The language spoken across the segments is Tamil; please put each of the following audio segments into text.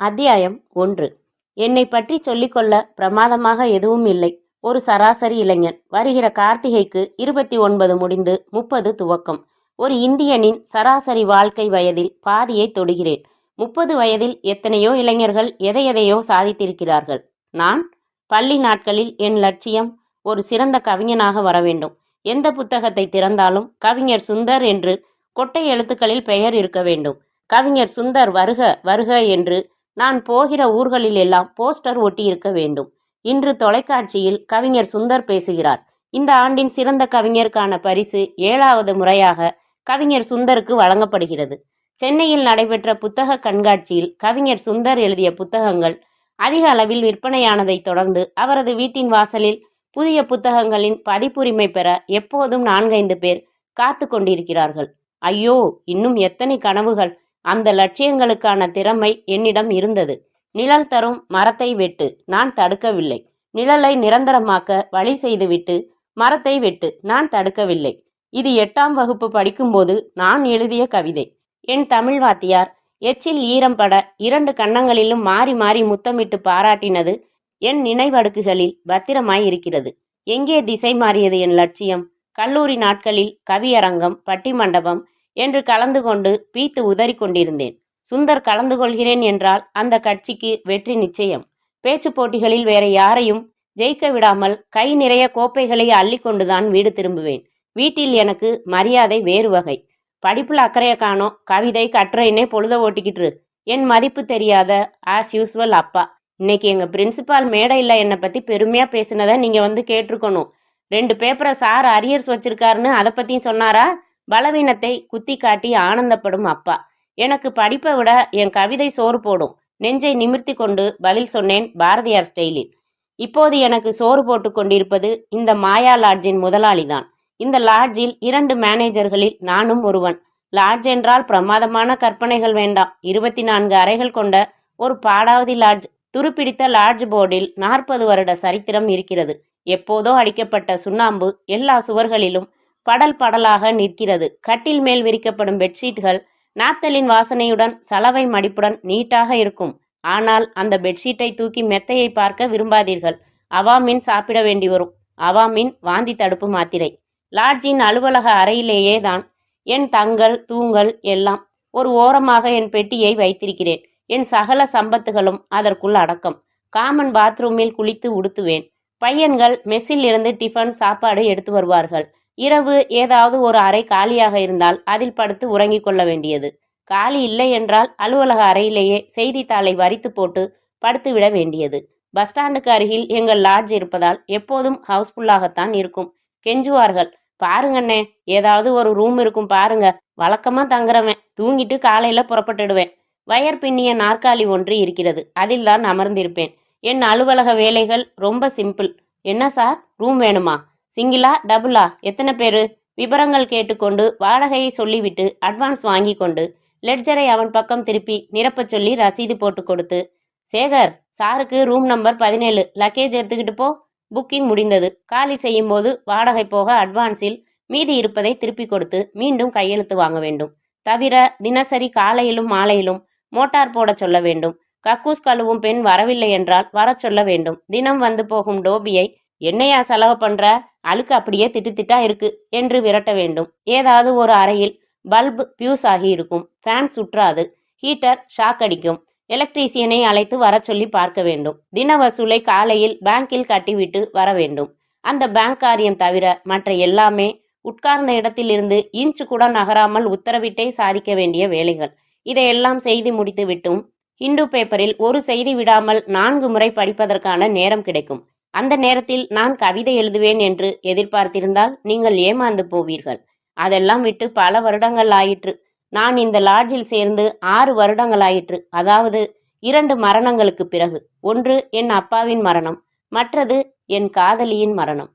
அத்தியாயம் 1. என்னை பற்றி சொல்லிக்கொள்ள பிரமாதமாக எதுவும் இல்லை. ஒரு சராசரி இளைஞன். வருகிற கார்த்திகைக்கு 29 முடிந்து 30 துவக்கம். ஒரு இந்தியனின் சராசரி வாழ்க்கை வயதில் பாதியை தொடுகிறேன். 30 வயதில் எத்தனையோ இளைஞர்கள் எதையெதையோ சாதித்திருக்கிறார்கள். நான் பள்ளி நாட்களில் என் லட்சியம் ஒரு சிறந்த கவிஞனாக வர வேண்டும். எந்த புத்தகத்தை திறந்தாலும் கவிஞர் சுந்தர் என்று கொட்டை எழுத்துக்களில் பெயர் இருக்க வேண்டும். கவிஞர் சுந்தர் வருக வருக என்று நான் போகிற ஊர்களில் எல்லாம் போஸ்டர் ஒட்டியிருக்க வேண்டும். இன்று தொலைக்காட்சியில் கவிஞர் சுந்தர் பேசுகிறார். இந்த ஆண்டின் சிறந்த கவிஞருக்கான பரிசு 7வது முறையாக கவிஞர் சுந்தருக்கு வழங்கப்படுகிறது. சென்னையில் நடைபெற்ற புத்தக கண்காட்சியில் கவிஞர் சுந்தர் எழுதிய புத்தகங்கள் அதிக அளவில் விற்பனையானதை தொடர்ந்து அவரது வீட்டின் வாசலில் புதிய புத்தகங்களின் பதிப்புரிமை பெற எப்போதும் 4-5 பேர் காத்து கொண்டிருக்கிறார்கள். ஐயோ, இன்னும் எத்தனை கனவுகள்! அந்த லட்சியங்களுக்கான திறமை என்னிடம் இருந்தது. நிழல் தரும் மரத்தை வெட்டு, நான் தடுக்கவில்லை. நிழலை நிரந்தரமாக்க வழி செய்துவிட்டு மரத்தை வெட்டு, நான் தடுக்கவில்லை. இது 8ஆம் வகுப்பு படிக்கும்போது நான் எழுதிய கவிதை. என் தமிழ் வாத்தியார் எச்சில் ஈரம் பட 2 கன்னங்களிலும் மாறி மாறி முத்தமிட்டு பாராட்டினது என் நினைவடுக்குகளில் பத்திரமாய் இருக்கிறது. எங்கே திசை மாறியது என் லட்சியம்? கல்லூரி நாட்களில் கவியரங்கம், பட்டிமண்டபம் என்று கலந்து கொண்டு பீத்து உதறி கொண்டிருந்தேன். சுந்தர் கலந்து கொள்கிறேன் என்றால் அந்த கட்சிக்கு வெற்றி நிச்சயம். பேச்சு போட்டிகளில் வேற யாரையும் ஜெயிக்க விடாமல் கை நிறைய கோப்பைகளை அள்ளி கொண்டுதான் வீடு திரும்புவேன். வீட்டில் எனக்கு மரியாதை வேறு வகை. படிப்புல அக்கறைய காணோம், கவிதை கட்டுரைன்னே பொழுத ஓட்டிக்கிட்டு என் மதிப்பு தெரியாத ஆஸ் யூஸ்வல் அப்பா. இன்னைக்கு எங்க பிரின்சிபால் மேடையில் என்னை பத்தி பெருமையா பேசினதை நீங்க வந்து கேட்டிருக்கணும். 2 பேப்பரை சார் அரியர்ஸ் வச்சிருக்காருன்னு அதை பத்தியும் சொன்னாரா? பலவீனத்தை குத்தி காட்டி ஆனந்தப்படும் அப்பா. எனக்கு படிப்பை விட என் கவிதை சோறு போடும். நெஞ்சை நிமிர்த்தி கொண்டு பதில் சொன்னேன் பாரதியார் ஸ்டைலில். இப்போது எனக்கு சோறு போட்டு கொண்டிருப்பது இந்த மாயா லாட்ஜின் முதலாளிதான். இந்த லாட்ஜில் 2 மேனேஜர்களில் நானும் ஒருவன். லாட்ஜ் என்றால் பிரமாதமான கற்பனைகள் வேண்டாம். 24 அறைகள் கொண்ட ஒரு பாடாவதி லாட்ஜ். துருப்பிடித்த லாட்ஜ் போர்டில் 40 வருட சரித்திரம் இருக்கிறது. எப்போதோ அடிக்கப்பட்ட சுண்ணாம்பு எல்லா சுவர்களிலும் படல் படலாக நிற்கிறது. கட்டில் மேல் விரிக்கப்படும் பெட்ஷீட்கள் நாப்தலின் வாசனையுடன் சலவை மடிப்புடன் நீட்டாக இருக்கும். ஆனால் அந்த பெட்ஷீட்டை தூக்கி மெத்தையை பார்க்க விரும்பாதீர்கள். அவாமின் சாப்பிட வேண்டி வரும். அவாமின் வாந்தி தடுப்பு மாத்திரை. லாட்ஜின் அலுவலக அறையிலேயே தான் என் தங்கல் தூங்கல் எல்லாம். ஒரு ஓரமாக என் பெட்டியை வைத்திருக்கிறேன். என் சகல சம்பத்துகளும் அதற்குள் அடக்கம். காமன் பாத்ரூமில் குளித்து உடுத்துவேன். பையன்கள் மெஸ்ஸில் இருந்து டிஃபன் சாப்பாடு எடுத்து வருவார்கள். இரவு ஏதாவது ஒரு அறை காலியாக இருந்தால் அதில் படுத்து உறங்கிக் கொள்ள வேண்டியது. காலி இல்லை என்றால் அலுவலக அறையிலேயே செய்தித்தாளை வரித்து போட்டு படுத்து விட வேண்டியது. பஸ் ஸ்டாண்டுக்கு அருகில் எங்கள் லாட்ஜ் இருப்பதால் எப்போதும் ஹவுஸ்ஃபுல்லாகத்தான் இருக்கும். கெஞ்சுவார்கள், பாருங்கண்ணே, ஏதாவது ஒரு ரூம் இருக்கும் பாருங்க. வழக்கமா தங்குறவன். தூங்கிட்டு காலையில புறப்பட்டுடுவேன். வயர் பின்னிய நாற்காலி ஒன்று இருக்கிறது. அதில் தான் அமர்ந்திருப்பேன். என் அலுவலக வேலைகள் ரொம்ப சிம்பிள். என்ன சார், ரூம் வேணுமா? சிங்கிளா டபுளா? எத்தனை பேரு? விவரங்கள் கேட்டுக்கொண்டு வாடகையை சொல்லிவிட்டு அட்வான்ஸ் வாங்கி கொண்டு லெட்ஜரை அவன் பக்கம் திருப்பி நிரப்ப சொல்லி ரசீது போட்டு கொடுத்து, சேகர், சாருக்கு ரூம் நம்பர் 17, லக்கேஜ் எடுத்துக்கிட்டு போ. புக்கிங் முடிந்தது. காலி செய்யும் போது வாடகை போக அட்வான்ஸில் மீதி இருப்பதை திருப்பி கொடுத்து மீண்டும் கையெழுத்து வாங்க வேண்டும். தவிர தினசரி காலையிலும் மாலையிலும் மோட்டார் போட சொல்ல வேண்டும். கக்கூஸ் கழுவும் பெண் வரவில்லை என்றால் வர சொல்ல வேண்டும். தினம் வந்து போகும் டோபியை என்னையா செலவு பண்ற, அழுக்கு அப்படியே திட்டுத்திட்டா இருக்கு என்று விரட்ட வேண்டும். ஏதாவது ஒரு அறையில் பல்பு பியூஸ் ஆகி இருக்கும். ஃபேன் சுற்றாது. ஹீட்டர் ஷாக் அடிக்கும். எலக்ட்ரீசியனை அழைத்து வர சொல்லி பார்க்க வேண்டும். தின வசூலை காலையில் பேங்கில் கட்டிவிட்டு வர வேண்டும். அந்த பேங்க் காரியம் தவிர மற்ற எல்லாமே உட்கார்ந்த இடத்திலிருந்து இன்ச்சு கூட நகராமல் உத்தரவிட்டே சாதிக்க வேண்டிய வேலைகள். இதையெல்லாம் செய்து முடித்து விட்டும் ஹிந்து பேப்பரில் ஒரு செய்தி விடாமல் 4 முறை படிப்பதற்கான நேரம் கிடைக்கும். அந்த நேரத்தில் நான் கவிதை எழுதுவேன் என்று எதிர்பார்த்திருந்தால் நீங்கள் ஏமாந்து போவீர்கள். அதெல்லாம் விட்டு பல வருடங்கள் ஆயிற்று. நான் இந்த லாட்ஜில் சேர்ந்து 6 வருடங்கள் ஆயிற்று. அதாவது 2 மரணங்களுக்கு பிறகு. ஒன்று என் அப்பாவின் மரணம், மற்றது என் காதலியின் மரணம்.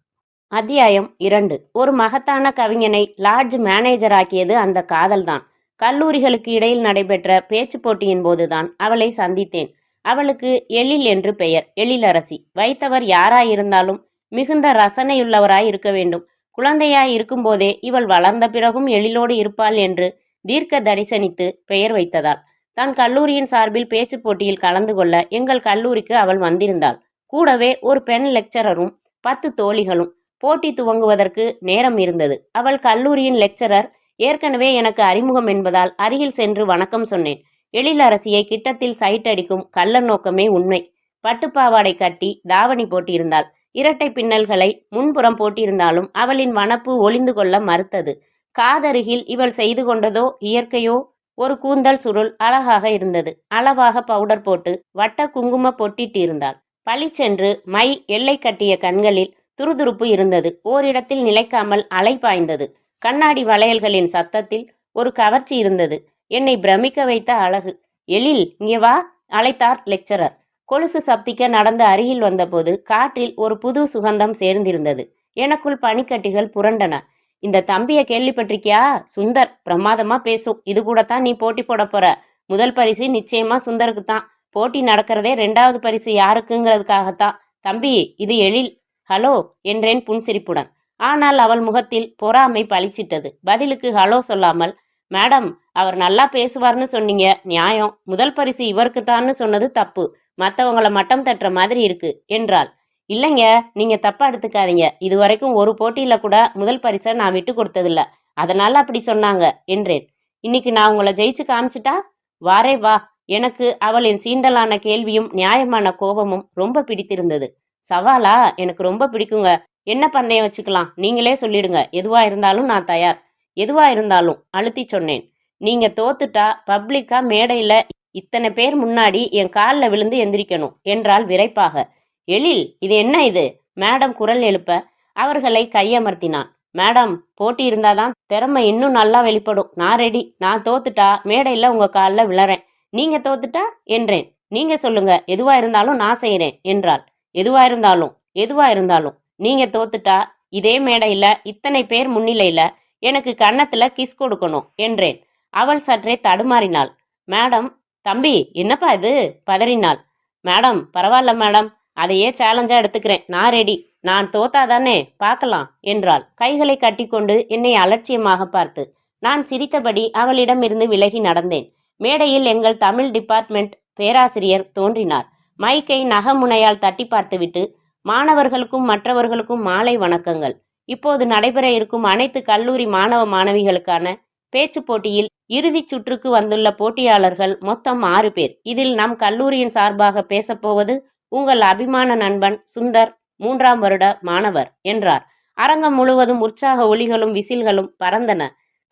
அத்தியாயம் 2. ஒரு மகத்தான கவிஞனை லாட்ஜ் மேனேஜராக்கியது அந்த காதல்தான். கல்லூரிகளுக்கு இடையில் நடைபெற்ற பேச்சு போட்டியின் போதுதான் அவளை சந்தித்தேன். அவளுக்கு எழில் என்று பெயர். எழிலரசி. வைத்தவர் யாராயிருந்தாலும் மிகுந்த ரசனையுள்ளவராய் இருக்க வேண்டும். குழந்தையாய் இருக்கும்போதே இவள் வளர்ந்த பிறகும் எழிலோடு இருப்பாள் என்று தீர்க்க தரிசனித்து பெயர் வைத்ததால் தன் கல்லூரியின் சார்பில் பேச்சு போட்டியில் கலந்து கொள்ள எங்கள் கல்லூரிக்கு அவள் வந்திருந்தாள். கூடவே ஒரு பெண் லெக்சரரும் 10 தோழிகளும். போட்டி துவங்குவதற்கு நேரம் இருந்தது. அவள் கல்லூரியின் லெக்சரர் ஏற்கனவே எனக்கு அறிமுகம் என்பதால் அருகில் சென்று வணக்கம் சொன்னேன். எழிலரசியை கிட்டத்தில் சைட் அடிக்கும் கள்ள நோக்கமே உண்மை. பட்டுப்பாவாடை கட்டி தாவணி போட்டியிருந்தாள். இரட்டை பின்னல்களை முன்புறம் போட்டிருந்தாலும் அவளின் வனப்பு ஒளிந்து கொள்ள மறுத்தது. காதருகில் இவள் செய்து கொண்டதோ இயற்கையோ ஒரு கூந்தல் சுருள் அழகாக இருந்தது. அளவாக பவுடர் போட்டு வட்ட குங்கும பொட்டிட்டு இருந்தாள். பளிச்சென்று மை எல்லை கட்டிய கண்களில் துருதுருப்பு இருந்தது. ஓரிடத்தில் நிலைக்காமல் அலை பாய்ந்தது. கண்ணாடி வளையல்களின் சத்தத்தில் ஒரு கவர்ச்சி இருந்தது. என்னை பிரமிக்க வைத்த அழகு. எழில், இங்கே வா, அழைத்தார் லெக்சரர். கொலுசு சப்திக்க நடந்து அருகில் வந்தபோது காற்றில் ஒரு புது சுகந்தம் சேர்ந்திருந்தது. எனக்குள் பனிக்கட்டிகள் புரண்டன. இந்த தம்பியை கேள்விப்பட்டிருக்கியா? சுந்தர் பிரமாதமா பேசும். இது கூடத்தான் நீ போட்டி போட போற. முதல் பரிசு நிச்சயமா சுந்தருக்கு தான். போட்டி நடக்கிறதே 2வது பரிசு யாருக்குங்கிறதுக்காகத்தான். தம்பி, இது எழில். ஹலோ என்றேன் புன்சிரிப்புடன். ஆனால் அவள் முகத்தில் பொறாமை பளிச்சிட்டது. பதிலுக்கு ஹலோ சொல்லாமல், மேடம், அவர் நல்லா பேசுவார்னு சொன்னீங்க, நியாயம். முதல் பரிசு இவருக்குத்தான்னு சொன்னது தப்பு. மற்றவங்கள மட்டம் தட்டுற மாதிரி இருக்கு என்றாள். இல்லைங்க, நீங்க தப்பா எடுத்துக்காதீங்க. இதுவரைக்கும் ஒரு போட்டியில கூட முதல் பரிசை நான் விட்டு கொடுத்ததில்ல. அதனால அப்படி சொன்னாங்க என்றேன். இன்னைக்கு நான் உங்களை ஜெயிச்சு காமிச்சிட்டா? வாரே வா. எனக்கு அவளின் சீண்டலான கேள்வியும் நியாயமான கோபமும் ரொம்ப பிடித்திருந்தது. சவாலா? எனக்கு ரொம்ப பிடிக்குங்க. என்ன பந்தயம் வச்சுக்கலாம், நீங்களே சொல்லிடுங்க. எதுவா இருந்தாலும் நான் தயார். எதுவா இருந்தாலும் அழுத்தி சொன்னேன். நீங்க தோத்துட்டா பப்ளிக்கா மேடையில இத்தனை பேர் முன்னாடி என் காலில் விழுந்து எந்திரிக்கணும் என்றால் விரைப்பாக. எழில், இது என்ன இது? மேடம் குரல் எழுப்ப அவர்களை கையமர்த்தினான். மேடம், போட்டி இருந்தாதான் திறமை இன்னும் நல்லா வெளிப்படும். நான் ரெடி. நான் தோத்துட்டா மேடையில் உங்க காலில் விழறேன். நீங்க தோத்துட்டா என்றேன். நீங்க சொல்லுங்க, எதுவா இருந்தாலும் நான் செய்யறேன் என்றாள். எதுவா இருந்தாலும் நீங்க தோத்துட்டா இதே மேடையில இத்தனை பேர் முன்னிலையில எனக்கு கன்னத்துல கிஸ் கொடுக்கணும் என்றேன். அவள் சற்றே தடுமாறினாள். மேடம், தம்பி, என்னப்பா இது? பதறினாள். மேடம், பரவாயில்ல மேடம், அதையே சேலஞ்சா எடுத்துக்கிறேன். நான் ரெடி. நான் தோத்தாதானே, பார்க்கலாம் என்றாள், கைகளை கட்டிக்கொண்டு என்னை அலட்சியமாக பார்த்து. நான் சிரித்தபடி அவளிடம் இருந்து விலகி நடந்தேன். மேடையில் எங்கள் தமிழ் டிபார்ட்மெண்ட் பேராசிரியர் தோன்றினார். மைக்கை நகமுனையால் தட்டி பார்த்துவிட்டு, மாணவர்களுக்கும் மற்றவர்களுக்கும் மாலை வணக்கங்கள். இப்போது நடைபெற இருக்கும் அனைத்து கல்லூரி மாணவ மாணவிகளுக்கான பேச்சு போட்டியில் இறுதிச் சுற்றுக்கு வந்துள்ள போட்டியாளர்கள் மொத்தம் 6 பேர். இதில் நம் கல்லூரியின் சார்பாக பேசப்போவது உங்கள் அபிமான நண்பன் சுந்தர், 3ஆம் வருட மாணவர் என்றார். அரங்கம் முழுவதும் உற்சாக ஒலிகளும் விசில்களும் பறந்தன.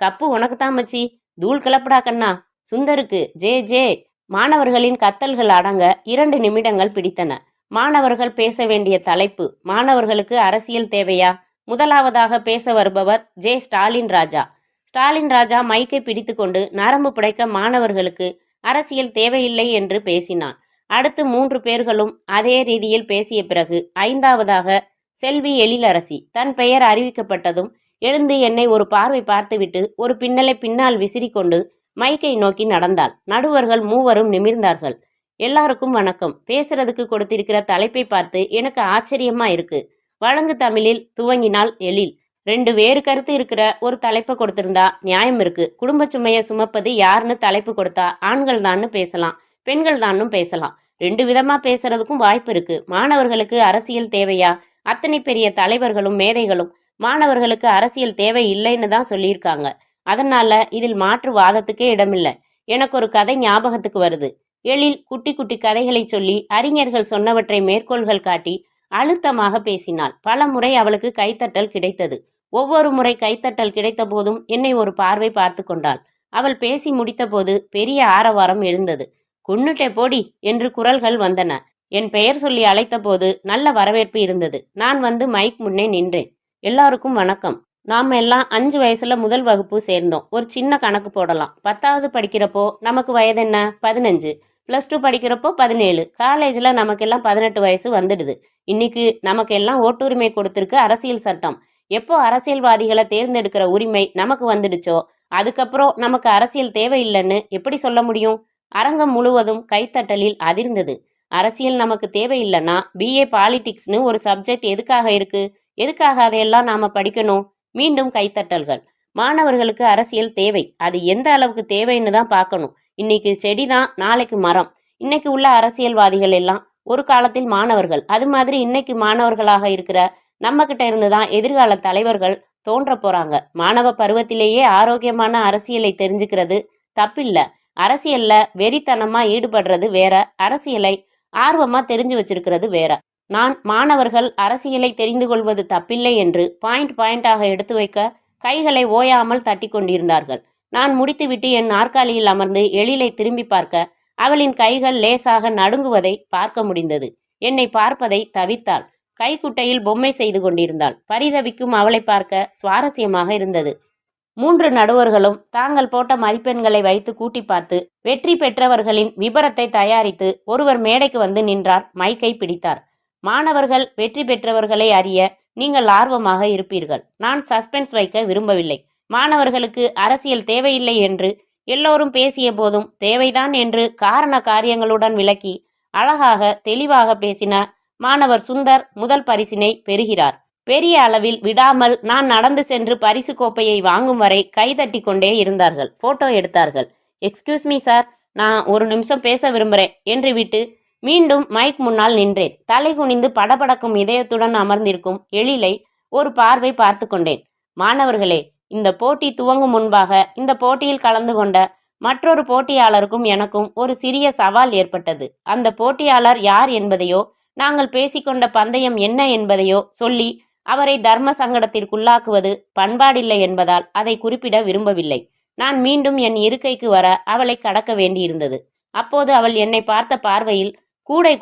கப்பு உனக்குத்தான் மச்சி, தூள் கிளப்படா கண்ணா. சுந்தருக்கு ஜே ஜே. மாணவர்களின் கத்தல்கள் அடங்க 2 நிமிடங்கள் பிடித்தன. மாணவர்கள் பேச வேண்டிய தலைப்பு. மாணவர்களுக்கு அரசியல் தேவையா? முதலாவதாக பேச வருபவர் ஜே ஸ்டாலின் ராஜா. ஸ்டாலின் ராஜா மைக்கை பிடித்துக்கொண்டு நரம்பு புடைக்க மாணவர்களுக்கு அரசியல் தேவையில்லை என்று பேசினான். அடுத்து 3 பேர்களும் அதே ரீதியில் பேசிய பிறகு 5ஆவதாக செல்வி எழிலரசி தன் பெயர் அறிவிக்கப்பட்டதும் எழுந்து என்னை ஒரு பார்வை பார்த்துவிட்டு ஒரு பின்னலை பின்னால் விசிறிக்கொண்டு மைக்கை நோக்கி நடந்தாள். நடுவர்கள் 3வரும் நிமிர்ந்தார்கள். எல்லாருக்கும் வணக்கம். பேசுறதுக்கு கொடுத்திருக்கிற தலைப்பை பார்த்து எனக்கு ஆச்சரியமா இருக்கு. வழங்கு தமிழில் துவங்கினால் எழில். 2 வேறு கருத்து இருக்கிற ஒரு தலைப்பை கொடுத்திருந்தா நியாயம் இருக்கு. குடும்ப சுமையை சுமப்பது யாருன்னு தலைப்பு கொடுத்தா ஆண்கள் தான்னு பேசலாம், பெண்கள் தானும் பேசலாம். 2 விதமா பேசுறதுக்கும் வாய்ப்பு இருக்கு. மாணவர்களுக்கு அரசியல் தேவையா? அத்தனை பெரிய தலைவர்களும் மேதைகளும் மாணவர்களுக்கு அரசியல் தேவை இல்லைன்னு தான் சொல்லியிருக்காங்க. அதனால இதில் மாற்று வாதத்துக்கே இடமில்லை. எனக்கு ஒரு கதை ஞாபகத்துக்கு வருது. எழில் குட்டி குட்டி கதைகளை சொல்லி அறிஞர்கள் சொன்னவற்றை மேற்கோள்கள் காட்டி அழுத்தமாக பேசினாள். பல முறை அவளுக்கு கைத்தட்டல் கிடைத்தது. ஒவ்வொரு முறை கைத்தட்டல் கிடைத்த போதும் என்னை ஒரு பார்வை பார்த்து கொண்டாள். அவள் பேசி முடித்த போது பெரிய ஆரவாரம் எழுந்தது. கொன்னுட்டே போடி என்று குரல்கள் வந்தன. என் பெயர் சொல்லி அழைத்த போது நல்ல வரவேற்பு இருந்தது. நான் வந்து மைக் முன்னே நின்றேன். எல்லாருக்கும் வணக்கம். நாம எல்லாம் 5 வயசுல முதல் வகுப்பு சேர்ந்தோம். ஒரு சின்ன கணக்கு போடலாம். 10வது படிக்கிறப்போ நமக்கு வயது என்ன? 15. +2 படிக்கிறப்போ 17. காலேஜில் நமக்கெல்லாம் 18 வயசு வந்துடுது. இன்னைக்கு நமக்கெல்லாம் ஓட்டுரிமை கொடுத்துருக்கு அரசியல் சட்டம். எப்போ அரசியல்வாதிகளை தேர்ந்தெடுக்கிற உரிமை நமக்கு வந்துடுச்சோ அதுக்கப்புறம் நமக்கு அரசியல் தேவையில்லைன்னு எப்படி சொல்ல முடியும்? அரங்கம் முழுவதும் கைத்தட்டலில் அதிர்ந்தது. அரசியல் நமக்கு தேவையில்லைன்னா BA பாலிடிக்ஸ்னு ஒரு சப்ஜெக்ட் எதுக்காக இருக்கு? எதுக்காக அதையெல்லாம் நாம படிக்கணும்? மீண்டும் கைத்தட்டல்கள். மாணவர்களுக்கு அரசியல் தேவை. அது எந்த அளவுக்கு தேவைன்னு தான் பார்க்கணும். இன்னைக்கு செடிதான் நாளைக்கு மரம். இன்னைக்கு உள்ள அரசியல்வாதிகள் எல்லாம் ஒரு காலத்தில் மாணவர்கள். அது மாதிரி இன்னைக்கு மாணவர்களாக இருக்கிற நம்ம கிட்ட இருந்துதான் எதிர்கால தலைவர்கள் தோன்ற போறாங்க. மாணவ பருவத்திலேயே ஆரோக்கியமான அரசியலை தெரிஞ்சுக்கிறது தப்பில்ல. அரசியல்ல வெறித்தனமா ஈடுபடுறது வேற, அரசியலை ஆர்வமா தெரிஞ்சு வச்சிருக்கிறது வேற. நான் மாணவர்கள் அரசியலை தெரிந்து கொள்வது தப்பில்லை என்று பாயிண்டாக எடுத்து வைக்க கைகளை ஓயாமல் தட்டி கொண்டிருந்தார்கள். நான் முடித்துவிட்டு என் நாற்காலியில் அமர்ந்து எழிலை திரும்பி பார்க்க அவளின் கைகள் லேசாக நடுங்குவதை பார்க்க முடிந்தது. என்னை பார்ப்பதை தவிர்த்தாள். கைக்குட்டையில் பொம்மை செய்து கொண்டிருந்தாள். பரிதவிக்கும் அவளை பார்க்க சுவாரஸ்யமாக இருந்தது. 3 நடுவர்களும் தாங்கள் போட்ட மதிப்பெண்களை வைத்து கூட்டி பார்த்து வெற்றி பெற்றவர்களின் விபரத்தை தயாரித்து ஒருவர் மேடைக்கு வந்து நின்றார். மைக்கை பிடித்தார். மாணவர்கள் வெற்றி பெற்றவர்களை அறிய நீங்கள் ஆர்வமாக இருப்பீர்கள். நான் சஸ்பென்ஸ் வைக்க விரும்பவில்லை. மாணவர்களுக்கு அரசியல் தேவையில்லை என்று எல்லோரும் பேசிய போதும் தேவைதான் என்று காரண காரியங்களுடன் விளக்கி அழகாக தெளிவாக பேசின மாணவர் சுந்தர் முதல் பரிசினை பெறுகிறார். பெரிய அளவில் விடாமல் நான் நடந்து சென்று பரிசு கோப்பையை வாங்கும் வரை கைதட்டி கொண்டே இருந்தார்கள். போட்டோ எடுத்தார்கள். எக்ஸ்கியூஸ் மீ சார், நான் ஒரு நிமிஷம் பேச விரும்புகிறேன் என்று விட்டு மீண்டும் மைக் முன்னால் நின்றேன். தலை குனிந்து படபடக்கும் இதயத்துடன் அமர்ந்திருக்கும் எழிலை ஒரு பார்வை பார்த்து கொண்டேன். மாணவர்களே, இந்த போட்டி துவங்கும் முன்பாக இந்த போட்டியில் கலந்து கொண்ட மற்றொரு போட்டியாளருக்கும் எனக்கும் ஒரு சிறிய சவால் ஏற்பட்டது. அந்த போட்டியாளர் யார் என்பதையோ நாங்கள் பேசிக்கொண்ட பந்தயம் என்ன என்பதையோ சொல்லி அவரை தர்ம சங்கடத்திற்குள்ளாக்குவது பண்பாடில்லை என்பதால் அதை குறிப்பிட விரும்பவில்லை. நான் மீண்டும் என் இருக்கைக்கு வர அவளை கடக்க வேண்டியிருந்தது. அப்போது அவள் என்னை பார்த்த பார்வையில்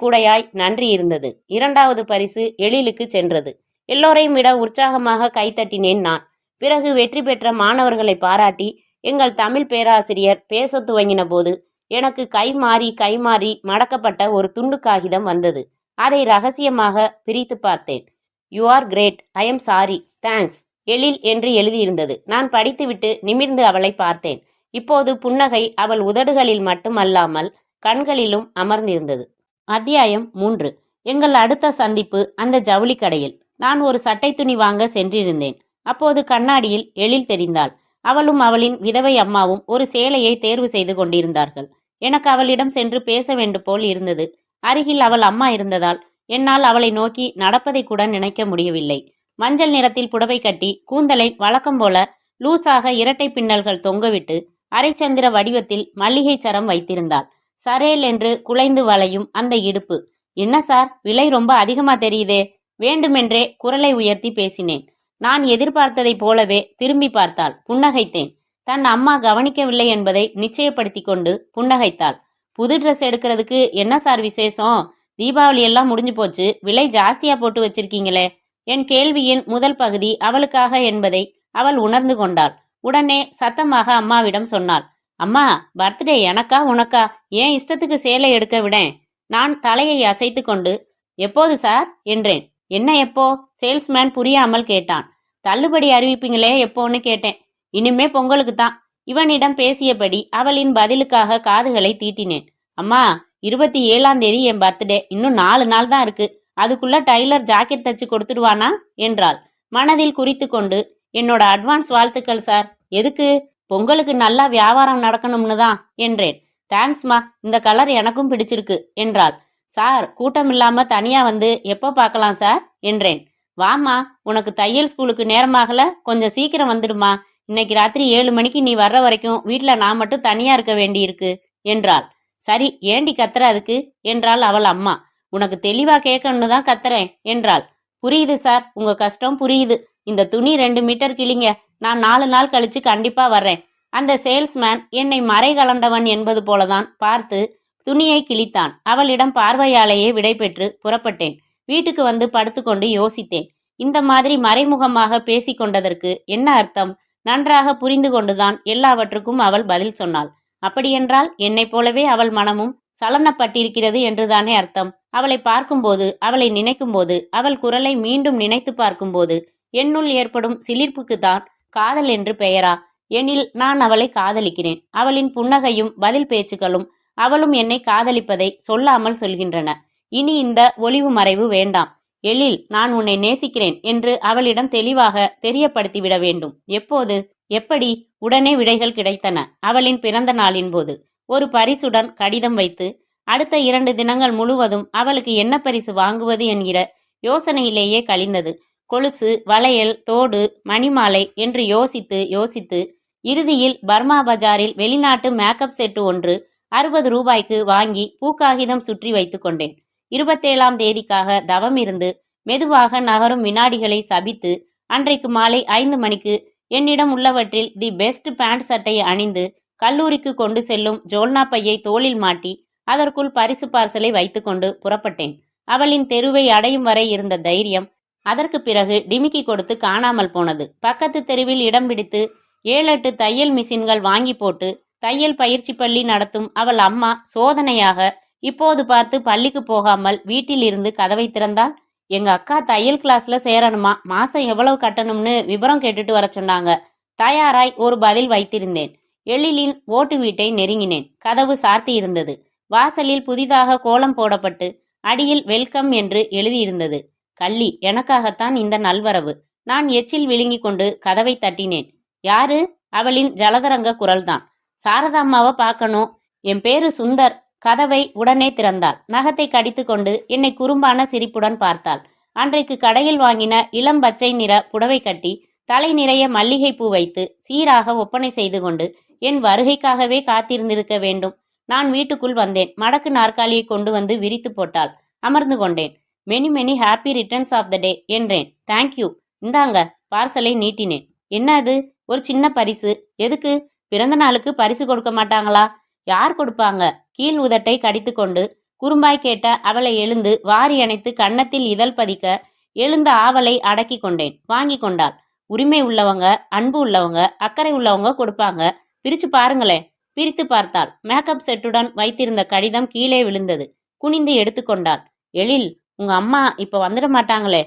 கூடையாய் நன்றி இருந்தது. 2வது பரிசு எழிலுக்கு சென்றது. எல்லோரையும் விட உற்சாகமாக கைத்தட்டினேன் நான். பிறகு வெற்றி பெற்ற மாணவர்களை பாராட்டி எங்கள் தமிழ் பேராசிரியர் பேச துவங்கின போது எனக்கு கைமாறி மடக்கப்பட்ட ஒரு துண்டு காகிதம் வந்தது. அதை ரகசியமாக பிரித்து பார்த்தேன். You are great, I am sorry, thanks, Ezhil என்று எழுதியிருந்தது. நான் படித்துவிட்டு நிமிர்ந்து அவளை பார்த்தேன். இப்போது புன்னகை அவள் உதடுகளில் மட்டுமல்லாமல் கண்களிலும் அமர்ந்திருந்தது. அத்தியாயம் 3. எங்கள் அடுத்த சந்திப்பு அந்த ஜவுளி கடையில். நான் ஒரு சட்டை துணி வாங்க சென்றிருந்தேன். அப்போது கண்ணாடியில் எழில் தெரிந்தாள். அவளும் அவளின் விதவை அம்மாவும் ஒரு சேலையை தேர்வு செய்து கொண்டிருந்தார்கள். எனக்கு அவளிடம் சென்று பேச வேண்டும் போல் இருந்தது. அருகில் அவள் அம்மா இருந்ததால் என்னால் அவளை நோக்கி நடப்பதை கூட நினைக்க முடியவில்லை. மஞ்சள் நிறத்தில் புடவை கட்டி கூந்தலை வழக்கம் போல லூசாக இரட்டை பின்னல்கள் தொங்கவிட்டு அரைச்சந்திர வடிவத்தில் மல்லிகை சரம் வைத்திருந்தாள். சரேல் என்று குலைந்து வளையும் அந்த இடுப்பு. என்ன சார், விலை ரொம்ப அதிகமா தெரியுதே. வேண்டுமென்றே குரலை உயர்த்தி பேசினேன். நான் எதிர்பார்த்ததைப் போலவே திரும்பி பார்த்தாள். புன்னகைத்தேன். தன் அம்மா கவனிக்கவில்லை என்பதை நிச்சயப்படுத்தி கொண்டு புன்னகைத்தாள். புது ட்ரெஸ் எடுக்கிறதுக்கு என்ன சார் விசேஷம்? தீபாவளி எல்லாம் முடிஞ்சு போச்சு, விலை ஜாஸ்தியா போட்டு வச்சிருக்கீங்களே. என் கேள்வியின் முதல் பகுதி அவளுக்காக என்பதை அவள் உணர்ந்து கொண்டாள். உடனே சத்தமாக அம்மாவிடம் சொன்னாள். அம்மா, பர்த்டே எனக்கா உனக்கா? ஏன் இஷ்டத்துக்கு சேலை எடுக்க விடேன். நான் தலையை அசைத்து கொண்டு எப்போது சார் என்றேன். என்ன எப்போ? சேல்ஸ்மேன் புரியாமல் கேட்டான். தள்ளுபடி அறிவிப்பீங்களே எப்போன்னு கேட்டேன். இனிமே பொங்கலுக்கு தான். இவனிடம் பேசியபடி அவளின் பதிலுக்காக காதுகளை தீட்டினேன். அம்மா, 27ஆம் தேதி என் பர்த்டே. இன்னும் 4 நாள் தான் இருக்கு. அதுக்குள்ள டைலர் ஜாக்கெட் தச்சு கொடுத்துடுவானா என்றாள். மனதில் குறித்து கொண்டு என்னோட அட்வான்ஸ் வாழ்த்துக்கள் சார். எதுக்கு? பொங்கலுக்கு நல்லா வியாபாரம் நடக்கணும்னு தான் என்றேன். தேங்க்ஸ்மா, இந்த கலர் எனக்கும் பிடிச்சிருக்கு என்றாள். சார், கூட்டம் இல்லாம தனியா வந்து எப்போ பார்க்கலாம் சார் என்றேன். வாமா, உனக்கு தையல் ஸ்கூலுக்கு நேரமாகல, கொஞ்சம் சீக்கிரம் வந்துடுமா. இன்னைக்கு ராத்திரி 7 மணிக்கு நீ வர்ற வரைக்கும் வீட்டில் நான் மட்டும் தனியா இருக்க வேண்டியிருக்கு என்றாள். சரி, ஏண்டி கத்துற அதுக்கு என்றாள் அவள் அம்மா. உனக்கு தெளிவா கேட்கணும்னு தான் கத்துறேன் என்றாள். புரியுது சார், உங்க கஷ்டம் புரியுது. இந்த துணி 2 மீட்டர் கிழிங்க, நான் 4 நாள் கழிச்சு கண்டிப்பா வர்றேன். அந்த சேல்ஸ்மேன் என்னை மறை கலண்டவன் என்பது போலதான் பார்த்து துணியை கிழித்தான். அவளிடம் பார்வையாலேயே விடைபெற்று புறப்பட்டேன். வீட்டுக்கு வந்து படுத்துக்கொண்டு யோசித்தேன். இந்த மாதிரி மறைமுகமாக பேசிக்கொண்டதற்கு என்ன அர்த்தம்? நன்றாக புரிந்து கொண்டுதான் எல்லாவற்றுக்கும் அவள் பதில் சொன்னாள். அப்படியென்றால் என்னை போலவே அவள் மனமும் சலனப்பட்டிருக்கிறது என்றுதானே அர்த்தம். அவளை பார்க்கும்போது, அவளை நினைக்கும்போது, அவள் குரலை மீண்டும் நினைத்து பார்க்கும்போது என்னுள் ஏற்படும் சிலிர்ப்புக்கு தான் காதல் என்று பெயரா? எனில் நான் அவளை காதலிக்கிறேன். அவளின் புன்னகையும் பதில் பேச்சுக்களும் அவளும் என்னை காதலிப்பதை சொல்லாமல் சொல்கின்றன. இனி இந்த ஒளிவு மறைவு வேண்டாம். எழில், நான் உன்னை நேசிக்கிறேன் என்று அவளிடம் தெளிவாக தெரியப்படுத்திவிட வேண்டும். எப்போது? எப்படி? உடனே விடைகள் கிடைத்தன. அவளின் பிறந்த நாளின் போது. ஒரு பரிசுடன் கடிதம் வைத்து அடுத்த 2 தினங்கள் முழுவதும் அவளுக்கு என்ன பரிசு வாங்குவது என்கிற யோசனையிலேயே கழிந்தது. கொலுசு, வளையல், தோடு, மணிமாலை என்று யோசித்து யோசித்து இறுதியில் பர்மா பஜாரில் வெளிநாட்டு மேக்கப் செட்டு ஒன்று 60 ரூபாய்க்கு வாங்கி பூக்காகிதம் சுற்றி வைத்து கொண்டேன். 27ஆம் தேதிக்காக தவம் இருந்து மெதுவாக நகரும் வினாடிகளை சபித்து அன்றைக்கு மாலை 5 மணிக்கு என்னிடம் உள்ளவற்றில் தி பெஸ்ட் பேண்ட் சட்டை அணிந்து கல்லூரிக்கு கொண்டு செல்லும் ஜோல்னா பையை தோளில் மாட்டி அதற்குள் பரிசு பார்சலை வைத்துக்கொண்டு புறப்பட்டேன். அவளின் தெருவை அடையும் வரை இருந்த தைரியம் அதற்கு பிறகு டிமிக்கி கொடுத்து காணாமல் போனது. பக்கத்து தெருவில் இடம் பிடித்து 7-8 தையல் மிஷின்கள் வாங்கி போட்டு தையல் பயிற்சி பள்ளி நடத்தும் அவள் அம்மா சோதனையாக இப்போது பார்த்து பள்ளிக்கு போகாமல் வீட்டில் இருந்து கதவை திறந்தால், எங்க அக்கா தையல் கிளாஸ்ல சேரணுமா, மாசம் எவ்வளவு கட்டணும்னு விவரம் கேட்டுட்டு வர சொன்னாங்க. தயாராய் ஒரு பதில் வைத்திருந்தேன். எழிலின் ஓட்டு வீட்டை நெருங்கினேன். கதவு சார்த்தி இருந்தது. வாசலில் புதிதாக கோலம் போடப்பட்டு அடியில் வெல்கம் என்று எழுதியிருந்தது. கள்ளி, எனக்காகத்தான் இந்த நல்வரவு. நான் எச்சில் விழுங்கி கொண்டு கதவை தட்டினேன். யாரு? அவளின் ஜலதரங்க குரல்தான். சாரதாம்மாவை பார்க்கணும். என் பேரு சுந்தர். கதவை உடனே திறந்தாள். நகத்தை கடித்து கொண்டு என்னை குறும்பான சிரிப்புடன் பார்த்தாள். அன்றைக்கு கடையில் வாங்கின இளம் பச்சை நிற புடவை கட்டி தலை நிறைய மல்லிகை பூ வைத்து சீராக ஒப்பனை செய்து கொண்டு என் வருகைக்காகவே காத்திருந்திருக்க வேண்டும். நான் வீட்டுக்குள் வந்தேன். மடக்கு நாற்காலியை கொண்டு வந்து விரித்து போட்டாள். அமர்ந்து கொண்டேன். Many many happy returns of the day என்றேன். தேங்க்யூ. இந்தாங்க. பார்சலை நீட்டினேன். என்ன அது? ஒரு சின்ன பரிசு. எதுக்கு? பிறந்த நாளுக்கு பரிசு கொடுக்க மாட்டாங்களா? யார் கொடுப்பாங்க? கீழ் உதட்டை கடித்து கொண்டு குறும்பாய் கேட்ட அவளை எழுந்து வாரி அணைத்து கன்னத்தில் இதழ் பதிக்க எழுந்த ஆவலை அடக்கி கொண்டேன். வாங்கி கொண்டாள். உரிமை உள்ளவங்க, அன்பு உள்ளவங்க, அக்கறை உள்ளவங்க கொடுப்பாங்க. பிரிச்சு பாருங்களேன். பிரித்து பார்த்தாள். மேக்கப் செட்டுடன் வைத்திருந்த கடிதம் கீழே விழுந்தது. குனிந்து எடுத்துக்கொண்டாள். எழில், உங்க அம்மா இப்ப வந்துட மாட்டாங்களே?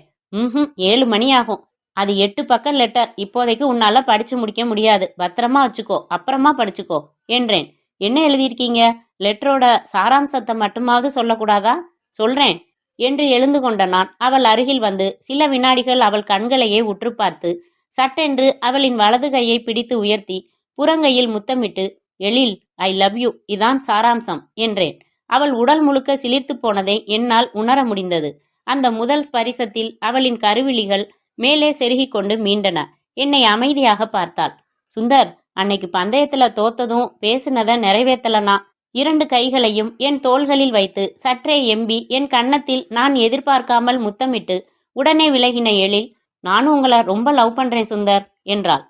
7 மணி ஆகும். அது 8 பக்க லெட்டர். இப்போதைக்கு உன்னால படிச்சு முடிக்க முடியாது. பத்திரமா வச்சுக்கோ, அப்புறமா படிச்சுக்கோ என்றேன். என்ன எழுதியிருக்கீங்க? லெட்டரோட சாராம்சத்தை மட்டுமாவது சொல்லக்கூடாதா? சொல்றேன் என்று எழுந்து கொண்ட நான் அவள் அருகில் வந்து சில வினாடிகள் அவள் கண்களையே உற்று பார்த்து சட்டென்று அவளின் வலது கையை பிடித்து உயர்த்தி புறங்கையில் முத்தமிட்டு, எழில், ஐ லவ் யூ, இதான் சாராம்சம் என்றேன். அவள் உடல் முழுக்க சிலிர்த்து போனதை என்னால் உணர முடிந்தது. அந்த முதல் ஸ்பரிசத்தில் அவளின் கருவிழிகள் மேலே செருகிக் கொண்டு மீண்டன. என்னை அமைதியாக பார்த்தாள். சுந்தர், அன்னைக்கு பந்தயத்துல தோத்ததும் பேசுனத நிறைவேற்றலனா? 2 கைகளையும் என் தோள்களில் வைத்து சற்றே எம்பி என் கன்னத்தில் நான் எதிர்பார்க்காமல் முத்தமிட்டு உடனே விலகின எழில், நானும் உங்களை ரொம்ப லவ் பண்றேன் சுந்தர் என்றாள்.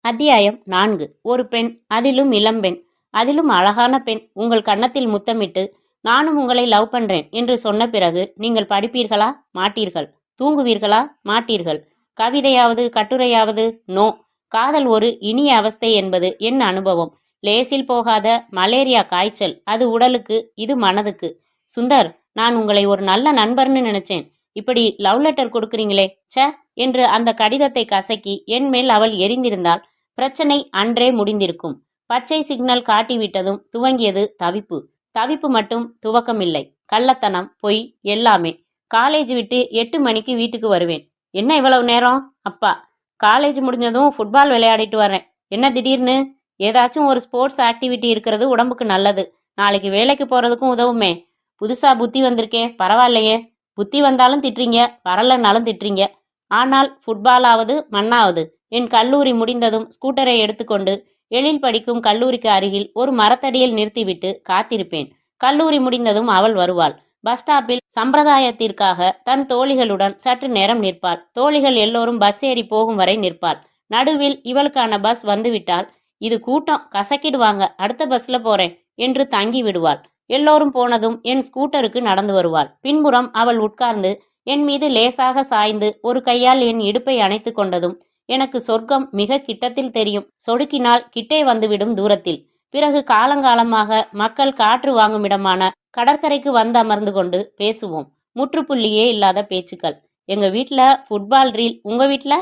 அத்தியாயம் 4. ஒரு பெண், அதிலும் இளம்பெண், அதிலும் அழகான பெண் உங்கள் கன்னத்தில் முத்தமிட்டு நானும் உங்களை லவ் பண்றேன் என்று சொன்ன பிறகு நீங்கள் படிப்பீர்களா? மாட்டீர்கள். தூங்குவீர்களா? மாட்டீர்கள். கவிதையாவது கட்டுரையாவது? நோ. காதல் ஒரு இனிய அவஸ்தை என்பது என் அனுபவம். லேசில் போகாத மலேரியா காய்ச்சல். அது உடலுக்கு, இது மனதுக்கு. சுந்தர், நான் உங்களை ஒரு நல்ல நண்பர்னு நினைச்சேன். இப்படி லவ் லெட்டர் கொடுக்குறீங்களே, ச என்று அந்த கடிதத்தை கசக்கி என் மேல் அவள் எரிந்திருந்தால் பிரச்சனை அன்றே முடிந்திருக்கும். பச்சை சிக்னல் காட்டிவிட்டதும் துவங்கியது தவிப்பு. தவிப்பு மட்டும் துவக்கமில்லை. கள்ளத்தனம், பொய், எல்லாமே. காலேஜ் விட்டு 8 மணிக்கு வீட்டுக்கு வருவேன். என்ன இவ்வளவு நேரம்? அப்பா, காலேஜ் முடிஞ்சதும் ஃபுட்பால் விளையாடிட்டு வரேன். என்ன திடீர்னு? ஏதாச்சும் ஒரு ஸ்போர்ட்ஸ் ஆக்டிவிட்டி இருக்கிறது உடம்புக்கு நல்லது. நாளைக்கு வேலைக்கு போறதுக்கும் உதவுமே. புதுசா புத்தி வந்திருக்கே, பரவாயில்லையே. புத்தி வந்தாலும் திட்டுறீங்க, வரலன்னாலும் திட்டுறீங்க. ஆனால் ஃபுட்பாலாவது மண்ணாவது. என் கல்லூரி முடிந்ததும் ஸ்கூட்டரை எடுத்துக்கொண்டு எழில் படிக்கும் கல்லூரிக்கு அருகில் ஒரு மரத்தடியில் நிறுத்திவிட்டு காத்திருப்பேன். கல்லூரி முடிந்ததும் அவள் வருவாள். பஸ் ஸ்டாப்பில் சம்பிரதாயத்திற்காக தன் தோழிகளுடன் சற்று நேரம் நிற்பாள். தோழிகள் எல்லோரும் பஸ் ஏறி போகும் வரை நிற்பாள். நடுவில் இவளுக்கான பஸ் வந்துவிட்டால், இது கூட்டம், கசக்கிடுவாங்க, அடுத்த பஸ்ல போறேன் என்று தங்கி விடுவாள். எல்லோரும் போனதும் என் ஸ்கூட்டருக்கு நடந்து வருவாள். பின்புறம் அவள் உட்கார்ந்து என் மீது லேசாக சாய்ந்து ஒரு கையால் என் இடுப்பை அணைத்து கொண்டதும் எனக்கு சொர்க்கம் மிக கிட்டத்தில் தெரியும். சொடுக்கினால் கிட்டே வந்துவிடும் தூரத்தில். பிறகு காலங்காலமாக மக்கள் காற்று வாங்கும் இடமான கடற்கரைக்கு வந்து அமர்ந்து கொண்டு பேசுவோம். முற்றுப்புள்ளியே இல்லாத பேச்சுக்கள். எங்க வீட்டுல ஃபுட்பால் ரீல், உங்க வீட்டுல?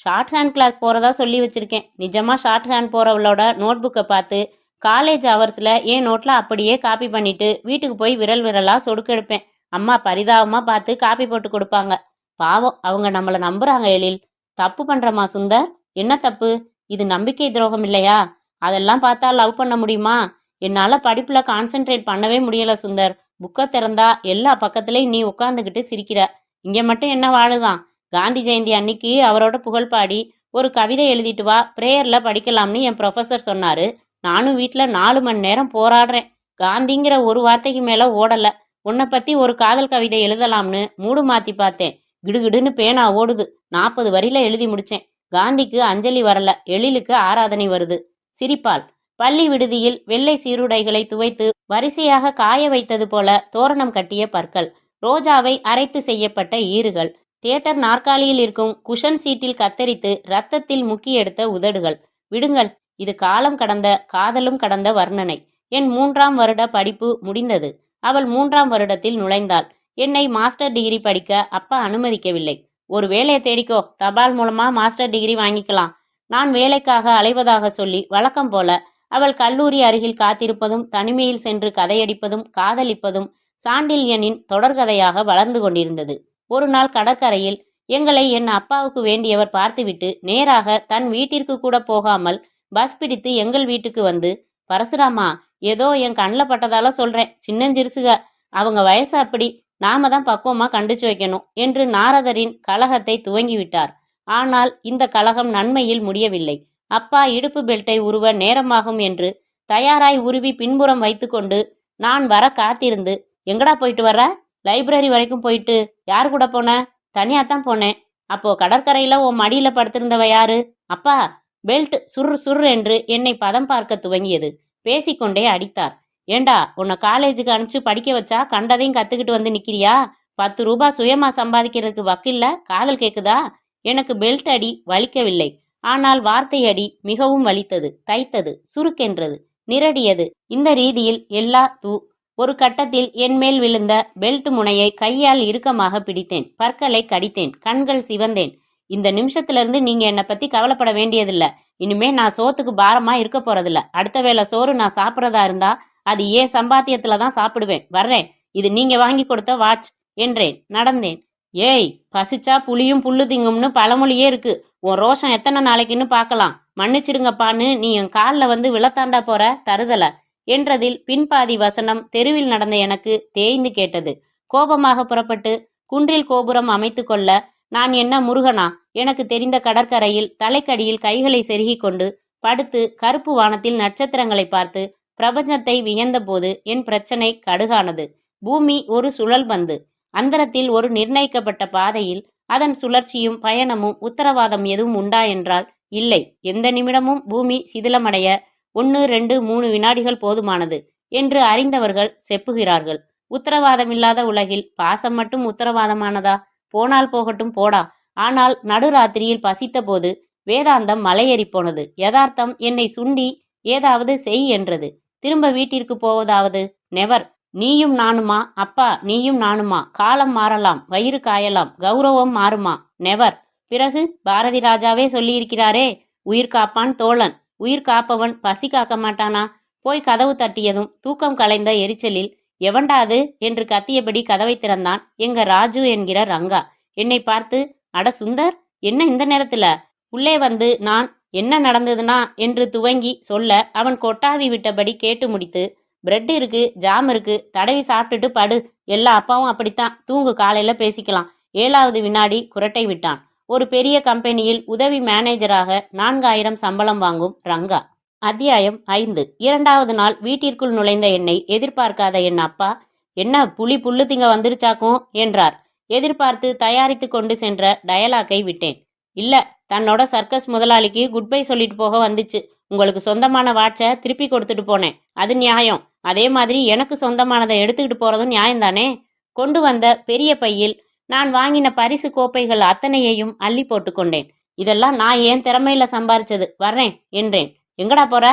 ஷார்ட் ஹேண்ட் கிளாஸ் போறதா சொல்லி வச்சிருக்கேன். நிஜமா ஷார்ட் ஹேண்ட் போறவளோட நோட் புக்கை பார்த்து காலேஜ் ஹவர்ஸ்ல என் நோட்ல அப்படியே காப்பி பண்ணிட்டு வீட்டுக்கு போய் விரல் விரலா சொடுக்கெடுப்பேன். அம்மா பரிதாபமா பார்த்து காப்பி போட்டு கொடுப்பாங்க. பாவம், அவங்க நம்மளை நம்புறாங்க. எழில், தப்பு பண்றமா சுந்தர்? என்ன தப்பு? இது நம்பிக்கை துரோகம் இல்லையா? அதெல்லாம் பார்த்தா லவ் பண்ண முடியுமா? என்னால படிப்புல கான்சென்ட்ரேட் பண்ணவே முடியல சுந்தர். புக்கை திறந்தா எல்லா பக்கத்துலயும் நீ உட்காந்துக்கிட்டு சிரிக்கிற. இங்க மட்டும் என்ன வாழுதான்? காந்தி ஜெயந்தி அன்னைக்கு அவரோட புகழ் பாடி ஒரு கவிதை எழுதிட்டு வா, பிரேயர்ல படிக்கலாம்னு என் ப்ரொஃபசர் சொன்னாரு. நானும் வீட்ல 4 மணி நேரம் போராடுறேன். காந்திங்கிற ஒரு வார்த்தைக்கு மேல ஓடல. உன்னை பத்தி ஒரு காதல் கவிதை எழுதலாம்னு மூடு மாத்தி பார்த்தேன். கிடுகிடுன்னு பேனா ஓடுது. 40 வரியில எழுதி முடிச்சேன். காந்திக்கு அஞ்சலி வரல, எழிலுக்கு ஆராதனை வருது. சிரிப்பாள். பள்ளி விடுதியில் வெள்ளை சீருடைகளை துவைத்து வரிசையாக காய வைத்தது போல தோரணம் கட்டிய பற்கள், ரோஜாவை அரைத்து செய்யப்பட்ட ஈறுகள், தியேட்டர் நாற்காலியில் இருக்கும் குஷன் சீட்டில் கத்தரித்து ரத்தத்தில் முக்கி எடுத்த உதடுகள். விடுங்கள், இது காலம் கடந்த காதலும் கடந்த வர்ணனை. என் 3ஆம் வருட படிப்பு முடிந்தது. அவள் 3ஆம் வருடத்தில் நுழைந்தாள். என்னை மாஸ்டர் டிகிரி படிக்க அப்பா அனுமதிக்கவில்லை. ஒரு வேலையை தேடிக்கோ, தபால் மூலமா மாஸ்டர் டிகிரி வாங்கிக்கலாம். நான் வேலைக்காக அலைவதாக சொல்லி வழக்கம் போல அவள் கல்லூரி அருகில் காத்திருப்பதும் தனிமையில் சென்று கதையடிப்பதும் காதலிப்பதும் சாண்டில்யனின் தொடர்கதையாக வளர்ந்து கொண்டிருந்தது. ஒரு நாள் கடற்கரையில் எங்களை என் அப்பாவுக்கு வேண்டியவர் பார்த்துவிட்டு நேராக தன் வீட்டிற்கு கூட போகாமல் பஸ் பிடித்து எங்கள் வீட்டுக்கு வந்து, பரசுராமா, ஏதோ என் கண்ணில் பட்டதால சொல்றேன், சின்னஞ்சிறுசுக, அவங்க வயசு அப்படி, நாம தான் பக்குவமா கண்டிச்சு வைக்கணும் என்று நாரதரின் கலகத்தை துவங்கிவிட்டார். ஆனால் இந்த கலகம் நன்மையில் முடியவில்லை. அப்பா இடுப்பு பெல்ட்டை உருவ நேரமாகும் என்று தயாராய் உருவி பின்புறம் வைத்துக்கொண்டு நான் வர காத்திருந்து, எங்கடா போயிட்டு வர்ற? லைப்ரரி வரைக்கும் போயிட்டு. யார் கூட போன? தனியாத்தான் போனேன். அப்போ கடற்கரையில உன் மடியில படுத்திருந்தவ யாரு? அப்பா. பெல்ட் சுர் சுர் என்று என்னை பதம் பார்க்க துவங்கியது. பேசிக்கொண்டே அடித்தார். ஏண்டா, உன்னை காலேஜுக்கு அனுப்பிச்சு படிக்க வச்சா கண்டதையும் கத்துக்கிட்டு வந்து நிக்கிறியா? 10 ரூபாய் சுயமா சம்பாதிக்கிறதுக்கு வக்கில்ல காதல் கேக்குதா? எனக்கு பெல்ட் அடி வலிக்கவில்லை. ஆனால் வார்த்தை அடி மிகவும் வலித்தது, தைத்தது, சுருக்கென்றது, நிரடியது. இந்த ரீதியில் எல்லா ஒரு கட்டத்தில் என் மேல் விழுந்த பெல்ட் முனையை கையால் இறுக்கமாக பிடித்தேன். பற்களை கடித்தேன். கண்கள் சிவந்தேன். இந்த நிமிஷத்திலிருந்து நீங்க என்னை பத்தி கவலைப்பட வேண்டியதில்ல. இனிமே நான் சோத்துக்கு பாரமா இருக்க போறதில்ல. அடுத்த வேளை சோறு நான் சாப்பிட்றதா இருந்தா அது ஏன் சம்பாத்தியத்துல தான் சாப்பிடுவேன். வர்றேன். இது நீங்க வாங்கி கொடுத்த வாட்ச் என்றேன். நடந்தேன். ஏய், பசிச்சா புளியும் புல்லு திங்கும்னு பழமொழியே இருக்கு. உன் ரோஷம் எத்தனை நாளைக்குன்னு பார்க்கலாம். மன்னிச்சிடுங்கப்பான்னு நீ என் காலில் வந்து விழத்தாண்டா போற தருதல என்றதில் பின்பாதி வசனம் தெருவில் நடந்த எனக்கு தேய்ந்து கேட்டது. கோபமாக புறப்பட்டு குன்றில் கோபுரம் அமைத்து கொள்ள நான் என்ன முருகனா? எனக்கு தெரிந்த கடற்கரையில் தலைக்கடியில் கைகளை செருகி கொண்டு படுத்து கருப்பு வானத்தில் நட்சத்திரங்களை பார்த்து பிரபஞ்சத்தை வியந்தபோது என் பிரச்சனை கடுகானது. பூமி ஒரு சுழல் பந்து. அந்தரத்தில் ஒரு நிர்ணயிக்கப்பட்ட பாதையில் அதன் சுழற்சியும் பயணமும் உத்தரவாதம் எதுவும் உண்டா என்றால் இல்லை. எந்த நிமிடமும் பூமி சிதிலமடைய 1, 2, 3 வினாடிகள் போதுமானது என்று அறிந்தவர்கள் செப்புகிறார்கள். உத்தரவாதமில்லாத உலகில் பாசம் மட்டும் உத்தரவாதமானதா? போனால் போகட்டும் போடா. ஆனால் நடுராத்திரியில் பசித்த போது வேதாந்தம் மலையேறி போனது. யதார்த்தம் என்னை சுண்டி ஏதாவது செய் என்றது. திரும்ப வீட்டிற்கு போவதாவது நெவர். நீயும் நானுமா? அப்பா, நீயும் நானுமா? காலம் மாறலாம், வயிறு காயலாம், கௌரவம் மாறுமா? நெவர். பிறகு பாரதி ராஜாவே சொல்லியிருக்கிறாரே, உயிர் காப்பான் தோழன். உயிர் காப்பவன் பசி காக்க மாட்டானா? போய் கதவு தட்டியதும் தூக்கம் கலைந்த எரிச்சலில் எவண்டாது என்று கத்தியபடி கதவை திறந்தான் எங்க ராஜு என்கிற ரங்கா. என்னை பார்த்து, அட சுந்தர், என்ன இந்த நேரத்துல? உள்ளே வந்து நான் என்ன நடந்ததுனா என்று துவங்கி சொல்ல அவன் கொட்டாவி விட்டபடி கேட்டு முடித்து, பிரெட் இருக்கு, ஜாம் இருக்கு, தடவி சாப்பிட்டுட்டு படு. எல்லா அப்பாவும் அப்படித்தான், தூங்கு, காலையில பேசிக்கலாம். 7வது வினாடி குரட்டை விட்டான். ஒரு பெரிய கம்பெனியில் உதவி மேனேஜராக 4000 சம்பளம் வாங்கும் ரங்கா. அத்தியாயம் 5. 2வது நாள் வீட்டிற்குள் நுழைந்த என்னை எதிர்பார்க்காத என் அப்பா, என்ன புலி புல்லு திங்க வந்துருச்சாக்கும் என்றார். எதிர்பார்த்து தயாரித்து கொண்டு சென்ற டயலாக்கை விட்டேன். இல்ல, தன்னோட சர்க்கஸ் முதலாளிக்கு குட் பை சொல்லிட்டு போக வந்துச்சு. உங்களுக்கு சொந்தமான வாட்சை திருப்பி கொடுத்துட்டு போனேன், அது நியாயம். அதே மாதிரி எனக்கு சொந்தமானதை எடுத்துக்கிட்டு போறதும் நியாயம்தானே? கொண்டு வந்த பெரிய பையில் நான் வாங்கின பரிசு கோப்பைகள் அத்தனையையும் அள்ளி போட்டு கொண்டேன். இதெல்லாம் நான் ஏன் திறமையில சம்பாரிச்சது. வர்றேன் என்றேன். எங்கடா போற?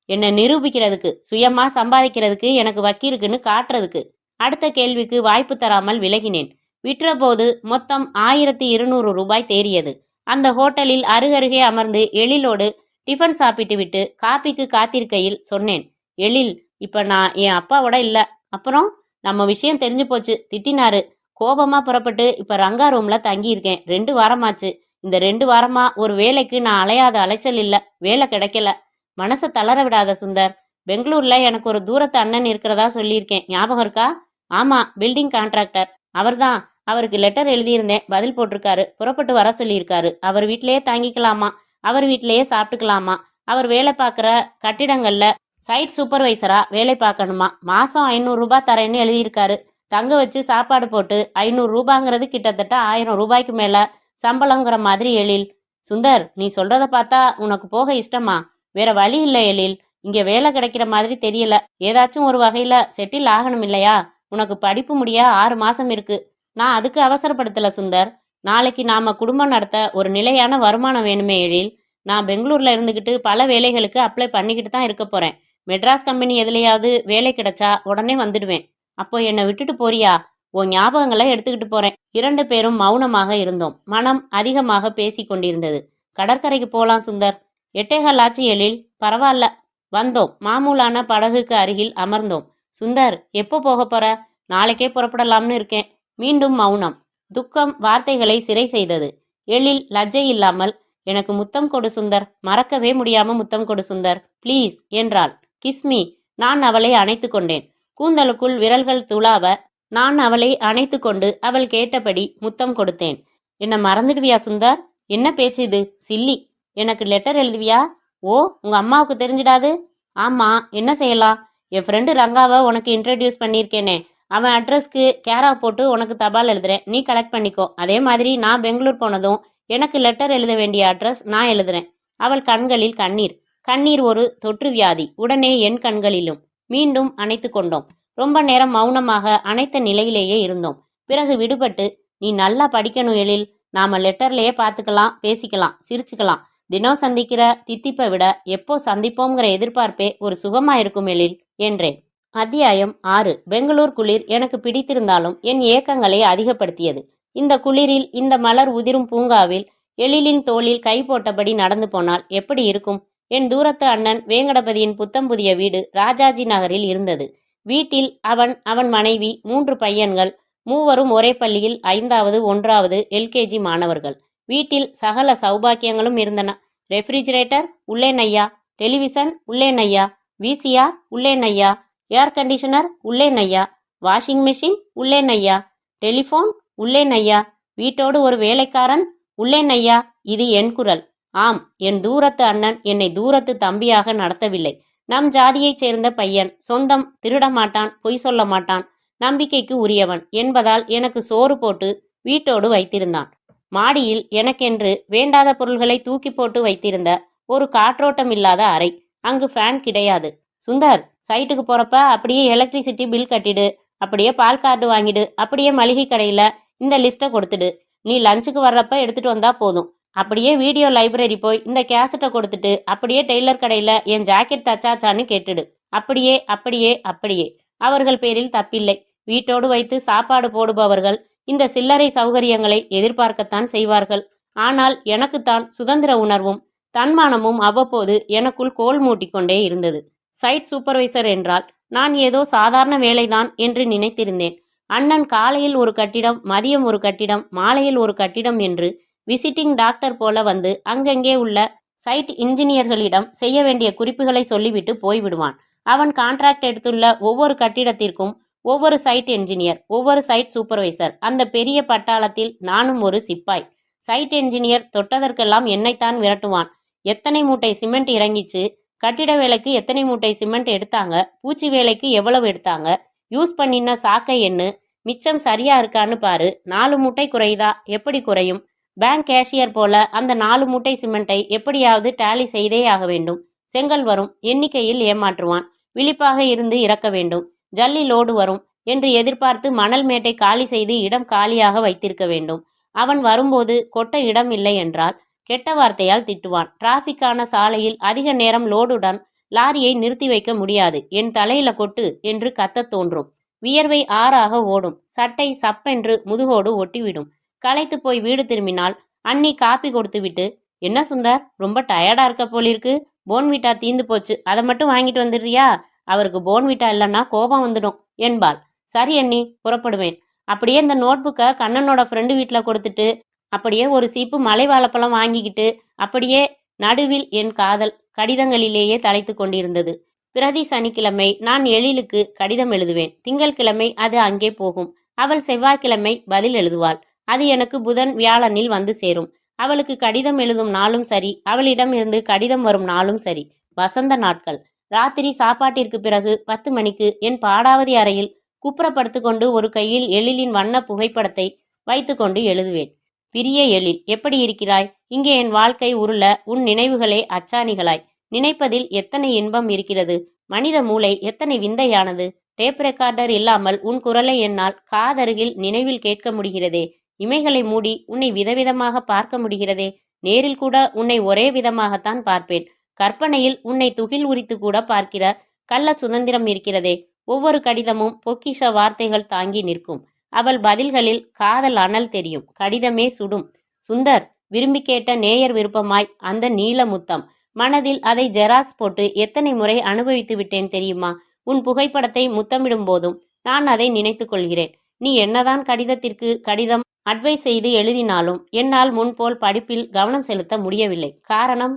என்னை நிரூபிக்கிறதுக்கு, சுயமா சம்பாதிக்கிறதுக்கு எனக்கு வக்கிருக்குன்னு காட்டுறதுக்கு. அடுத்த கேள்விக்கு வாய்ப்பு தராமல் விலகினேன். விற்றபோது மொத்தம் 1200 ரூபாய் தேறியது. அந்த ஹோட்டலில் அருகருகே அமர்ந்து எழிலோடு டிஃபன் சாப்பிட்டு விட்டு காப்பிக்கு காத்திருக்கையில் சொன்னேன். எழில், இப்ப நான் என் அப்பாவோட இல்ல. அப்புறம் நம்ம விஷயம் தெரிஞ்சு போச்சு, திட்டினாரு. கோபமா புறப்பட்டு இப்ப ரங்கா ரூம்ல தங்கி இருக்கேன். 2 வாரமாச்சு. இந்த 2 வாரமா ஒரு வேலைக்கு நான் அலையாத அலைச்சல் இல்ல. வேலை கிடைக்கல. மனசை தளர விடாத சுந்தர். பெங்களூர்ல எனக்கு ஒரு தூரத்து அண்ணன் இருக்கிறதா சொல்லியிருக்கேன், ஞாபகம் இருக்கா? ஆமா, பில்டிங் கான்ட்ராக்டர். அவர்தான். அவருக்கு லெட்டர் எழுதியிருந்தேன், பதில் போட்டிருக்காரு. புறப்பட்டு வர சொல்லியிருக்காரு. அவர் வீட்டிலேயே தாங்கிக்கலாமா, அவர் வீட்டிலேயே சாப்பிட்டுக்கலாமா. அவர் வேலை பார்க்குற கட்டிடங்கள்ல சைட் சூப்பர்வைசரா வேலை பார்க்கணுமா. மாசம் 500 ரூபாய் தரேன்னு எழுதியிருக்காரு. தங்க வச்சு சாப்பாடு போட்டு 500 ரூபாங்கிறது கிட்டத்தட்ட 1000 ரூபாய்க்கு மேல சம்பளங்கிற மாதிரி எழில். சுந்தர், நீ சொல்றத பார்த்தா உனக்கு போக இஷ்டமா? வேற வழி இல்லை எழில். இங்க வேலை கிடைக்கிற மாதிரி தெரியல. ஏதாச்சும் ஒரு வகையில செட்டில் ஆகணும் இல்லையா? உனக்கு படிப்பு முடிய 6 மாசம் இருக்கு. நான் அதுக்கு அவசரப்படுத்தல சுந்தர். நாளைக்கு நாம குடும்பம் நடத்த ஒரு நிலையான வருமானம் வேணுமே எழில். நான் பெங்களூர்ல இருந்துகிட்டு பல வேலைகளுக்கு அப்ளை பண்ணிக்கிட்டு தான் இருக்க போறேன். மெட்ராஸ் கம்பெனி எதுலையாவது வேலை கிடைச்சா உடனே வந்துடுவேன். அப்போ என்னை விட்டுட்டு போறியா? உன் ஞாபகங்களை எடுத்துக்கிட்டு போறேன். 2 பேரும் மௌனமாக இருந்தோம். மனம் அதிகமாக பேசி கொண்டிருந்தது. கடற்கரைக்கு போலாம் சுந்தர். 8:15 ஆச்சு எழில். பரவாயில்ல. வந்தோம். மாமூலான படகுக்கு அருகில் அமர்ந்தோம். சுந்தர், எப்போ போக போற? நாளைக்கே புறப்படலாம்னு இருக்கேன். மீண்டும் மௌனம். துக்கம் வார்த்தைகளை சிறை செய்தது. எழில் லஜ்ஜை இல்லாமல், எனக்கு முத்தம் கொடு சுந்தர், மறக்கவே முடியாம முத்தம் கொடு சுந்தர், ப்ளீஸ் என்றாள். கிஸ்மி. நான் அவளை அணைத்து கொண்டேன். கூந்தலுக்குள் விரல்கள் துளாவ நான் அவளை அணைத்து கொண்டு அவள் கேட்டபடி முத்தம் கொடுத்தேன். என்ன மறந்துடுவியா சுந்தர்? என்ன பேச்சு இது? சில்லி. எனக்கு லெட்டர் எழுதுவியா? ஓ, உங்க அம்மாவுக்கு தெரிஞ்சிடாது? ஆமா, என்ன செய்யலாம்? என் ஃப்ரெண்டு ரங்காவை உனக்கு இன்ட்ரடியூஸ் பண்ணியிருக்கேனே, அவன் அட்ரஸ்க்கு கேரா போட்டு உனக்கு தபால் எழுதுறேன், நீ கலெக்ட் பண்ணிக்கோ. அதே மாதிரி நான் பெங்களூர் போனதும் எனக்கு லெட்டர் எழுத வேண்டிய அட்ரஸ் நான் எழுதுறேன். அவள் கண்களில் கண்ணீர். கண்ணீர் ஒரு தொற்று வியாதி. உடனே என் கண்களிலும். மீண்டும் அணைத்து கொண்டோம். ரொம்ப நேரம் மௌனமாக அணைத்த நிலையிலேயே இருந்தோம். பிறகு விடுபட்டு, நீ நல்லா படிக்கணும் எழில். நாம லெட்டர்லயே பார்த்துக்கலாம், பேசிக்கலாம், சிரிச்சுக்கலாம். தினம் சந்திக்கிற தித்திப்பை விட எப்போ சந்திப்போங்கிற எதிர்பார்ப்பே ஒரு சுகமா இருக்கும் எழில் என்றேன். அத்தியாயம் 6. பெங்களூர் குளிர் எனக்கு பிடித்திருந்தாலும் என் ஏக்கங்களை அதிகப்படுத்தியது. இந்த குளிரில், இந்த மலர் உதிரும் பூங்காவில் எழிலின் தோளில் கை போட்டபடி நடந்து போனால் எப்படி இருக்கும்? என் தூரத்து அண்ணன் வேங்கடபதியின் புத்தம் புதிய வீடு ராஜாஜி நகரில் இருந்தது. வீட்டில் அவன், அவன் மனைவி, 3 பையன்கள். மூவரும் ஒரே பள்ளியில் 5வது 1வது LKG மாணவர்கள். வீட்டில் சகல சௌபாக்கியங்களும் இருந்தன. ரெஃப்ரிஜிரேட்டர் உள்ளே நையா, டெலிவிஷன் உள்ளே நையா, VCR உள்ளே நையா, ஏர் கண்டிஷனர் உள்ளே நையா, வாஷிங் மெஷின் உள்ளே நையா, டெலிஃபோன் உள்ளே நையா, வீட்டோடு ஒரு வேலைக்காரன் உள்ளே நையா. இது என் குரல். ஆம், என் தூரத்து அண்ணன் என்னை தூரத்து தம்பியாக நடத்தவில்லை. நம் ஜாதியைச் சேர்ந்த பையன். சொந்தம். திருட மாட்டான், பொய் சொல்ல மாட்டான், நம்பிக்கைக்கு உரியவன் என்பதால் எனக்கு சோறு போட்டு வீட்டோடு வைத்திருந்தான். மாடியில் எனக்கென்று வேண்டாத பொருள்களை தூக்கி போட்டு வைத்திருந்த ஒரு காற்றோட்டம் இல்லாத அறை. அங்கு ஃபேன் கிடையாது. சுந்தர், சைட்டுக்கு போறப்ப அப்படியே எலக்ட்ரிசிட்டி பில் கட்டிடு, அப்படியே பால் கார்டு வாங்கிடு, அப்படியே மளிகை கடையில இந்த லிஸ்ட்டை கொடுத்துடு. நீ லஞ்சுக்கு வர்றப்ப எடுத்துட்டு வந்தா போதும். அப்படியே வீடியோ லைப்ரரி போய் இந்த கேசட்டை கொடுத்துட்டு அப்படியே டெய்லர் கடையில என் ஜாக்கெட் தச்சாச்சான்னு கேட்டுடு. அப்படியே அப்படியே அப்படியே. அவர்கள் பேரில் தப்பில்லை. வீட்டோடு வைத்து சாப்பாடு போடுபவர்கள் இந்த சில்லறை சௌகரியங்களை எதிர்பார்க்கத்தான் செய்வார்கள். ஆனால் எனக்குத்தான் சுதந்திர உணர்வும் தன்மானமும் அவ்வப்போது எனக்குள் கோல் மூட்டிக்கொண்டே இருந்தது. சைட் சூப்பர்வைசர் என்றால் நான் ஏதோ சாதாரண வேலைதான் என்று நினைத்திருந்தேன். அண்ணன் காலையில் ஒரு கட்டிடம், மதியம் ஒரு கட்டிடம், மாலையில் ஒரு கட்டிடம் என்று விசிட்டிங் டாக்டர் போல வந்து அங்கங்கே உள்ள சைட் இன்ஜினியர்களிடம் செய்ய வேண்டிய குறிப்புகளை சொல்லிவிட்டு போய்விடுவான். அவன் கான்ட்ராக்ட் எடுத்துள்ள ஒவ்வொரு கட்டிடத்திற்கும் ஒவ்வொரு சைட் என்ஜினியர், ஒவ்வொரு சைட் சூப்பர்வைசர். அந்த பெரிய பட்டாளத்தில் நானும் ஒரு சிப்பாய். சைட் என்ஜினியர் தொட்டதற்கெல்லாம் என்னைத்தான் விரட்டுவான். எத்தனை மூட்டை சிமெண்ட் இறங்கிச்சு, கட்டிட வேலைக்கு எத்தனை மூட்டை சிமெண்ட் எடுத்தாங்க, பூச்சி வேலைக்கு எவ்வளவு எடுத்தாங்க, யூஸ் பண்ணின சாக்கை எண்ணு, மிச்சம் சரியா இருக்கான்னு பாரு, 4 மூட்டை குறையுதா, எப்படி குறையும், பேங்க் கேஷியர் போல அந்த 4 மூட்டை சிமெண்ட்டை எப்படியாவது டேலி செய்தே ஆக வேண்டும். செங்கல் வரும், எண்ணிக்கையில் ஏமாற்றுவான். விழிப்பாக இருந்து இறக்க வேண்டும். ஜல்லி லோடு வரும் என்று எதிர்பார்த்து மணல் மேட்டை காலி செய்து இடம் காலியாக வைத்திருக்க வேண்டும். அவன் வரும்போது கொட்ட இடம் இல்லை என்றால் கெட்ட வார்த்தையால் திட்டுவான். டிராஃபிக்கான சாலையில் அதிக நேரம் லோடுடன் லாரியை நிறுத்தி வைக்க முடியாது, என் தலையில கொட்டு என்று கத்த தோன்றும். வியர்வை ஆறாக ஓடும். சட்டை சப்பென்று முதுகோடு ஒட்டிவிடும். களைத்து போய் வீடு திரும்பினால் அண்ணி காப்பி கொடுத்து விட்டு, என்ன சுந்தர், ரொம்ப டயர்டா இருக்க போலிருக்கு, போன்விட்டா தீந்து போச்சு, அதை மட்டும் வாங்கிட்டு வந்துடுறியா, அவருக்கு போன்விட்டா இல்லைன்னா கோபம் வந்துடும் என்பாள். சரி அண்ணி, புறப்படுவேன். அப்படியே இந்த நோட்புக்கை கண்ணனோட ஃப்ரெண்டு வீட்டில் கொடுத்துட்டு அப்படியே ஒரு சீப்பு மலை வாழைப்பழம் வாங்கிக்கிட்டு அப்படியே நடுவில் என் காதல் கடிதங்களிலேயே தலைத்து கொண்டிருந்தது. பிரதி சனிக்கிழமை நான் எழிலுக்கு கடிதம் எழுதுவேன். திங்கள்கிழமை அது அங்கே போகும். அவள் செவ்வாய்க்கிழமை பதில் எழுதுவாள். அது எனக்கு புதன் வியாழனில் வந்து சேரும். அவளுக்கு கடிதம் எழுதும் நாளும் சரி, அவளிடம் இருந்து கடிதம் வரும் நாளும் சரி வசந்த நாட்கள். ராத்திரி சாப்பாட்டிற்கு பிறகு 10 மணிக்கு என் பாடாவதி அறையில் குப்புறப்படுத்துக்கொண்டு ஒரு கையில் எழிலின் வண்ண புகைப்படத்தை வைத்துக்கொண்டு எழுதுவேன். பிரிய எழில், எப்படி இருக்கிறாய்? இங்கே என் வாழ்க்கை உருள உன் நினைவுகளே அச்சாணிகளாய். நினைப்பதில் எத்தனை இன்பம் இருக்கிறது. மனித மூளை எத்தனை விந்தையானது. டேப் ரெக்கார்டர் இல்லாமல் உன் குரலை என்னால் காதருகில் நினைவில் கேட்க முடிகிறதே. இமைகளை மூடி உன்னை விதவிதமாக பார்க்க முடிகிறதே. நேரில் கூட உன்னை ஒரே விதமாகத்தான் பார்ப்பேன். கற்பனையில் உன்னை துகில் உரித்து கூட பார்க்கிற கள்ள சுதந்திரம் இருக்கிறதே. ஒவ்வொரு கடிதமும் பொக்கிஷ வார்த்தைகள் தாங்கி நிற்கும். அவள் பதில்களில் காதல் அனல் தெரியும். கடிதமே சுடும். சுந்தர், விரும்பி கேட்ட நேயர் விருப்பமாய் அந்த நீல முத்தம். மனதில் அதை ஜெராக்ஸ் போட்டு எத்தனை முறை அனுபவித்து விட்டேன் தெரியுமா? உன் புகைப்படத்தை முத்தமிடும் போதும் நான் அதை நினைத்து கொள்கிறேன். நீ என்னதான் கடிதத்திற்கு கடிதம் அட்வைஸ் செய்து எழுதினாலும் என்னால் முன்போல் படிப்பில் கவனம் செலுத்த முடியவில்லை. காரணம்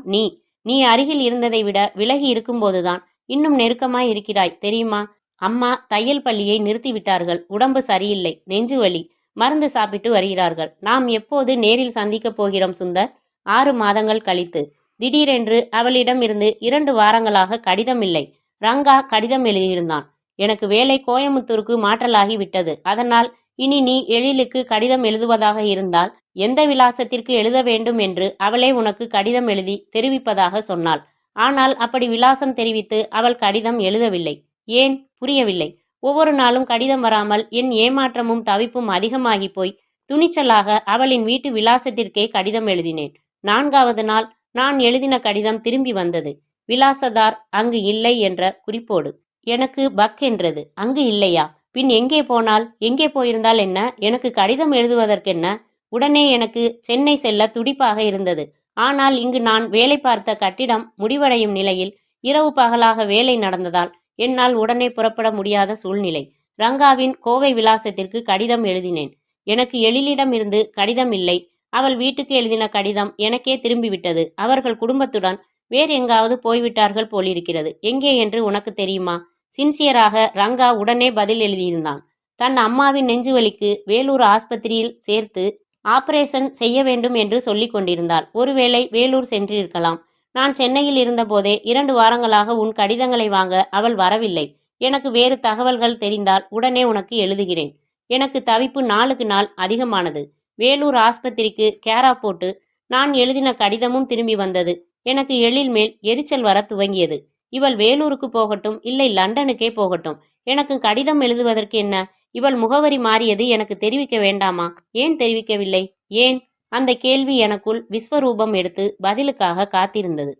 நீ அருகில் இருந்ததை விட விலகி இருக்கும்போதுதான் இன்னும் நெருக்கமாய் இருக்கிறாய் தெரியுமா? அம்மா தையல் பள்ளியை நிறுத்திவிட்டார்கள். உடம்பு சரியில்லை, நெஞ்சு வலி, மருந்து சாப்பிட்டு வருகிறார்கள். நாம் எப்போது நேரில் சந்திக்கப் போகிறோம் சுந்தர்? 6 மாதங்கள் கழித்து. திடீரென்று அவளிடம் இருந்து 2 வாரங்களாக கடிதம் இல்லை. ரங்கா கடிதம் எழுதியிருந்தான். எனக்கு வேலை கோயமுத்தூருக்கு மாற்றலாகி விட்டது. அதனால் இனி நீ எழிலுக்கு கடிதம் எழுதுவதாக இருந்தால் எந்த விலாசத்திற்கு எழுத வேண்டும் என்று அவளே உனக்கு கடிதம் எழுதி தெரிவிப்பதாக சொன்னாள். ஆனால் அப்படி விலாசம் தெரிவித்து அவள் கடிதம் எழுதவில்லை. ஏன்? புரியவில்லை. ஒவ்வொரு நாளும் கடிதம் வராமல் என் ஏமாற்றமும் தவிப்பும் அதிகமாகி போய் துணிச்சலாக அவளின் வீட்டு விலாசத்திற்கே கடிதம் எழுதினேன். 4வது நாள் நான் எழுதின கடிதம் திரும்பி வந்தது. விலாசதார் அங்கு இல்லை என்ற குறிப்போடு. எனக்கு பக் என்றது. அங்கு இல்லையா? பின் எங்கே போனாள்? எங்கே போயிருந்தால் என்ன? எனக்கு கடிதம் எழுதுவதற்கென்ன? உடனே எனக்கு சென்னை செல்ல துடிப்பாக இருந்தது. ஆனால் இங்கு நான் வேலை பார்த்த கட்டிடம் முடிவடையும் நிலையில் இரவு பகலாக வேலை நடந்ததால் என்னால் உடனே புறப்பட முடியாத சூழ்நிலை. ரங்காவின் கோவை விலாசத்திற்கு கடிதம் எழுதினேன். எனக்கு எழிலிடம் இருந்து கடிதம் இல்லை. அவள் வீட்டுக்கு எழுதின கடிதம் எனக்கே திரும்பிவிட்டது. அவர்கள் குடும்பத்துடன் வேறு எங்காவது போய்விட்டார்கள் போலிருக்கிறது. எங்கே என்று உனக்கு தெரியுமா? சின்சியராக ரங்கா உடனே பதில் எழுதியிருந்தான். தன் அம்மாவின் நெஞ்சுவலிக்கு வேலூர் ஆஸ்பத்திரியில் சேர்த்து ஆபரேஷன் செய்ய வேண்டும் என்று சொல்லிக் கொண்டிருந்தாள். ஒருவேளை வேலூர் சென்றிருக்கலாம். நான் சென்னையில் இருந்தபோதே 2 வாரங்களாக உன் கடிதங்களை வாங்க அவள் வரவில்லை. எனக்கு வேறு தகவல்கள் தெரிந்தால் உடனே உனக்கு எழுதுகிறேன். எனக்கு தவிப்பு நாளுக்கு நாள் அதிகமானது. வேலூர் ஆஸ்பத்திரிக்கு கேரா போட்டு நான் எழுதின கடிதமும் திரும்பி வந்தது. எனக்கு எழில் மேல் எரிச்சல் வர துவங்கியது. இவள் வேலூருக்கு போகட்டும், இல்லை லண்டனுக்கே போகட்டும், எனக்கு கடிதம் எழுதுவதற்கு என்ன? இவள் முகவரி மாறியது எனக்கு தெரிவிக்க வேண்டாமா? ஏன் தெரிவிக்கவில்லை? ஏன்? அந்த கேள்வி எனக்குள் விஸ்வரூபம் எடுத்து பதிலுக்காக காத்திருந்தது.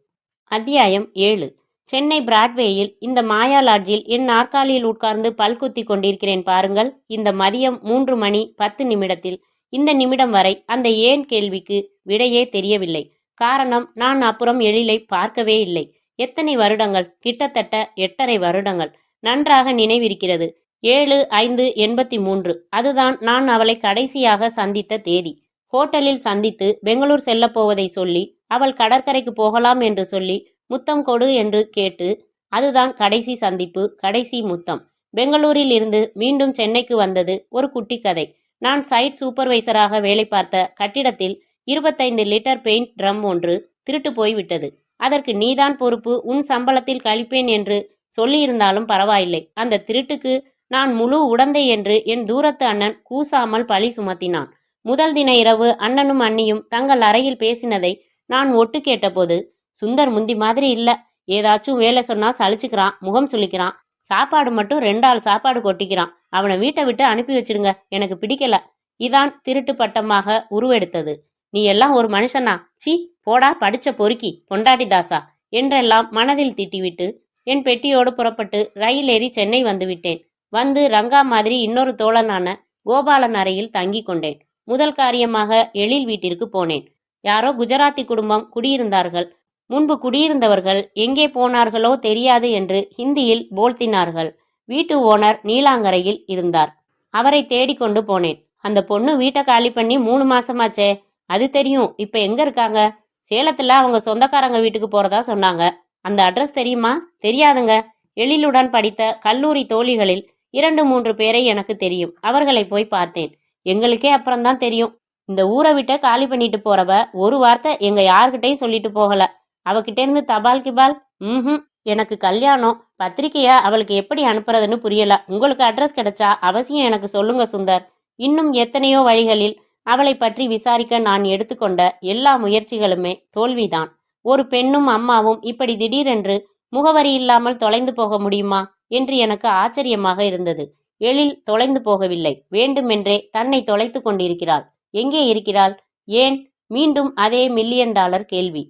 அத்தியாயம் 7. சென்னை பிராட்வேயில் இந்த மாயா லாட்ஜில் என் நாற்காலியில் உட்கார்ந்து பல்குத்தி கொண்டிருக்கிறேன் பாருங்கள். இந்த மதியம் 3 மணி 10 நிமிடத்தில் இந்த நிமிடம் வரை அந்த ஏன் கேள்விக்கு விடையே தெரியவில்லை. காரணம், நான் அப்புறம் எழிலை பார்க்கவே இல்லை. எத்தனை வருடங்கள்? கிட்டத்தட்ட 8½ வருடங்கள். நன்றாக நினைவிருக்கிறது. 7/5/83. அதுதான் நான் அவளை கடைசியாக சந்தித்த தேதி. ஹோட்டலில் சந்தித்து பெங்களூர் செல்லப்போவதை சொல்லி அவள் கடற்கரைக்கு போகலாம் என்று சொல்லி முத்தம் கொடு என்று கேட்டு, அதுதான் கடைசி சந்திப்பு, கடைசி முத்தம். பெங்களூரில் இருந்து மீண்டும் சென்னைக்கு வந்தது ஒரு குட்டி கதை. நான் சைட் சூப்பர்வைசராக வேலை பார்த்த கட்டிடத்தில் 25 லிட்டர் பெயிண்ட் ட்ரம் ஒன்று திருட்டு போய்விட்டது. அதற்கு நீதான் பொறுப்பு, உன் சம்பளத்தில் கழிப்பேன் என்று சொல்லியிருந்தாலும் பரவாயில்லை. அந்த திருட்டுக்கு நான் முழு உடந்தை என்று என் தூரத்து அண்ணன் கூசாமல் பழி சுமத்தினான். முதல் தின இரவு அண்ணனும் அண்ணியும் தங்கள் அறையில் பேசினதை நான் ஒட்டு கேட்டபோது, சுந்தர் முந்தி மாதிரி இல்ல, ஏதாச்சும் வேலை சொன்னா சலிச்சுக்கிறான், முகம் சுளிக்கிறான், சாப்பாடு மட்டும் 2 ஆள் சாப்பாடு கொட்டிக்கிறான், அவனை வீட்டை விட்டு அனுப்பி வச்சிருங்க, எனக்கு பிடிக்கல. இதான் திருட்டு பட்டமாக உருவெடுத்தது. நீ எல்லாம் ஒரு மனுஷனா? சி போடா படிச்ச பொறுக்கி பொண்டாட்டி தாசா என்றெல்லாம் மனதில் திட்டிவிட்டு என் பெட்டியோடு புறப்பட்டு ரயில் ஏறி சென்னை வந்துவிட்டேன். வந்து ரங்கா மாதிரி இன்னொரு தோழனான கோபாலன் அறையில் தங்கி கொண்டேன். முதல் காரியமாக எழில் வீட்டிற்கு போனேன். யாரோ குஜராத்தி குடும்பம் குடியிருந்தார்கள். முன்பு குடியிருந்தவர்கள் எங்கே போனார்களோ தெரியாது என்று ஹிந்தியில் போல்த்தினார்கள். வீட்டு ஓனர் நீலாங்கரையில் இருந்தார். அவரை தேடிக்கொண்டு போனேன். அந்த பொண்ணு வீட்டை காலி பண்ணி 3 மாசமாச்சே. அது தெரியும். இப்ப எங்க இருக்காங்க? சேலத்துல அவங்க சொந்தக்காரங்க வீட்டுக்கு போறதா சொன்னாங்க. அந்த அட்ரஸ் தெரியுமா? தெரியாதுங்க. எழிலுடன் படித்த கல்லூரி தோழிகளில் 2-3 பேரை எனக்கு தெரியும். அவர்களை போய் பார்த்தேன். எங்களுக்கே அப்புறம்தான் தெரியும். இந்த ஊரை விட்ட காலி பண்ணிட்டு போறவ ஒரு வார்த்தை எங்க யார்கிட்டையும் சொல்லிட்டு போகல. அவகிட்ட இருந்து தபால் கிபால் எனக்கு கல்யாணம் பத்திரிக்கைய அவளுக்கு எப்படி அனுப்புறதுன்னு புரியல. உங்களுக்கு அட்ரஸ் கிடைச்சா அவசியம் எனக்கு சொல்லுங்க சுந்தர். இன்னும் எத்தனையோ வழிகளில் அவளை பற்றி விசாரிக்க நான் எடுத்துக்கொண்ட எல்லா முயற்சிகளுமே தோல்விதான். ஒரு பெண்ணும் அம்மாவும் இப்படி திடீரென்று முகவரி இல்லாமல் தொலைந்து போக முடியுமா என்று எனக்கு ஆச்சரியமாக இருந்தது. எழில் தொலைந்து போகவில்லை, வேண்டுமென்றே தன்னை தொலைத்து கொண்டிருக்கிறாள். எங்கே இருக்கிறாள்? ஏன்? மீண்டும் அதே $1,000,000 கேள்வி.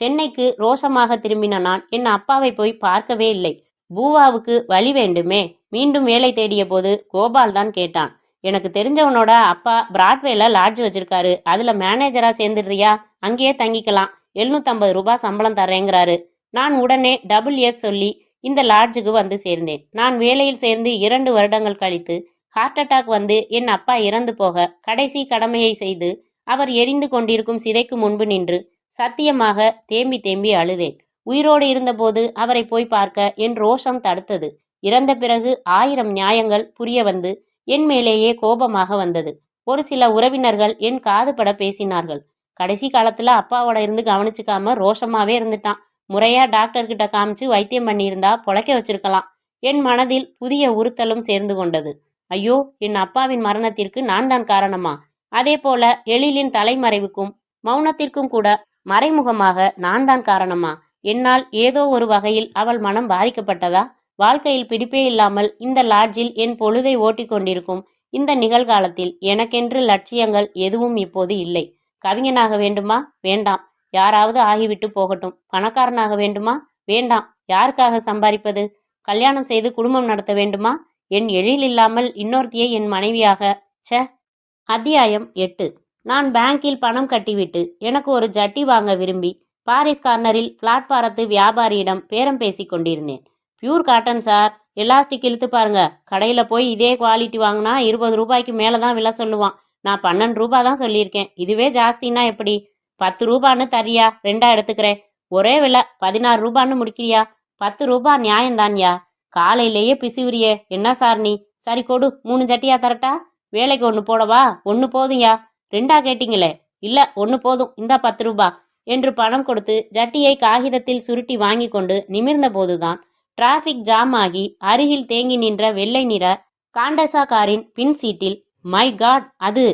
சென்னைக்கு ரோஷமாக திரும்பின நான் என் அப்பாவை போய் பார்க்கவே இல்லை. பூவாவுக்கு வழி வேண்டுமே. மீண்டும் வேலை தேடிய போது கோபால் தான் கேட்டான். எனக்கு தெரிஞ்சவனோட அப்பா பிராட்வேல லாட்ஜ் வச்சிருக்காரு, அதுல மேனேஜரா சேர்ந்துடுறியா? அங்கேயே தங்கிக்கலாம், $750 சம்பளம் தர்றேங்கிறாரு. நான் உடனே எஸ் சொல்லி இந்த லாட்ஜுக்கு வந்து சேர்ந்தேன். நான் வேலையில் சேர்ந்து 2 வருடங்கள் கழித்து ஹார்ட் அட்டாக் வந்து என் அப்பா இறந்து போக கடைசி கடமையை செய்து அவர் எரிந்து கொண்டிருக்கும் சிதைக்கு முன்பு நின்று சத்தியமாக தேம்பி தேம்பி அழுதேன். உயிரோடு இருந்தபோது அவரை போய் பார்க்க என் ரோஷம் தடுத்தது. இறந்த பிறகு 1000 நியாயங்கள் புரிய வந்து என் மேலேயே கோபமாக வந்தது. ஒரு சில உறவினர்கள் என் காது பட பேசினார்கள். கடைசி காலத்துல அப்பாவோட இருந்து கவனிச்சுக்காம ரோஷமாவே இருந்துட்டான். முறையா டாக்டர்கிட்ட காமிச்சு வைத்தியம் பண்ணியிருந்தா பொழைக்க வச்சிருக்கலாம். என் மனதில் புதிய உறுத்தலும் சேர்ந்து கொண்டது. ஐயோ, என் அப்பாவின் மரணத்திற்கு நான் தான் காரணமா? அதே போல எழிலின் தலைமறைவுக்கும் மௌனத்திற்கும் கூட மறைமுகமாக நான் தான் காரணமா? என்னால் ஏதோ ஒரு வகையில் அவள் மனம் பாதிக்கப்பட்டதா? வாழ்க்கையில் பிடிப்பே இல்லாமல் இந்த லாட்ஜில் என் பொழுதை ஓட்டிக் கொண்டிருக்கும் இந்த நிகழ்காலத்தில் எனக்கென்று லட்சியங்கள் எதுவும் இப்போது இல்லை. கவிஞனாக வேண்டுமா? வேண்டாம். யாராவது ஆகிவிட்டு போகட்டும். பணக்காரனாக வேண்டுமா? வேண்டாம். யாருக்காக சம்பாதிப்பது? கல்யாணம் செய்து குடும்பம் நடத்த வேண்டுமா? என் எழில் இல்லாமல் இன்னொருத்தியை என் மனைவியாக? ச. அத்தியாயம் 8. நான் பேங்கில் பணம் கட்டிவிட்டு எனக்கு ஒரு ஜட்டி வாங்க விரும்பி பாரிஸ் கார்னரில் பிளாட்பாரத்து வியாபாரியிடம் பேரம் பேசி கொண்டிருந்தேன். பியூர் காட்டன் சார், எலாஸ்டிக் இழுத்து பாருங்க. கடையில் போய் இதே குவாலிட்டி வாங்கினா $20 மேலே தான் விலை சொல்லுவான். நான் $12 தான் சொல்லியிருக்கேன். இதுவே ஜாஸ்தின்னா எப்படி? $10 தரியா? 2 எடுத்துக்கிறேன். ஒரே விலை $16 முடிக்கிறியா? $10 நியாயம்தான்யா. காலையிலேயே பிசுவிரியே. என்ன சார் நீ? சரி கொடு, 3 ஜட்டியா தரட்டா? வேலைக்கு 1 போடவா? 1 போதும்யா. 2 கேட்டீங்களே? இல்ல, 1 போதும், இந்தா $10 என்று பணம் கொடுத்து ஜட்டியை காகிதத்தில் சுருட்டி வாங்கி கொண்டு நிமிர்ந்த போதுதான் டிராஃபிக் ஜாம் ஆகி அருகில் தேங்கி நின்ற வெள்ளை நிற காண்டசா காரின் பின் சீட்டில் மை காட், அது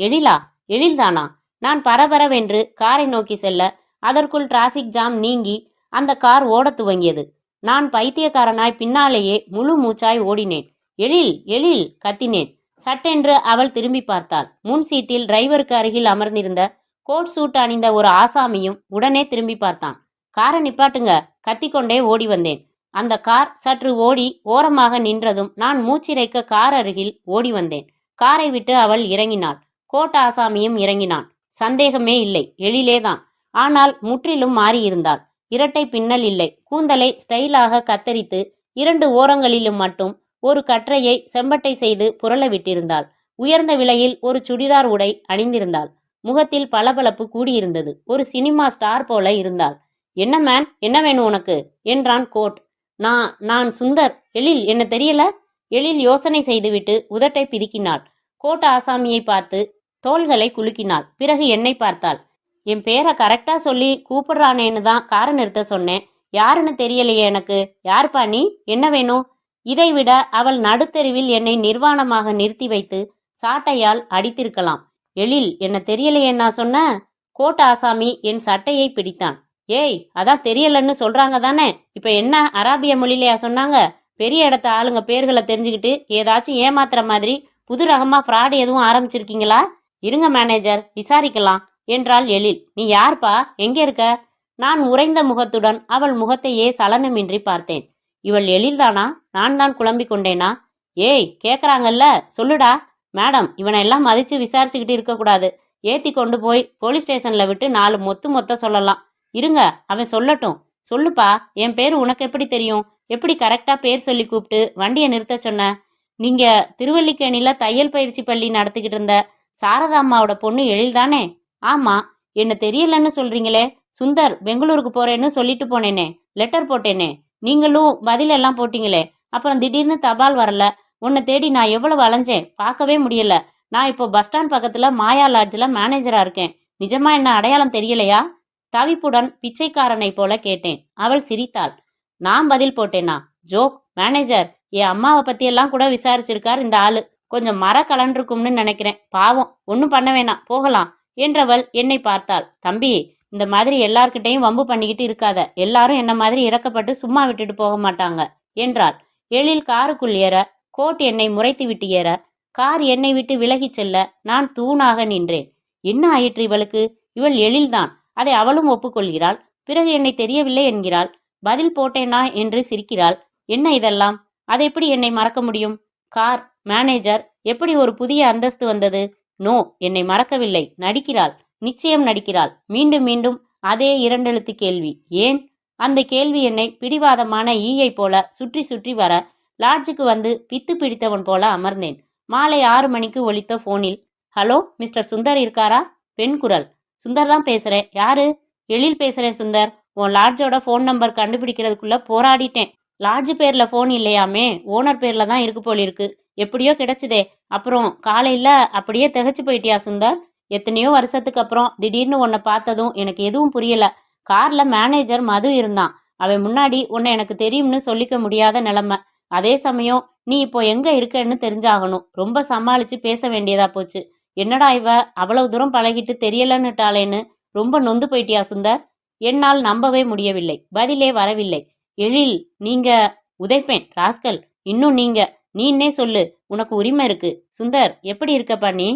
எழிலா? எழில்தானா? நான் பரபரவென்று காரை நோக்கி செல்ல அதற்குள் டிராஃபிக் ஜாம் நீங்கி அந்த கார் ஓடத் துவங்கியது. நான் பைத்தியக்காரனாய் பின்னாலேயே முழு மூச்சாய் ஓடினேன். எழில், எழில் கத்தினேன். சட்டென்று அவள் திரும்பி பார்த்தாள். முன் சீட்டில் டிரைவருக்கு அருகில் அமர்ந்திருந்த கோட் சூட் அணிந்த ஒரு ஆசாமியும் உடனே திரும்பி பார்த்தான். காரை நிப்பாட்டுங்க, கத்திக்கொண்டே ஓடி வந்தேன். அந்த கார் சற்று ஓடி ஓரமாக நின்றதும் நான் மூச்சிறைக்க கார் அருகில் ஓடி வந்தேன். காரை விட்டு அவள் இறங்கினாள். கோட் ஆசாமியும் இறங்கினான். சந்தேகமே இல்லை, எழிலேதான். ஆனால் முற்றிலும் மாறியிருந்தாள். இரட்டை பின்னல் இல்லை. கூந்தலை ஸ்டைலாக கத்தரித்து 2 ஓரங்களிலும் மட்டும் ஒரு கற்றையை செம்பட்டை செய்து புரள விட்டிருந்தாள். உயர்ந்த விலையில் ஒரு சுடிதார் உடை அணிந்திருந்தாள். முகத்தில் பளபளப்பு கூடியிருந்தது. ஒரு சினிமா ஸ்டார் போல இருந்தாள். என்ன மேன், என்ன வேணும் உனக்கு என்றான் கோட். நான் சுந்தர். எழில் என்ன தெரியல? எழில் யோசனை செய்துவிட்டு உதட்டை பிதுக்கினாள். கோட் ஆசாமியை பார்த்து தோள்களை குலுக்கினாள். பிறகு என்னை பார்த்தாள். என் பேரை கரெக்டா சொல்லி கூப்பிடுறானேன்னு தான் காரை நிறுத்த சொன்னேன். யாருன்னு தெரியலையே எனக்கு. யாருப்பா நீ? என்ன வேணும்? இதைவிட அவள் நடுத்தெருவில் என்னை நிர்வாணமாக நிறுத்தி வைத்து சாட்டையால் அடித்திருக்கலாம். எழில் என்ன தெரியலையே நான் சொன்ன? கோட் ஆசாமி என் சட்டையை பிடித்தான். ஏய், அதான் தெரியலன்னு சொல்றாங்க தானே? இப்ப என்ன அராபிய மொழியிலையா சொன்னாங்க? பெரிய இடத்த ஆளுங்க பேர்களை தெரிஞ்சுக்கிட்டு ஏதாச்சும் ஏமாத்துற மாதிரி புது ரகமா ஃப்ராடு எதுவும் ஆரம்பிச்சிருக்கீங்களா? இருங்க மேனேஜர், விசாரிக்கலாம் என்றாள் எழில். நீ யார்ப்பா? எங்கே இருக்க? நான் உறைந்த முகத்துடன் அவள் முகத்தையே சலனமின்றி பார்த்தேன். இவள் எழில்தானா? நான் தான் குழம்பிக் கொண்டேனா? ஏய், கேட்குறாங்கல்ல, சொல்லுடா. மேடம், இவனை எல்லாம் மதிச்சு விசாரிச்சுக்கிட்டு இருக்கக்கூடாது. ஏற்றி கொண்டு போய் போலீஸ் ஸ்டேஷனில் விட்டு 4 மொத்த சொல்லலாம். இருங்க, அவன் சொல்லட்டும். சொல்லுப்பா, என் பேர் உனக்கு எப்படி தெரியும்? எப்படி கரெக்டாக பேர் சொல்லி கூப்பிட்டு வண்டியை நிறுத்த சொன்ன? நீங்கள் திருவல்லிக்கேணியில் தையல் பயிற்சி பள்ளி நடத்திக்கிட்டு இருந்த சாரதா அம்மாவோட பொண்ணு எழில்தானே? ஆமாம். என்ன தெரியலன்னு சொல்கிறீங்களே? சுந்தர் பெங்களூருக்கு போகிறேன்னு சொல்லிட்டு போனேனே, லெட்டர் போட்டேனே. நீங்களும் பதில் எல்லாம் போட்டீங்களே, அப்புறம் திடீர்னு தபால் வரல. உன்னை தேடி நான் எவ்வளவு அலைஞ்சேன், பார்க்கவே முடியல. நான் இப்போ பஸ் ஸ்டாண்ட் பக்கத்துல மாயா லாட்ஜில் மேனேஜரா இருக்கேன். நிஜமா என்ன அடையாளம் தெரியலையா? தவிப்புடன் பிச்சைக்காரனை போல கேட்டேன். அவள் சிரித்தாள். நான் பதில் போட்டேனா? ஜோக். மேனேஜர், என் அம்மாவை பத்தியெல்லாம் கூட விசாரிச்சிருக்கார் இந்த ஆளு. கொஞ்சம் மர கலண்டிருக்கும்னு நினைக்கிறேன். பாவம், ஒன்றும் பண்ண வேணாம், போகலாம் என்றவள் என்னை பார்த்தாள். தம்பி, இந்த மாதிரி எல்லார்கிட்டையும் வம்பு பண்ணிக்கிட்டு இருக்காத. எல்லாரும் என்ன மாதிரி இறக்கப்பட்டு சும்மா விட்டுட்டு போக மாட்டாங்க என்றாள். எழில் காருக்குள் ஏற, கோட் என்னை முறைத்து விட்டு ஏற, கார் என்னை விட்டு விலகிச் செல்ல நான் தூணாக நின்றேன். என்ன ஆயிற்று இவளுக்கு? இவள் எழில்தான், அதை அவளும் ஒப்புக்கொள்கிறாள். பிறகு என்னை தெரியவில்லை என்கிறாள். பதில் போட்டேனா என்று சிரிக்கிறாள். என்ன இதெல்லாம்? அதை எப்படி என்னை மறக்க முடியும்? கார், மேனேஜர், எப்படி ஒரு புதிய அந்தஸ்து வந்தது? நோ, என்னை மறக்கவில்லை. நடிக்கிறாள், நிச்சயம் நடிக்கிறாள். மீண்டும் மீண்டும் அதே இரண்டெழுத்து கேள்வி, ஏன்? அந்த கேள்வி என்னை பிடிவாதமான ஈயை போல சுற்றி சுற்றி வர லாட்ஜுக்கு வந்து பித்து பிடித்தவன் போல அமர்ந்தேன். மாலை 6 மணிக்கு ஒலித்த போனில், ஹலோ, மிஸ்டர் சுந்தர் இருக்காரா? பெண் குரல். சுந்தர் தான் பேசுறேன். யாரு? எழில் பேசுறேன் சுந்தர். உன் லாட்ஜோட ஃபோன் நம்பர் கண்டுபிடிக்கிறதுக்குள்ள போராடிட்டேன். லாட்ஜ் பேர்ல ஃபோன் இல்லையாமே, ஓனர் பேர்ல தான் இருக்கு போலிருக்கு. எப்படியோ கிடைச்சுதே. அப்புறம் காலையில அப்படியே திகைச்சு போயிட்டியா சுந்தர்? எத்தனையோ வருஷத்துக்கு அப்புறம் திடீர்னு உன்னை பார்த்ததும் எனக்கு எதுவும் புரியல. கார்ல மேனேஜர் மது இருந்தான். அவன் முன்னாடி உன்னை எனக்கு தெரியும்னு சொல்லிக்க முடியாத நிலைமை. அதே சமயம் நீ இப்போ எங்க இருக்கன்னு தெரிஞ்சாகணும். ரொம்ப சமாளிச்சு பேச வேண்டியதா போச்சு. என்னடா இவ அவ்வளவு தூரம் பழகிட்டு தெரியலன்னுட்டாளேன்னு ரொம்ப நொந்து போயிட்டியா சுந்தர்? என்னால் நம்பவே முடியவில்லை. பதிலே வரவில்லை. எழில், நீங்க... உதைப்பேன் ராஸ்கல். இன்னும் நீன்னே சொல்லு. உனக்கு உரிமை இருக்கு. சுந்தர், எப்படி இருக்கப்பா நீ?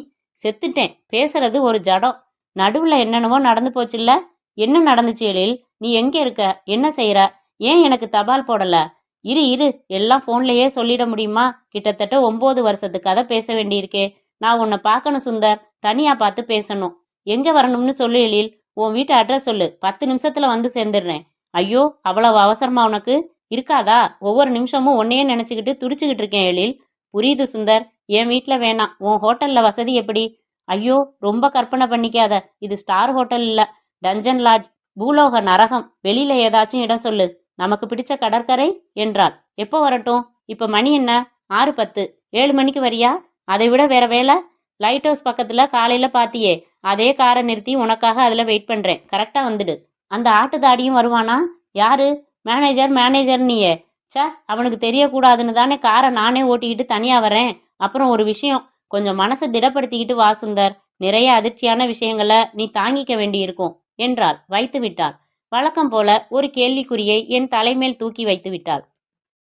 செத்துட்டேன். பேசுறது ஒரு ஜடம். நடுவுல என்னென்னவோ நடந்து போச்சுல்ல? என்ன நடந்துச்சு எழில்? நீ எங்க இருக்க? என்ன செய்யற? ஏன் எனக்கு தபால் போடல? இரு, எல்லாம் போன்லயே சொல்லிட முடியுமா? கிட்டத்தட்ட 9 வருஷத்து கதை பேச வேண்டியிருக்கே. நான் உன்னை பார்க்கணும் சுந்தர். தனியா பார்த்து பேசணும். எங்க வரணும்னு சொல்லு எழில். உன் வீட்டு அட்ரஸ் சொல்லு. 10 நிமிஷத்துல வந்து சேர்ந்துடுறேன். ஐயோ, அவ்வளவு அவசரமா உனக்கு? இருக்காதா? ஒவ்வொரு நிமிஷமும் உன்னையே நினைச்சுக்கிட்டு துடிச்சுக்கிட்டு இருக்கேன் எழில். புரியுது சுந்தர். என் வீட்டுல வேணாம். உன் ஹோட்டல்ல வசதி எப்படி? ஐயோ, ரொம்ப கற்பனை பண்ணிக்காத. இது ஸ்டார் ஹோட்டல் இல்ல, டஞ்சன் லாட்ஜ். பூலோக நரகம். வெளியில ஏதாச்சும் இடம் சொல்லு. நமக்கு பிடிச்ச கடற்கரை என்றாள். எப்போ வரட்டும்? இப்ப மணி என்ன? 6:10. 7 மணிக்கு வரியா? அதை விட வேற வேலை? லைட் ஹவுஸ் பக்கத்துல காலையில பாத்தியே, அதே காரை நிறுத்தி உனக்காக அதுல வெயிட் பண்றேன். கரெக்டா வந்துடு. அந்த ஆட்டுதாடியும் வருவானா? யாரு? மேனேஜர் நீயே. சே, அவனுக்கு தெரியக்கூடாதுன்னு தானே காரை நானே ஓட்டிக்கிட்டு தனியா வரேன். அப்புறம் ஒரு விஷயம், கொஞ்சம் மனசை திடப்படுத்திக்கிட்டு வா சுந்தர். நிறைய அதிர்ச்சியான விஷயங்களை நீ தாங்கிக்க வேண்டியிருக்கும் என்றாள். வைத்து விட்டாள். வழக்கம் போல ஒரு கேள்விக்குறியை என் தலைமேல் தூக்கி வைத்து விட்டாள்.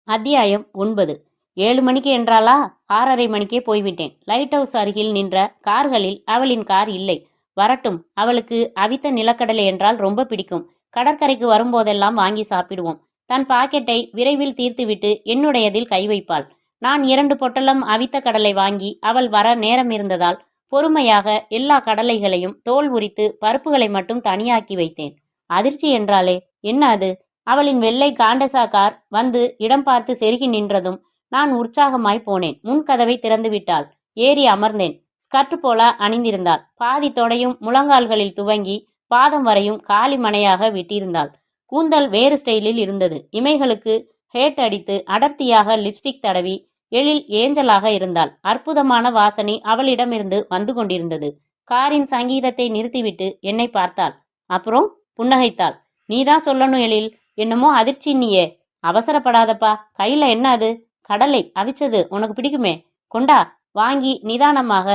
அத்தியாயம் 9. 7 மணிக்கு என்றாளா? 6:30 மணிக்கே போய்விட்டேன். லைட் ஹவுஸ் அருகில் நின்ற கார்களில் அவளின் கார் இல்லை. வரட்டும். அவளுக்கு அவித்த நிலக்கடலை என்றால் ரொம்ப பிடிக்கும். கடற்கரைக்கு வரும்போதெல்லாம் வாங்கி சாப்பிடுவோம். தன் பாக்கெட்டை விரைவில் தீர்த்துவிட்டு என்னுடையதில் கை வைப்பாள். நான் 2 பொட்டலம் அவித்த கடலை வாங்கி அவள் வர நேரம் இருந்ததால் பொறுமையாக எல்லா கடலைகளையும் தோல் உரித்து பருப்புகளை மட்டும் தனியாக்கி வைத்தேன். அதிர்ச்சி என்றாளே, என்ன அது? அவளின் வெள்ளை காண்டசா கார் வந்து இடம் பார்த்து செருகி நின்றதும் நான் உற்சாகமாய் போனேன். முன்கதவை திறந்து விட்டாள். ஏறி அமர்ந்தேன். ஸ்கர்ட் போல அணிந்திருந்தாள். பாதி தொடையும் முழங்கால்களில் துவங்கி பாதம் வரையும் காலி மனையாக விட்டிருந்தாள். கூந்தல் வேறு ஸ்டைலில் இருந்தது. இமைகளுக்கு ஹேட் அடித்து அடர்த்தியாக லிப்ஸ்டிக் தடவி எழில் ஏஞ்சலாக இருந்தாள். அற்புதமான வாசனை அவளிடமிருந்து வந்து கொண்டிருந்தது. காரின் சங்கீதத்தை நிறுத்திவிட்டு என்னை பார்த்தாள். அப்புறம் புன்னகைத்தாள். நீதான் சொல்லணும் எழில். என்னமோ அதிர்ச்சி நீயே. அவசரப்படாதப்பா. கையில என்ன அது? கடலை அவிச்சது. உனக்கு பிடிக்குமே. கொண்டா. வாங்கி நிதானமாக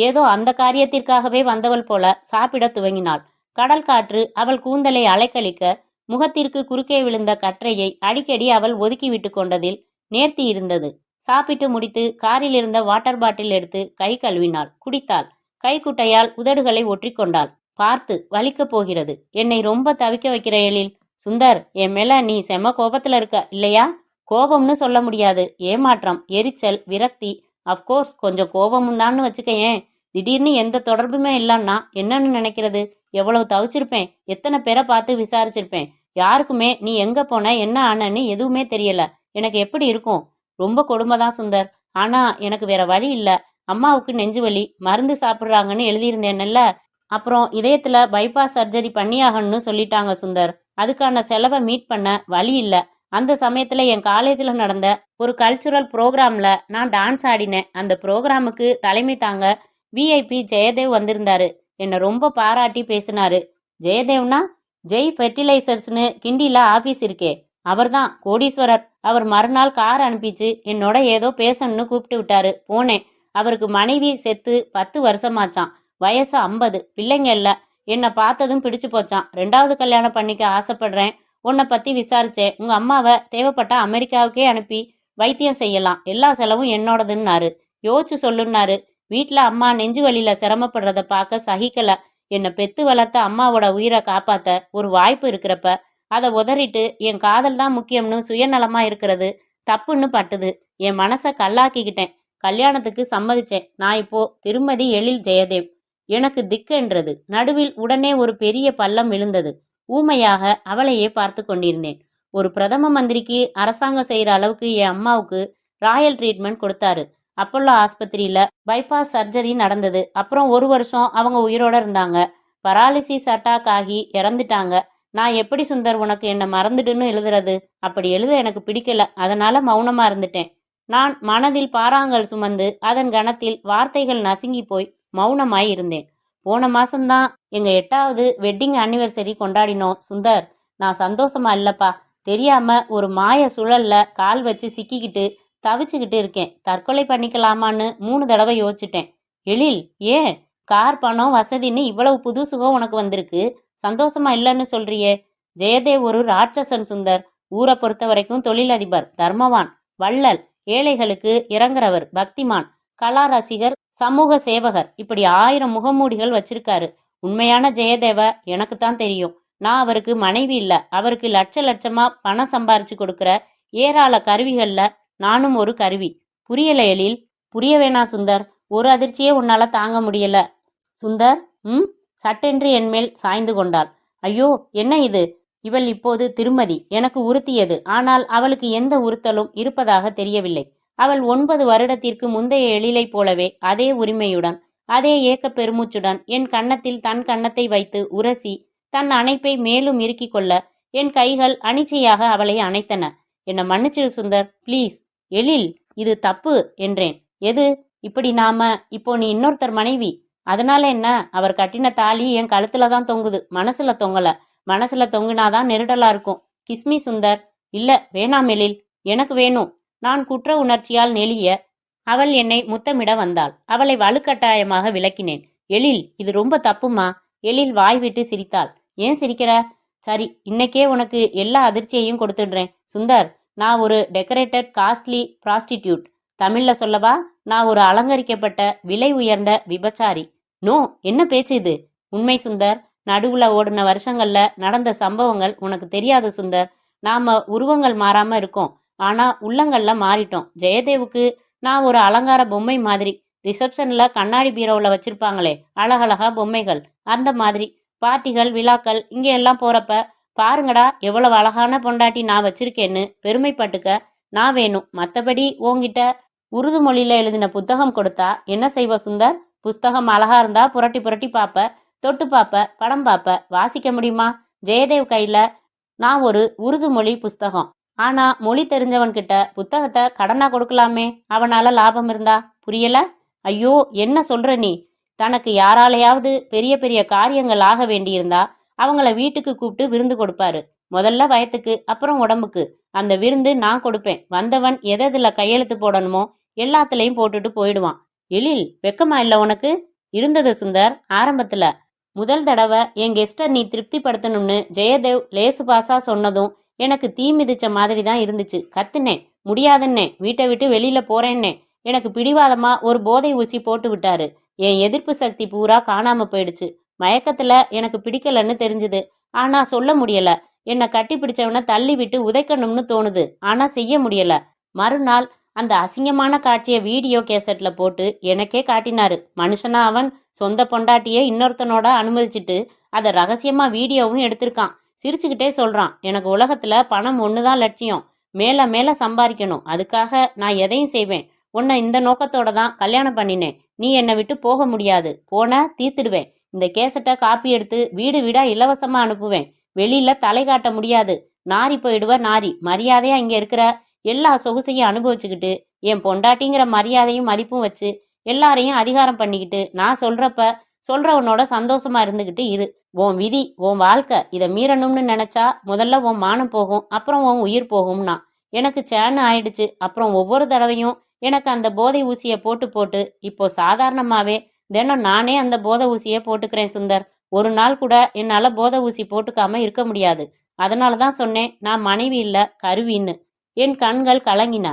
ஏதோ அந்த காரியத்திற்காகவே வந்தவள் போல சாப்பிட துவங்கினாள். கடல் காற்று அவள் கூந்தலை அலைக்கழிக்க முகத்திற்கு குறுக்கே விழுந்த கற்றையை அடிக்கடி அவள் ஒதுக்கி விட்டு கொண்டதில் நேர்த்தி இருந்தது. சாப்பிட்டு முடித்து காரில் இருந்த வாட்டர் பாட்டில் எடுத்து கை கழுவினாள். குடித்தாள். கைக்குட்டையால் உதடுகளை ஒற்றிக்கொண்டாள். பார்த்து, வலிக்கப் போகிறது. என்னை ரொம்ப தவிக்க வைக்கிற எழில். சுந்தர், என் மேல நீ செம கோபத்துல இருக்க இல்லையா? கோபம்னு சொல்ல முடியாது. ஏமாற்றம், எரிச்சல், விரக்தி. அப்கோர்ஸ் கொஞ்சம் கோபமும் தான்னு வச்சுக்கையேன். திடீர்னு எந்த தொடர்புமே இல்லைன்னா என்னன்னு நினைக்கிறது? எவ்வளவு தவிச்சிருப்பேன். எத்தனை பேரை பார்த்து விசாரிச்சிருப்பேன். யாருக்குமே நீ எங்க போன என்ன ஆனன்னு எதுவுமே தெரியல. எனக்கு எப்படி இருக்கும்? ரொம்ப கொடுமைதான் சுந்தர். ஆனா எனக்கு வேற வழி இல்ல. அம்மாவுக்கு நெஞ்சு வலி, மருந்து சாப்பிட்றாங்கன்னு எழுதியிருந்தேன்ல. அப்புறம் இதயத்துல பைபாஸ் சர்ஜரி பண்ணியாகணும்னு சொல்லிட்டாங்க சுந்தர். அதுக்கான செலவை மீட் பண்ண வழி இல்ல. அந்த சமயத்துல என் காலேஜில் நடந்த ஒரு கல்ச்சுரல் ப்ரோக்ராம்ல நான் டான்ஸ் ஆடினேன். அந்த ப்ரோக்ராமுக்கு தலைமை தாங்க விஐபி ஜெயதேவ் வந்திருந்தாரு. என்னை ரொம்ப பாராட்டி பேசினாரு. ஜெயதேவ்னா ஜெய் ஃபெர்டிலைசர்ஸ்னு கிண்டியில ஆபீஸ் இருக்கே, அவர்தான் கோடீஸ்வரர். அவர் மறுநாள் கார் அனுப்பிச்சு என்னோட ஏதோ பேசணும்னு கூப்பிட்டு விட்டாரு. போனேன். அவருக்கு மனைவி செத்து 10 வருஷமாச்சான். வயசு 50, பிள்ளைங்க இல்ல. என்னை பார்த்ததும் பிடிச்சு போச்சான். 2வது கல்யாணம் பண்ணிக்க ஆசைப்படுறேன். உன்னை பத்தி விசாரிச்சேன். உங்க அம்மாவை தேவைப்பட்ட அமெரிக்காவுக்கே அனுப்பி வைத்தியம் செய்யலாம், எல்லா செலவும் என்னோடதுன்னாரு. யோசிச்சு சொல்லுன்னாரு. வீட்டில் அம்மா நெஞ்சு வலியில சிரமப்படுறத பார்க்க சகிக்கல. என்னை பெத்து வளர்த்த அம்மாவோட உயிரை காப்பாத்த ஒரு வாய்ப்பு இருக்கிறப்ப அதை உதறிட்டு என் காதல் தான் முக்கியம்னு சுயநலமா இருக்கிறது தப்புன்னு பட்டுது. என் மனசை கல்லாக்கிக்கிட்டேன். கல்யாணத்துக்கு சம்மதிச்சேன். நான் இப்போ திருமதி எழில் ஜெயதேவ். எனக்கு திக்கென்றது. நடுவில் உடனே ஒரு பெரிய பள்ளம் விழுந்தது. ஊமையாக அவளையே பார்த்து கொண்டிருந்தேன். ஒரு பிரதம மந்திரிக்கு அரசாங்கம் செய்யற அளவுக்கு என் அம்மாவுக்கு ராயல் ட்ரீட்மெண்ட் கொடுத்தாரு. அப்போலோ ஆஸ்பத்திரியில பைபாஸ் சர்ஜரி நடந்தது. அப்புறம் 1 வருஷம் அவங்க உயிரோட இருந்தாங்க. பராலிசிஸ் அட்டாக் ஆகி இறந்துட்டாங்க. நான் எப்படி சுந்தர் உனக்கு என்ன மறந்துடுன்னு எழுதுறது? அப்படி எழுத எனக்கு பிடிக்கல. அதனால மௌனமா இருந்துட்டேன். நான் மனதில் பாறாங்கல் சுமந்து அதன் கணத்தில் வார்த்தைகள் நசுங்கி போய் மௌனமாய் இருந்தேன். போன மாசம்தான் எங்க 8வது வெட்டிங் ஆனிவர்சரி கொண்டாடினோம் சுந்தர். நான் சந்தோஷமா இல்லப்பா. தெரியாம ஒரு மாய சுழல்ல கால் வச்சு சிக்கிக்கிட்டு தவிச்சுக்கிட்டு இருக்கேன். தற்கொலை பண்ணிக்கலாமான்னு 3 தடவை யோசிச்சுட்டேன். எழில், ஏன்? கார், பணம், வசதின்னு இவ்வளவு புது சுகம் உனக்கு வந்திருக்கு. சந்தோஷமா இல்லைன்னு சொல்றியே? ஜெயதேவ் ஒரு ராட்சசன் சுந்தர். ஊரை பொறுத்த வரைக்கும் தொழிலதிபர், தர்மவான், வள்ளல், ஏழைகளுக்கு இறங்குறவர், பக்திமான், கலா ரசிகர், சமூக சேவகர், இப்படி 1000 முகமூடிகள் வச்சிருக்காரு. உண்மையான ஜெயதேவ எனக்கு தான் தெரியும். நான் அவருக்கு மனைவி இல்ல. அவருக்கு லட்ச லட்சமா பணம் சம்பாரிச்சு கொடுக்குற ஏராள கருவிகள்ல நானும் ஒரு கருவி. புரியல எழில். புரிய வேணா சுந்தர். ஒரு அதிர்ச்சியே உன்னால தாங்க முடியல. சுந்தர், சட்டென்று என்மேல் சாய்ந்து கொண்டாள். ஐயோ, என்ன இது? இவள் இப்போது திருமதி. எனக்கு உறுத்தியது. ஆனால் அவளுக்கு எந்த உறுத்தலும் இருப்பதாக தெரியவில்லை. அவள் 9 வருடத்திற்கு முந்தைய எழிலை போலவே அதே உரிமையுடன், அதே ஏக்க பெருமூச்சுடன் என் கன்னத்தில் தன் கன்னத்தை வைத்து உரசி தன் அணைப்பை மேலும் இறுக்கிக் கொள்ள என் கைகள் அனிச்சையாக அவளை அணைத்தன. என்னை மன்னிச்சிடு சுந்தர், ப்ளீஸ். எழில், இது தப்பு என்றேன். எது? இப்படி இப்போ நீ இன்னொருத்தர் மனைவி. அதனால என்ன? அவர் கட்டின தாலி என் கழுத்துல தான் தொங்குது, மனசுல தொங்கல. மனசுல தொங்குனாதான் நெருடலா இருக்கும். கிஸ்மி சுந்தர். இல்ல, வேணாம் எழில். எனக்கு வேணும். நான் குற்ற உணர்ச்சியால் நெளிய அவள் என்னை முத்தமிட வந்தாள். அவளை வலுக்கட்டாயமாக விலக்கினேன். எழில், இது ரொம்ப தப்புமா. எழில் வாய் விட்டு சிரித்தாள். ஏன் சிரிக்கிற? சரி, இன்னைக்கே உனக்கு எல்லா அதிர்ச்சியையும் கொடுத்துடுறேன் சுந்தர். நான் ஒரு டெக்கரேட்டட் காஸ்ட்லி ப்ராஸ்டிடியூட். தமிழ்ல சொல்லவா? நான் ஒரு அலங்கரிக்கப்பட்ட விலை உயர்ந்த விபச்சாரி. நோ, என்ன பேச்சு இது? உண்மை சுந்தர். நடுவுல ஓடின வருஷங்கள்ல நடந்த சம்பவங்கள் உனக்கு தெரியாது சுந்தர். நாம உருவங்கள் மாறாம இருக்கோம், ஆனா உள்ளங்கள்ல மாறிட்டோம். ஜெயதேவுக்கு நான் ஒரு அலங்கார பொம்மை மாதிரி. ரிசப்ஷன்ல கண்ணாடி பீரோவில் வச்சிருப்பாங்களே அழகழகா பொம்மைகள், அந்த மாதிரி. பார்ட்டிகள், விழாக்கள் இங்க எல்லாம் போறப்ப பாருங்கடா எவ்வளவு அழகான பொண்டாட்டி நான் வச்சிருக்கேன்னு பெருமைப்பட்டுக்க நான் வேணும். மற்றபடி உன்கிட்ட உருது மொழியில எழுதின புத்தகம் கொடுத்தா என்ன செய்வ சுந்தர்? புஸ்தகம் அழகா இருந்தா புரட்டி புரட்டி பாப்ப, தொட்டு பாப்ப, படம் பாப்ப. வாசிக்க முடியுமா? ஜெயதேவ் கையில நான் ஒரு உருது மொழி புஸ்தகம். ஆனா மொழி தெரிஞ்சவன்கிட்ட புத்தகத்தை கடனா கொடுக்கலாமே, அவனால லாபம் இருந்தா. புரியல? ஐயோ, என்ன சொல்ற நீ? தனக்கு யாராலையாவது பெரிய பெரிய காரியங்கள் ஆக வேண்டியிருந்தா அவங்கள வீட்டுக்கு கூப்பிட்டு விருந்து கொடுப்பாரு. முதல்ல வயத்துக்கு, அப்புறம் உடம்புக்கு. அந்த விருந்து நான் கொடுப்பேன். வந்தவன் எதுல கையெழுத்து போடணுமோ எல்லாத்துலயும் போட்டுட்டு போயிடுவான். எழில், வெக்கமா இல்ல உனக்கு? இருந்தது சுந்தர். ஆரம்பத்துல முதல் தடவை என் கெஸ்ட்டை நீ திருப்திப்படுத்தணும்னு ஜெயதேவ் லேசு பாசா சொன்னதும் எனக்கு தீ மிதிச்ச மாதிரி தான் இருந்துச்சு. கத்துனேன், முடியாதுன்னே, வீட்டை விட்டு வெளியில போறேன்னே. எனக்கு பிடிவாதமா ஒரு போதை ஊசி போட்டு விட்டாரு. என் எதிர்ப்பு சக்தி பூரா காணாம போயிடுச்சு. மயக்கத்துல எனக்கு பிடிக்கலன்னு தெரிஞ்சுது, ஆனா சொல்ல முடியல. என்னை கட்டி பிடிச்சவனை தள்ளி விட்டு உதைக்கணும்னு தோணுது, ஆனா செய்ய முடியல. மறுநாள் அந்த அசிங்கமான காட்சியை வீடியோ கேசட்ல போட்டு எனக்கே காட்டினாரு. மனுஷனா அவன்? சொந்த பொண்டாட்டியே இன்னொருத்தனோட அனுமதிச்சுட்டு அதை ரகசியமா வீடியோவும் எடுத்திருக்கான். சிரிச்சுக்கிட்டே சொல்றான், எனக்கு உலகத்துல பணம் ஒண்ணுதான் லட்சியம், மேல மேல சம்பாதிக்கணும். அதுக்காக நான் எதையும் செய்வேன். உன்னை இந்த நோக்கத்தோட தான் கல்யாணம் பண்ணினேன். நீ என்னை விட்டு போக முடியாது. போன தீர்த்துடுவேன். இந்த கேசட்டை காப்பி எடுத்து வீடு வீடா இலவசமா அனுப்புவேன். வெளியில தலை காட்ட முடியாது. நாரி போயிடுவ நாரி. மரியாதையா இங்க இருக்கிற எல்லா சொகுசையும் அனுபவிச்சுக்கிட்டு என் பொண்டாட்டிங்கிற மரியாதையும் மதிப்பும் வச்சு எல்லாரையும் அதிகாரம் பண்ணிக்கிட்டு நான் சொல்றவனோட சந்தோஷமா இருந்துகிட்டு இரு. உன் விதி, உன் வாழ்க்கை. இதை மீறணும்னு நினைச்சா முதல்ல உன் மானம் போகும், அப்புறம் உன் உயிர் போகும்னா. எனக்கு சேன்னு ஆயிடுச்சு. அப்புறம் ஒவ்வொரு தடவையும் எனக்கு அந்த போதை ஊசியை போட்டு போட்டு இப்போ சாதாரணமாவே தினம் நானே அந்த போதை ஊசியை போட்டுக்கிறேன் சுந்தர். ஒரு நாள் கூட என்னால போதை ஊசி போட்டுக்காம இருக்க முடியாது. அதனாலதான் சொன்னேன் நான் மனைவி இல்ல கருவின்னு. என் கண்கள் கலங்கின.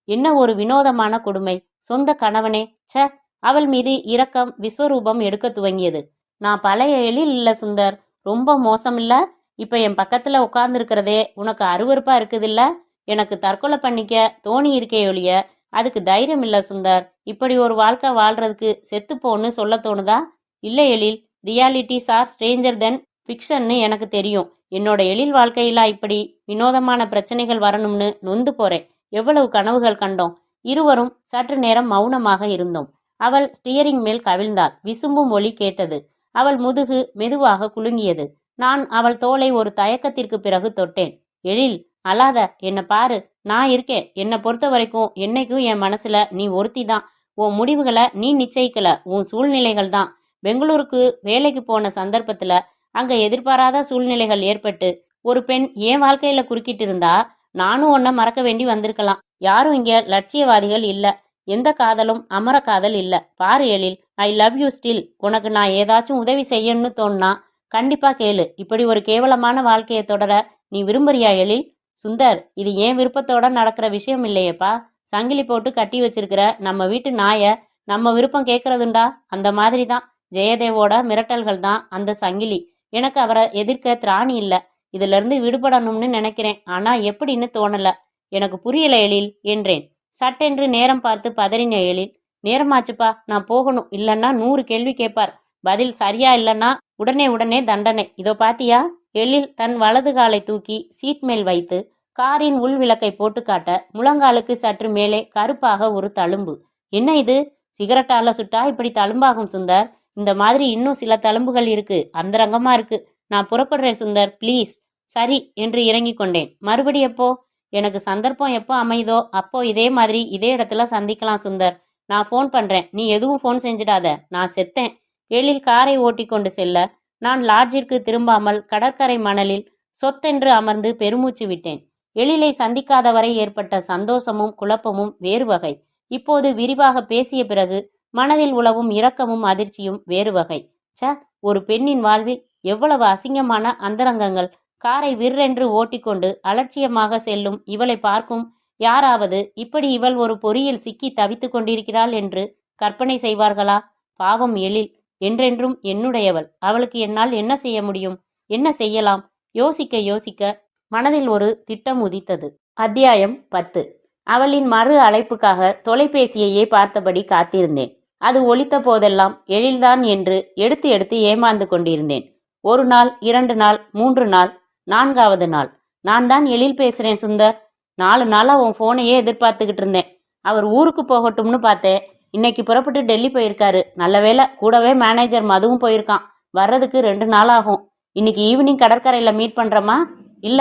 என்ன ஒரு வினோதமான கொடுமை. சொந்த கணவனே ச்ச. அவள் மீது இரக்கம் விஸ்வரூபம் எடுக்க துவங்கியது. நான் பழைய எழில் இல்ல சுந்தர். ரொம்ப மோசம் இல்ல. இப்ப என் பக்கத்துல உட்கார்ந்துருக்கிறதே உனக்கு அருவருப்பா இருக்குதில்ல. எனக்கு தற்கொலை பண்ணிக்க தோணி இருக்கே ஒழிய அதுக்கு தைரியம் இல்ல சுந்தர். இப்படி ஒரு வாழ்க்கை வாழ்றதுக்கு செத்துப்போன்னு சொல்ல தோணுதா? இல்ல எழில், ரியாலிட்டிஸ் ஆர் ஸ்ட்ரேஞ்சர் தென் ஃபிக்ஷன்னு எனக்கு தெரியும். என்னோட எழில் வாழ்க்கையில இப்படி வினோதமான பிரச்சனைகள் வரணும்னு நொந்து போறேன். எவ்வளவு கனவுகள் கண்டோம். இருவரும் சற்று நேரம் மௌனமாக இருந்தோம். அவள் ஸ்டியரிங் மேல் கவிழ்ந்தாள். விசும்பும் ஒலி கேட்டது. அவள் முதுகு மெதுவாக குலுங்கியது. நான் அவள் தோளை ஒரு தயக்கத்திற்கு பிறகு தொட்டேன். எழில், அழாத, என்ன பாரு, நான் இருக்கேன். என்னை பொறுத்த வரைக்கும் என்னைக்கும் என் மனசுல நீ ஒருத்தி தான். உன் முடிவுகளை நீ நிச்சயிக்கல, உன் சூழ்நிலைகள் தான். பெங்களூருக்கு வேலைக்கு போன சந்தர்ப்பத்துல அங்க எதிர்பாராத சூழ்நிலைகள் ஏற்பட்டு ஒரு பெண் என் வாழ்க்கையில குறுக்கிட்டு இருந்தா நானும் உன்னை மறக்க வேண்டி வந்திருக்கலாம். யாரும் இங்க லட்சியவாதிகள் இல்ல. எந்த காதலும் அமர காதல் இல்ல. பாரு எழில், ஐ லவ் யூ ஸ்டில். உனக்கு நான் ஏதாச்சும் உதவி செய்யணும்னு தோணுனா கண்டிப்பா கேளு. இப்படி ஒரு கேவலமான வாழ்க்கையை தொடர நீ விரும்புறியா எழில்? சுந்தர், இது ஏன் விருப்பத்தோட நடக்கிற விஷயம் இல்லையேப்பா. சங்கிலி போட்டு கட்டி வச்சிருக்கிற நம்ம வீட்டு நாய நம்ம விருப்பம் கேட்கறதுண்டா? அந்த மாதிரி தான் ஜெயதேவோட மிரட்டல்கள் தான் அந்த சங்கிலி. எனக்கு அவரை எதிர்க்க திராணி இல்ல. இதுல இருந்து விடுபடணும்னு நினைக்கிறேன். ஆனா எப்படின்னு தோணல. எனக்கு புரியல எழில் என்றேன். சட்டென்று நேரம் பார்த்து பதறின எழில். நேரமாச்சுப்பா, நான் போகணும். இல்லைன்னா 100 கேள்வி கேட்பார். பதில் சரியா இல்லைன்னா உடனே தண்டனை. இதோ பாத்தியா? எழில் தன் வலது காலை தூக்கி சீட் மேல் வைத்து காரின் உள் விளக்கை போட்டு காட்ட முழங்காலுக்கு சற்று மேலே கருப்பாக ஒரு தழும்பு. என்ன இது? சிகரெட்டால சுட்டா இப்படி தழும்பாகும் சுந்தர். இந்த மாதிரி இன்னும் சில தழும்புகள் இருக்கு. அந்தரங்கமா இருக்கு. நான் புறப்படுறேன் சுந்தர், ப்ளீஸ். சரி என்று இறங்கி கொண்டேன். மறுபடி எப்போ? எனக்கு சந்தர்ப்பம் எப்போ அமையுதோ அப்போ இதே மாதிரி இதே இடத்துல சந்திக்கலாம் சுந்தர். நான் ஃபோன் பண்றேன். நீ எதுவும் ஃபோன் செஞ்சிடாத. நான் செத்தேன். எழில் காரை ஓட்டி கொண்டு செல்ல நான் லாட்ஜிற்கு திரும்பாமல் கடற்கரை மணலில் சொத்தென்று அமர்ந்து பெருமூச்சு விட்டேன். எழிலை சந்திக்காத வரை ஏற்பட்ட சந்தோஷமும் குழப்பமும் வேறு வகை. இப்போது விரிவாக பேசிய பிறகு மனதில் உலவும் இரக்கமும் அதிர்ச்சியும் வேறு வகை. ச, ஒரு பெண்ணின் வாழ்வில் எவ்வளவு அசிங்கமான அந்தரங்கங்கள். காரை விற்றென்று ஓட்டிக்கொண்டு அலட்சியமாக செல்லும் இவளை பார்க்கும் யாராவது இப்படி இவள் ஒரு பொறியில் சிக்கி தவித்து கொண்டிருக்கிறாள் என்று கற்பனை செய்வார்களா? பாவம் எழில். என்றென்றும் என்னுடையவள். அவளுக்கு என்னால் என்ன செய்ய முடியும்? என்ன செய்யலாம்? யோசிக்க யோசிக்க மனதில் ஒரு திட்டம் உதித்தது. அத்தியாயம் 10. அவளின் மறு அழைப்புக்காக தொலைபேசியையே பார்த்தபடி காத்திருந்தேன். அது ஒலித்த போதெல்லாம் எழில்தான் என்று எடுத்து எடுத்து ஏமாந்து கொண்டிருந்தேன். 1 நாள், 2 நாள், 3 நாள், 4வது நாள். நான் தான் எழில் பேசுறேன் சுந்தர். 4 நாளா உன் போனையே எதிர்பார்த்துக்கிட்டு இருந்தேன். அவர் ஊருக்கு போகட்டும்னு பார்த்தேன். இன்னைக்கு புறப்பட்டு டெல்லி போயிருக்காரு. நல்ல வேளை கூடவே மேனேஜர் மதுவும் போயிருக்கான். வர்றதுக்கு 2 நாள் ஆகும். இன்னைக்கு ஈவினிங் கடற்கரையில மீட் பண்றோமா? இல்ல,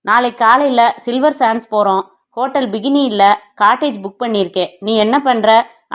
நாளை காலையில சில்வர் சான்ஸ் போறோம். ஹோட்டல் பிகினி இல்ல, காட்டேஜ் புக் பண்ணியிருக்கேன். நீ என்ன பண்ற?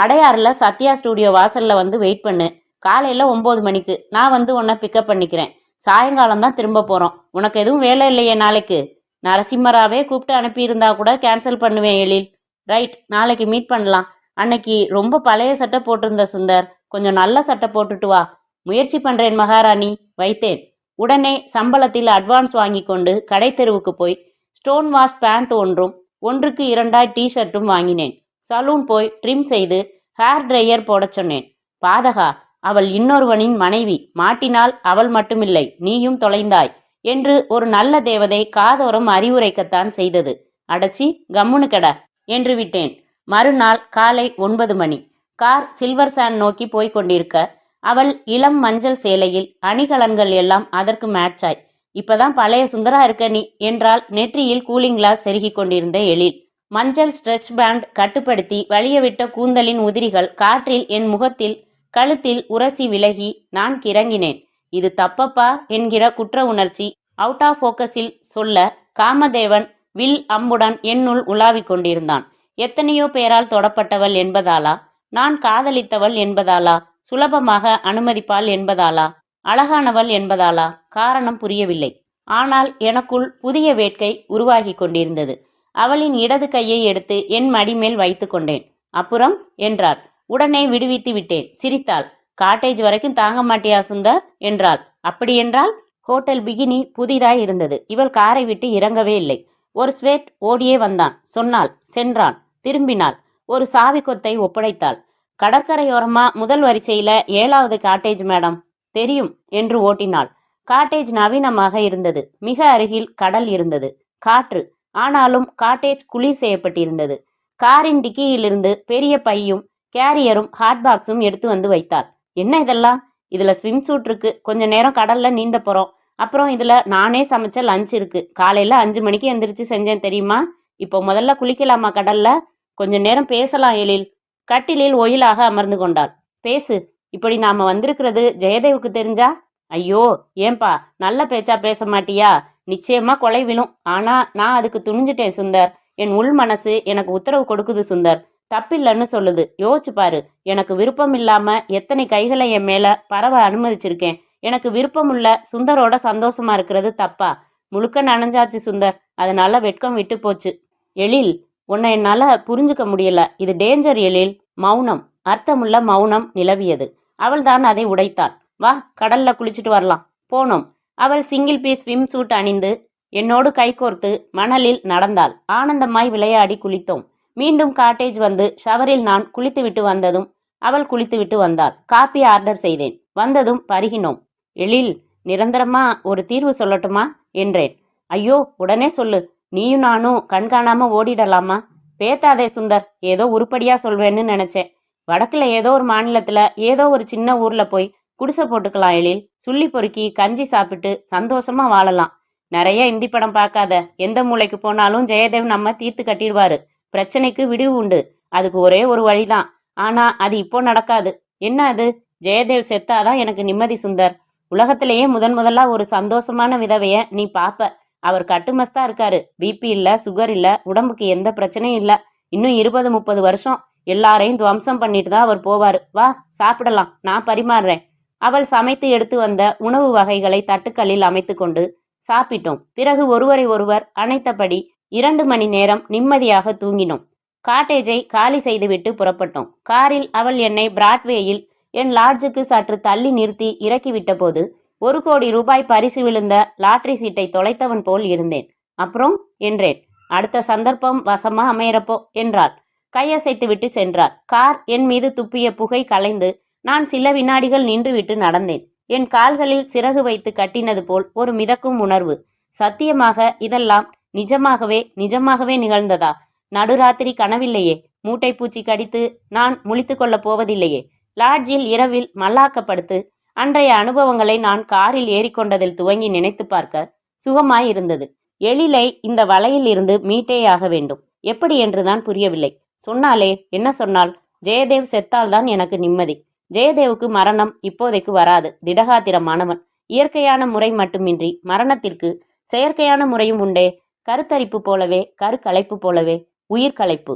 அடையாறுல சத்யா ஸ்டூடியோ வாசல்ல வந்து வெயிட் பண்ணு. காலையில 9 மணிக்கு நான் வந்து உன்னை பிக்கப் பண்ணிக்கிறேன். சாயங்காலம் தான் திரும்ப போறோம். உனக்கு எதுவும் வேலை இல்லையே நாளைக்கு? நரசிம்மராவே கூப்பிட்டு அனுப்பியிருந்தா கூட கேன்சல் பண்ணுவேன் எழில். ரைட், நாளைக்கு மீட் பண்ணலாம். அன்னைக்கு ரொம்ப பழைய சட்டை போட்டிருந்த சுந்தர். கொஞ்சம் நல்ல சட்டை போட்டுட்டு வா. முயற்சி பண்றேன் மகாராணி. வைத்தேன். உடனே சம்பளத்தில் அட்வான்ஸ் வாங்கி கொண்டு கடை தெருவுக்கு போய் ஸ்டோன் வாஷ் பேண்ட் ஒன்றும் 1க்கு 2 டிஷர்ட்டும் வாங்கினேன். சலூன் போய் ட்ரிம் செய்து ஹேர் ட்ரையர் போட சொன்னேன். பாதகா, அவள் இன்னொருவனின் மனைவி. மாட்டினால் அவள் மட்டுமில்லை, நீயும் தொலைந்தாய் என்று ஒரு நல்ல தேவதை காதோரம் அறிவுரைக்கத்தான் செய்தது. அடச்சி, கம்முனு கெட என்று விட்டேன். மறுநாள் காலை 9 மணி. கார் சில்வர் சாண்ட் நோக்கி போய்க் கொண்டிருக்க அவள் இளம் மஞ்சள் சேலையில் அணிகலன்கள் எல்லாம் அதற்கு மேட்சாய். இப்பதான் பழைய சுந்தரா இருக்க நீ என்றால் நெற்றியில் கூலிங் கிளாஸ் செருகி கொண்டிருந்த எழில். மஞ்சள் ஸ்ட்ரெச் பேண்ட் கட்டுப்படுத்தி வழியவிட்ட கூந்தலின் உதிரிகள் காற்றில் என் முகத்தில் கழுத்தில் உரசி விலகி நான் கிறங்கினேன். இது தப்பப்பா என்கிற குற்ற உணர்ச்சி அவுட் ஆஃப் ஃபோக்கஸில் சொல்ல காமதேவன் வில் அம்புடன் என்னுள் உலாவிக் கொண்டிருந்தான். எத்தனையோ பேரால் தொடப்பட்டவள் என்பதாலா, நான் காதலித்தவள் என்பதாலா, சுலபமாக அனுமதிப்பாள் என்பதாலா, அழகானவள் என்பதாலா, காரணம் புரியவில்லை. ஆனால் எனக்குள் புதிய வேட்கை உருவாகி கொண்டிருந்தது. அவளின் இடது கையை எடுத்து என் மடிமேல் வைத்து கொண்டேன். அப்புறம் என்றாள். உடனே விடுவித்து விட்டேன். சிரித்தாள். காட்டேஜ் வரைக்கும் தாங்க மாட்டியா சுந்தர் என்றாள். அப்படியென்றால்? ஹோட்டல் பிகினி புதிதாய் இருந்தது. இவள் காரை விட்டு இறங்கவே இல்லை. ஒரு ஸ்வேட் ஓடியே வந்தான். சொன்னாள். சென்றான். திரும்பினாள். ஒரு சாவி கொத்தை ஒப்படைத்தாள். கடற்கரையோரமா முதல் வரிசையில 7வது காட்டேஜ் மேடம். தெரியும் என்று ஓட்டினாள். காட்டேஜ் நவீனமாக இருந்தது. மிக அருகில் கடல் இருந்தது. காற்று. ஆனாலும் காட்டேஜ் குளிர் செய்யப்பட்டிருந்தது. காரின் டிக்கியிலிருந்து பெரிய பையும் கேரியரும் ஹாட்பாக்ஸும் எடுத்து வந்து வைத்தாள். என்ன இதெல்லாம்? இதுல ஸ்விம் சூட் இருக்கு. கொஞ்ச நேரம் கடல்ல நீந்த போறோம். அப்புறம் இதுல நானே சமைச்ச லஞ்ச் இருக்கு. காலையில 5 மணிக்கு எந்திரிச்சு செஞ்சேன் தெரியுமா? இப்போ முதல்ல குளிக்கலாமா கடல்ல? கொஞ்ச நேரம் பேசலாம் எழில். கட்டிலில் ஒயிலாக அமர்ந்து கொண்டாள். பேசு. இப்படி நாம வந்திருக்கிறது ஜெயதேவுக்கு தெரிஞ்சா? ஐயோ ஏன்பா நல்ல பேச்சா பேச மாட்டியா? நிச்சயமா கொலை விழும். ஆனா நான் அதுக்கு துணிஞ்சிட்டேன் சுந்தர். என் உள் மனசு எனக்கு உத்தரவு கொடுக்குது சுந்தர். தப்பில்லைன்னு சொல்லுது. யோசிச்சு பாரு. எனக்கு விருப்பம் இல்லாம எத்தனை கைகளை என் மேல பரவ அனுமதிச்சிருக்கேன். எனக்கு விருப்பமுள்ள சுந்தரோட சந்தோஷமா இருக்கிறது தப்பா? முழுக்க நனைஞ்சாச்சு சுந்தர். அதனால வெட்கம் விட்டு போச்சு. எழில், உன்னை என்னால புரிஞ்சுக்க முடியல. இது டேஞ்சர் எழில். மௌனம். அர்த்தமுள்ள மௌனம் நிலவியது. அவள்தான் அதை உடைத்தாள். வா கடல்ல குளிச்சுட்டு வரலாம். போனோம். அவள் சிங்கிள் பீஸ் ஸ்விம் சூட் அணிந்து என்னோடு கைகோர்த்து மணலில் நடந்தாள். ஆனந்தமாய் விளையாடி குளித்தோம். மீண்டும் காட்டேஜ் வந்து ஷவரில் நான் குளித்துவிட்டு வந்ததும் அவள் குளித்துவிட்டு வந்தாள். காப்பி ஆர்டர் செய்தேன். வந்ததும் பருகினோம். எழில், நிரந்தரமா ஒரு தீர்வு சொல்லட்டுமா என்றேன். ஐயோ உடனே சொல்லு. நீயும் நானும் கண்காணாம ஓடிடலாமா? பேத்தாதே சுந்தர். ஏதோ உருப்படியா சொல்வேன்னு நினைச்சேன். வடக்குல ஏதோ ஒரு மாநிலத்துல ஏதோ ஒரு சின்ன ஊர்ல போய் குடிசை போட்டுக்கலாம் எழில். சுள்ளி பொறுக்கி கஞ்சி சாப்பிட்டு சந்தோஷமா வாழலாம். நிறைய இந்தி படம் பார்க்காத. எந்த மூளைக்கு போனாலும் ஜெயதேவ் நம்ம தீர்த்து கட்டிடுவாரு. பிரச்சனைக்கு விடிவு உண்டு. அதுக்கு ஒரே ஒரு வழிதான். ஆனா அது இப்போ நடக்காது. என்ன அது? ஜெயதேவ் செத்தாதான் எனக்கு நிம்மதி சுந்தர். உலகத்திலேயே முதலா ஒரு சந்தோஷமான விதவைய நீ பாப்ப. அவர் கட்டுமஸ்தா இருக்காரு. பிபி இல்ல, சுகர் இல்ல, உடம்புக்கு எந்த பிரச்சனையும் இல்ல. இன்னும் 20-30 வருஷம் எல்லாரையும் துவம்சம் பண்ணிட்டு தான் அவர் போவாரு. வா சாப்பிடலாம். நான் பரிமாறுறேன். அவள் சமைத்து எடுத்து வந்த உணவு வகைகளை தட்டுக்களில் அமைத்து கொண்டு சாப்பிட்டோம். பிறகு ஒருவரை ஒருவர் அணைத்தபடி 2 மணி நேரம் நிம்மதியாக தூங்கினோம். காட்டேஜை காலி செய்துவிட்டு புறப்பட்டோம். காரில் அவள் என்னை பிராட்வேயில் என் லாட்ஜுக்கு சற்று தள்ளி நிறுத்தி இறக்கிவிட்ட போது 1 கோடி ரூபாய் பரிசு விழுந்த லாட்டரி சீட்டை தொலைத்தவன் போல் இருந்தேன். அப்புறம் என்றேன். அடுத்த சந்தர்ப்பம் வசமா அமையறப்போ என்றாள். கையசைத்து விட்டு சென்றாள். கார் என் மீது துப்பிய புகை கலைந்து நான் சில வினாடிகள் நின்றுவிட்டு நடந்தேன். என் கால்களில் சிறகு வைத்து கட்டினது போல் ஒரு மிதக்கும் உணர்வு. சத்தியமாக இதெல்லாம் நிஜமாகவே நிகழ்ந்ததா? நடுராத்திரி கனவில்லையே. மூட்டை பூச்சி கடித்து நான் முழித்து கொள்ளப் போவதில்லையே. லாட்ஜில் இரவில் மல்லாக்கப்படுத்து அன்றைய அனுபவங்களை நான் காரில் ஏறிக்கொண்டதில் துவங்கி நினைத்து பார்க்க சுகமாயிருந்தது. எழிலை இந்த வலையில் இருந்து மீட்டேயாக வேண்டும். எப்படி என்றுதான் புரியவில்லை. சொன்னாலே. என்ன சொன்னாள்? ஜெயதேவ் செத்தால்தான் எனக்கு நிம்மதி. ஜெயதேவுக்கு மரணம் இப்போதைக்கு வராது. திடகாத்திரமானவன். இயற்கையான முறை மட்டுமின்றி மரணத்திற்கு செயற்கையான முறையும் உண்டே. கருத்தரிப்பு போலவே, கருக்கலைப்பு போலவே உயிர்கலைப்பு.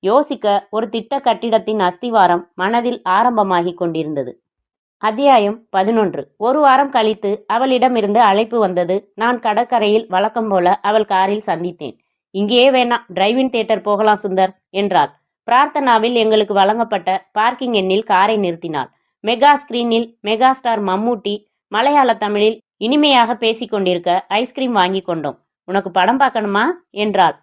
யோசிக்க ஒரு திட்ட கட்டிடத்தின் அஸ்திவாரம் மனதில் ஆரம்பமாகி கொண்டிருந்தது. அத்தியாயம் 11. 1 வாரம் கழித்து அவளிடமிருந்து அழைப்பு வந்தது. நான் கடற்கரையில் வழக்கம் போல அவள் காரில் சந்தித்தேன். இங்கேயே வேணாம், டிரைவிங் தியேட்டர் போகலாம் சுந்தர் என்றாள். பிரார்த்தனாவில் எங்களுக்கு வழங்கப்பட்ட பார்க்கிங் எண்ணில் காரை நிறுத்தினாள். மெகா ஸ்கிரீனில் மெகா ஸ்டார் மம்மூட்டி மலையாள தமிழில் இனிமையாக பேசிக்கொண்டிருக்க ஐஸ்கிரீம் வாங்கி கொண்டோம். உனக்கு படம் பார்க்கணுமா என்றாள்.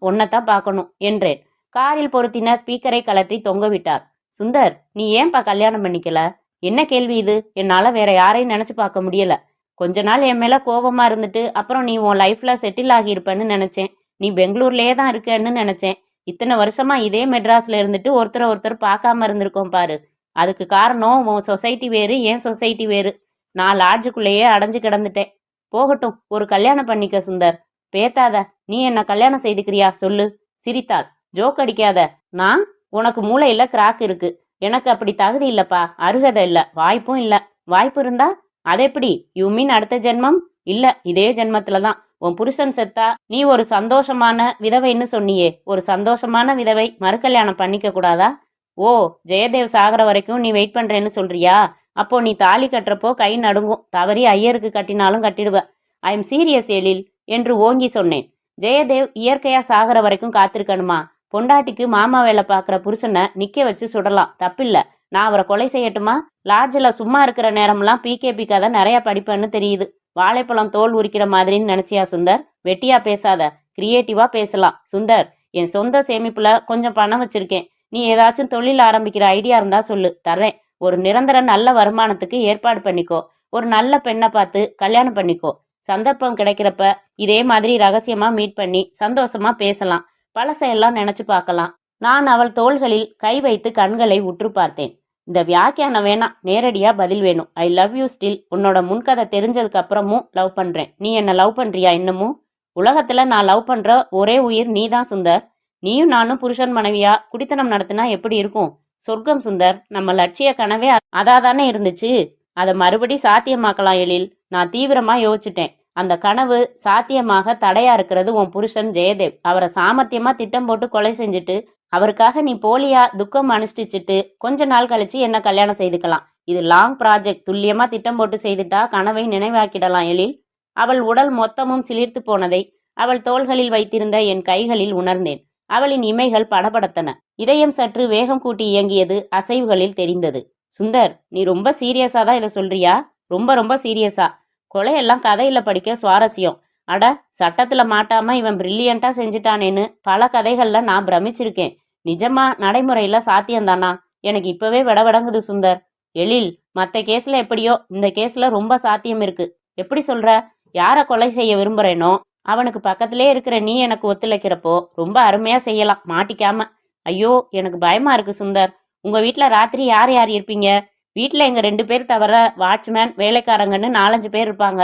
ஒன்னத்தான் பார்க்கணும் என்றேன். காரில் பொருத்தின ஸ்பீக்கரை கலற்றி தொங்கவிட்டார். சுந்தர், நீ ஏன்பா கல்யாணம் பண்ணிக்கல? என்ன கேள்வி இது? என்னால வேற யாரையும் நினைச்சு பார்க்க முடியல. கொஞ்ச நாள் என் மேல கோபமா இருந்துட்டு அப்புறம் நீ உன் லைஃப்ல செட்டில் ஆகியிருப்பேன்னு நினைச்சேன். நீ பெங்களூர்லயே தான் இருக்கன்னு நினைச்சேன். இத்தனை வருஷமா இதே மெட்ராஸ்ல இருந்துட்டு ஒருத்தர் பார்க்காம இருந்திருக்கோம் பாரு. அதுக்கு காரணம் உன் சொசைட்டி வேறு, என் சொசைட்டி வேறு. நான் லாட்ஜுக்குள்ளேயே அடைஞ்சு கிடந்துட்டேன். போகட்டும், ஒரு கல்யாணம் பண்ணிக்க சுந்தர். பேத்தாத. நீ என்ன கல்யாணம் செய்துக்கிறியா சொல்லு. சிரித்தாள். ஜோக் அடிக்காத. நான் உனக்கு மூளையில கிராக் இருக்கு. எனக்கு அப்படி தகுதி இல்லப்பா. அருகதை இல்ல, வாய்ப்பும் இல்ல. வாய்ப்பு இருந்தா அதெப்படி? யூ மீன் அடுத்த ஜென்மம்? இல்ல, இதே ஜென்மத்துலதான். உன் புருஷன் செத்தா நீ ஒரு சந்தோஷமான விதவைன்னு சொன்னியே, ஒரு சந்தோஷமான விதவை மறுகல்யாணம் பண்ணிக்க கூடாதா? ஓ, ஜெயதேவ் சாகிற வரைக்கும் நீ வெயிட் பண்றேன்னு சொல்றியா? அப்போ நீ தாலி கட்டுறப்போ கை நடுங்கும், தவறி ஐயருக்கு கட்டினாலும் கட்டிடுவ. ஐ எம் சீரியஸ் எழில் என்று ஓங்கி சொன்னேன். ஜெயதேவ் இயற்கையா சாகிற வரைக்கும் காத்திருக்கணுமா? பொண்டாட்டிக்கு மாமா வேலை பார்க்குற புருஷனை நிக்க வச்சு சுடலாம், தப்பில்ல. நான் அவரை கொலை செய்யட்டுமா? லாட்ஜில் சும்மா இருக்கிற நேரம்லாம் பிகேபி கதை நிறைய படிப்பேன்னு தெரியுது. வாழைப்பழம் தோல் உரிக்கிற மாதிரின்னு நினைச்சியா சுந்தர்? வெட்டியா பேசாத, கிரியேட்டிவா பேசலாம். சுந்தர், என் சொந்த சேமிப்புல கொஞ்சம் பணம் வச்சிருக்கேன். நீ ஏதாச்சும் தொழில் ஆரம்பிக்கிற ஐடியா இருந்தா சொல்லு, தர்றேன். ஒரு நிரந்தர நல்ல வருமானத்துக்கு ஏற்பாடு பண்ணிக்கோ. ஒரு நல்ல பெண்ணை பார்த்து கல்யாணம் பண்ணிக்கோ. சந்தர்ப்பம் கிடைக்கிறப்ப இதே மாதிரி ரகசியமா மீட் பண்ணி சந்தோஷமா பேசலாம். பழசையெல்லாம் நினைச்சு பார்க்கலாம். நான் அவள் தோள்களில் கை வைத்து கண்களை உற்று பார்த்தேன். இந்த வியாக்கியானம் வேணாம், நேரடியா பதில் வேணும். I love you still. உன்னோட முன்கதை தெரிஞ்சதுக்கு அப்புறமும் லவ் பண்றேன். நீ என்ன லவ் பண்றியா இன்னமும்? உலகத்துல நான் லவ் பண்ற ஒரே உயிர் நீ தான் சுந்தர். நீயும் நானும் புருஷன் மனைவியா குடித்தனம் நடத்தினா எப்படி இருக்கும்? சொர்க்கம் சுந்தர். நம்ம லட்சிய கனவே அதாதானே இருந்துச்சு. அதை மறுபடி சாத்தியமாக்கலாம் எழில். நான் தீவிரமா யோசிச்சுட்டேன். அந்த கனவு சாத்தியமாக தடையா இருக்கிறது உன் புருஷன் ஜெயதேவ். அவரை சாமர்த்தியமா திட்டம் போட்டு கொலை செஞ்சுட்டு அவருக்காக நீ போலியா துக்கம் அனுஷ்டிச்சுட்டு கொஞ்ச நாள் கழிச்சு என்ன கல்யாணம் செய்துக்கலாம். இது லாங் ப்ராஜெக்ட். துல்லியமா திட்டம் போட்டு செய்துட்டா கனவை நினைவாக்கிடலாம் எழில். அவள் உடல் மொத்தமும் சிலிர்த்து போனதை அவள் தோள்களில் வைத்திருந்த என் கைகளில் உணர்ந்தேன். அவளின் இமைகள் படபடத்தன. இதயம் சற்று வேகம் கூட்டி இயங்கியது அசைவுகளில் தெரிந்தது. சுந்தர், நீ ரொம்ப சீரியஸா தான் இதை சொல்றியா? ரொம்ப ரொம்ப சீரியஸா? கொலையெல்லாம் கதையில படிக்க சுவாரஸ்யம். அட, சட்டத்துல மாட்டாம இவன் பிரில்லியண்டா செஞ்சுட்டானேன்னு பல கதைகள்ல நான் பிரமிச்சிருக்கேன். நிஜமா நடைமுறையில சாத்தியம்தானா? எனக்கு இப்பவே விடவிடங்குது சுந்தர். எழில், மற்ற கேஸ்ல எப்படியோ இந்த கேஸ்ல ரொம்ப சாத்தியம் இருக்கு. எப்படி சொல்ற? யார கொலை செய்ய விரும்புறேனோ அவனுக்கு பக்கத்திலே இருக்கிற நீ எனக்கு ஒத்துழைக்கிறப்போ ரொம்ப அருமையா செய்யலாம், மாட்டிக்காம. ஐயோ, எனக்கு பயமா இருக்கு சுந்தர். உங்க வீட்டுல ராத்திரி யார் யார் இருப்பீங்க? வீட்டுல எங்க 2 பேர் தவிர வாட்ச்மேன் வேலைக்காரங்கன்னு 4-5 பேர் இருப்பாங்க.